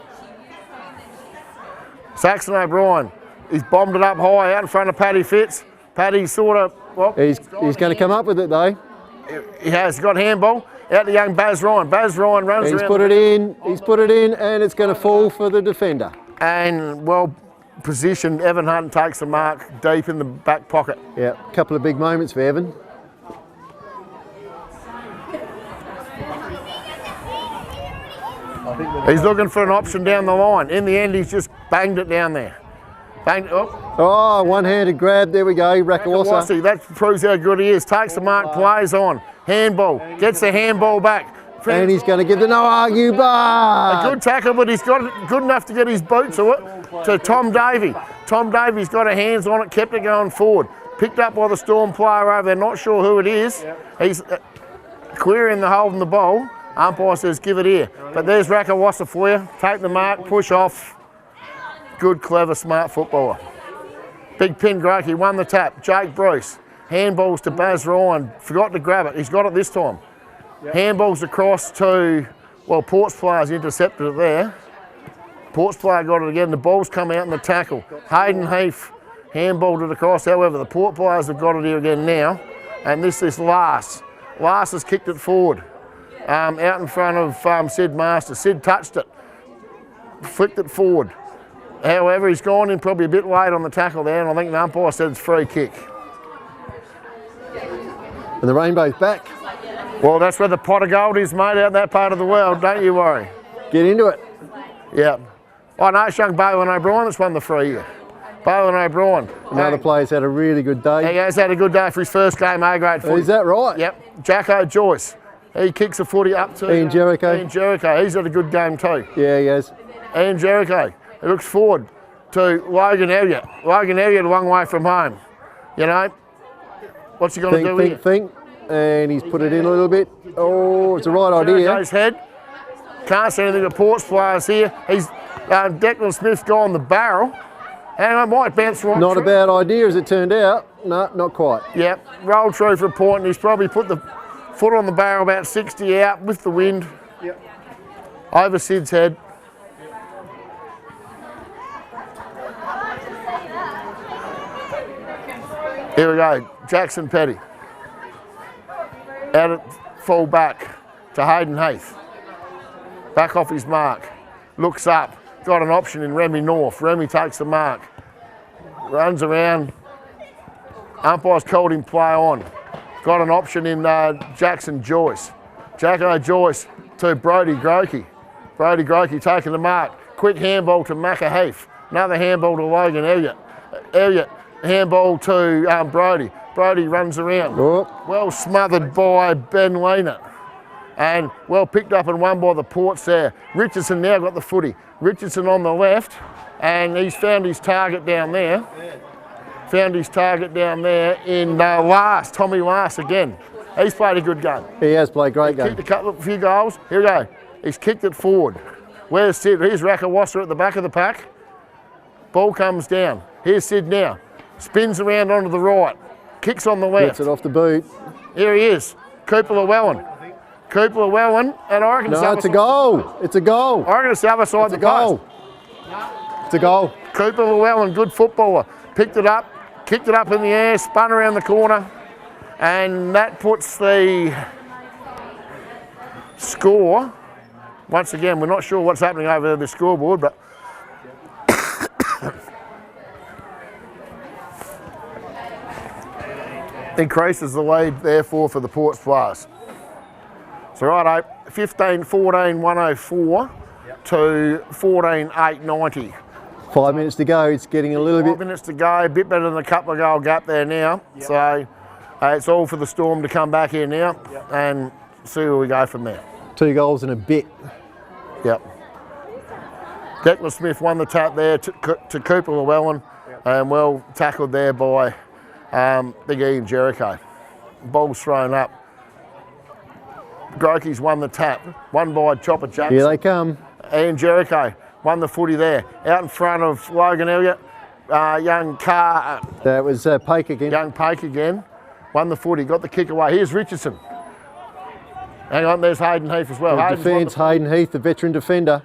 Saxon O'Brien. He's bombed it up high out in front of Paddy Fitz. Paddy sort of, well, He's going to come up with it though. he has got handball. Out to young Baz Ryan. Baz Ryan runs He's around. put it in. He's put it in, and it's going to fall for the defender. And well positioned, Evan Hunt takes the mark deep in the back pocket. Yeah, a couple of big moments for Evan. He's looking for an option down the line. In the end, he's just banged it down there. Banged it up. Oh, one-handed grab. There we go. Rakawasa. Kawasi, that proves how good he is. Takes the mark, plays on. Handball. Gets the handball back. And he's going to give the no argue A bar. good tackle, but he's got it good enough to get his boot to it, to Tom Davey. Tom Davey's got a hands on it, kept it going forward. Picked up by the Storm player over there, not sure who it is. He's clearing the hole in the bowl. Umpire says, give it here. But there's Rakawasa for you. Take the mark, push off. Good, clever, smart footballer. Big pin Grokey won the tap. Jake Bruce. Handballs to Baz Ryan. Forgot to grab it. He's got it this time. Handballs across to, well, Ports players intercepted it there. Ports player got it again. The ball's come out in the tackle. Hayden Heath handballed it across. However, the Port players have got it here again now. And this is Lars. Lars has kicked it forward. Out in front of Sid Masters. Sid touched it. Flicked it forward. However, he's gone in probably a bit late on the tackle there, and I think the umpire said it's free kick. And the rainbow's back. Well, that's where the pot of gold is, mate, out that part of the world, don't you worry. Get into it. Yeah. I know it's young Bowen O'Brien that's won the free here. Bowen O'Brien. Another player's had a really good He day. has had a good day for his first game, A-grade footy. Is that right? Yep. Jacko Joyce. He kicks the footy up to Ian Jericho. Ian Jericho. He's had a good game too. Yeah, he has. Ian Jericho. He looks forward to Logan Elliott. Logan Elliott a long way from home. You know, what's he going to do here? Think. And he's put it in a little bit. Oh, it's the right idea. Jericho's head. Can't see anything but Port's players here. He's Declan Smith's gone the barrel. And I might bounce right Not through. a bad idea as it turned out. No, not quite. Yep, rolled through for a point, and he's probably put the foot on the barrel about 60 out with the wind. Yep. Over Sid's head. Here we go, Jackson Petty. Out at full back to Hayden Heath. Back off his mark. Looks up. Got an option in Remy North. Remy takes the mark. Runs around. Umpire's called him play on. Got an option in Jackson Joyce. Jacko Joyce to Brody Grokey. Brody Grokey taking the mark. Quick handball to Macca Heath. Another handball to Logan Elliott. Elliott, handball to Brody. Brody runs around. Oh. Well smothered by Ben Leanert. And well picked up and won by the Ports there. Richardson now got the footy. Richardson on the left, and he's found his target down there. Found his target down there in Tommy Last again. He's played a good game. He has played a great game. Kicked a couple of few goals. Here we go. He's kicked it forward. Where's Sid? Here's Rakawassa at the back of the pack. Ball comes down. Here's Sid now. Spins around onto the right. Kicks on the left. Gets it off the boot. Here he is. Cooper Llewellyn. Cooper Llewellyn, and I reckon No, it's a goal. It's a goal. I reckon it's the other side of the Goal. post. It's a goal. Cooper Llewellyn, good footballer. Picked it up, kicked it up in the air, spun around the corner, and that puts the score. Once again, we're not sure what's happening over the scoreboard, but increases the lead, therefore, for the Ports players. So right, 15-14, 104 to 14-8, 90. 5 minutes to go. It's getting a little 5 bit. minutes to go, a bit better than a couple of goal gap there now. So it's all for the Storm to come back here now and see where we go from there. 2 goals and a bit. Yep. Declan Smith won the tap there to Cooper Llewellyn, and well tackled there by Big Ian Jericho. Ball's thrown up. Grokey's won the tap, won by Chopper Jackson. Here they come. Ian Jericho won the footy there. Out in front of Logan Elliott, young That was Pake again. Young Pake again. Won the footy, got the kick away. Here's Richardson. Hang on, there's Hayden Heath as well. Good defence, Hayden Heath, the veteran defender.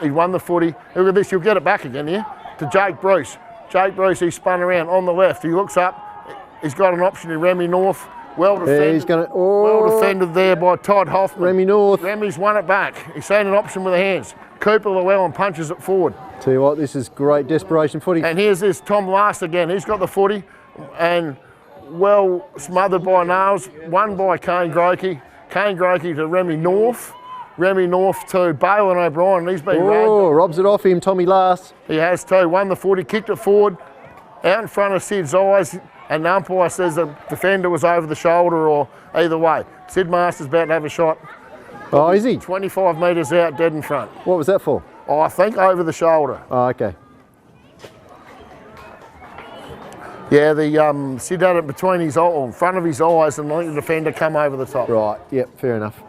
He won the footy. Look at this, you'll get it back again here. To Jake Bruce. Jake Bruce, he spun around on the left. He looks up. He's got an option in Remy North. Well defended. Yeah, he's gonna, Well defended there by Todd Hoffman. Remy North. Remy's won it back. He's seen an option with the hands. Cooper Llewellyn punches it forward. Tell you what, this is great desperation footy. And here's this Tom Last again. He's got the footy and well smothered by nails. Won by Kane Grokey. Kane Grokey to Remy North. Remy North to Balin O'Brien. He's been ragged. Robs it off him, Tommy Last. He has too. Won the footy, kicked it forward, out in front of Sid's eyes, and the umpire says the defender was over the shoulder or either way. Sid Masters about to have a shot. Oh, is he? 25 metres out, dead in front. What was that for? Oh, I think over the shoulder. Oh, okay. Yeah, the Sid had it between his in front of his eyes, and I think the defender come over the top. Right, yep, fair enough.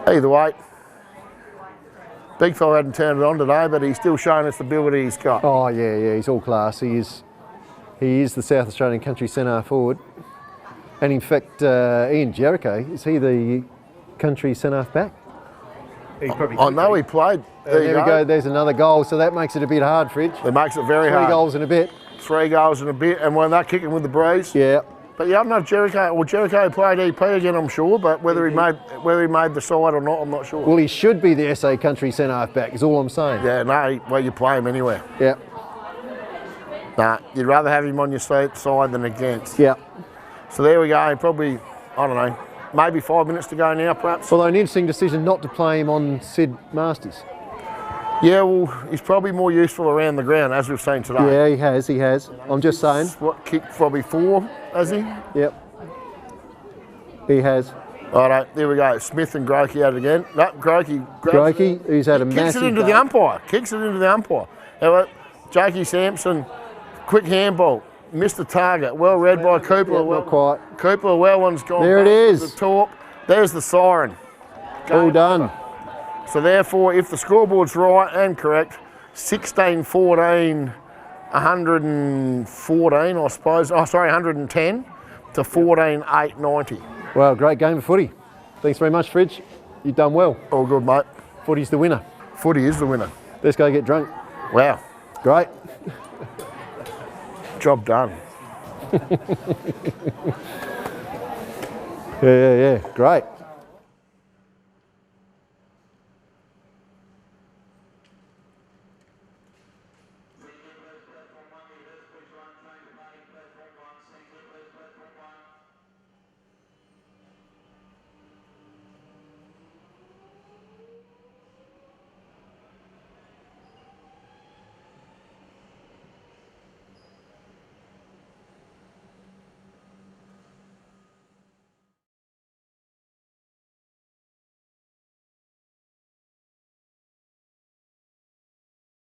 Either way, big fella hadn't turned it on today, but he's still showing us the ability he's got. Oh, yeah, he's all class. He is the South Australian country centre forward. And in fact, Ian Jericho, is he the country centre back? He probably I know he played. There we go, there's another goal, so that makes it a bit hard, Fridge. It makes it very 3 hard. goals and a bit. 3 goals and a bit, and when they're kicking with the breeze. Yeah. But yeah, I don't know if Jericho played EP again, I'm sure, but whether he made the side or not, I'm not sure. Well, he should be the SA country centre half back, is all I'm saying. Yeah, no, well, you play him anywhere. Yeah. Nah, you'd rather have him on your side than against. Yeah. So there we go, probably, I don't know, maybe 5 minutes to go now, perhaps. Although an interesting decision not to play him on Sid Masters. Yeah, well, he's probably more useful around the ground, as we've seen today. Yeah, he has. I'm just saying. What, kicked probably 4, has he? Yep. He has. Righto, there we go. Smith and Grokey at it again. No, Grokey, who's had a massive kicks it into the umpire. Now, Jakey Sampson, quick handball. missed the target. Well read by Cooper. Yeah, well, not quite. Cooper Wellman's gone. There it back is. with the talk. There's the siren. All done. So therefore, if the scoreboard's right and correct, 16-14, 114, I suppose. Oh, sorry, 110 to 14-8-90. Well, great game of footy. Thanks very much, Fridge. You've done well. All good, mate. Footy's the winner. Footy is the winner. Let's go get drunk. Wow. Great. Job done. Yeah. Great.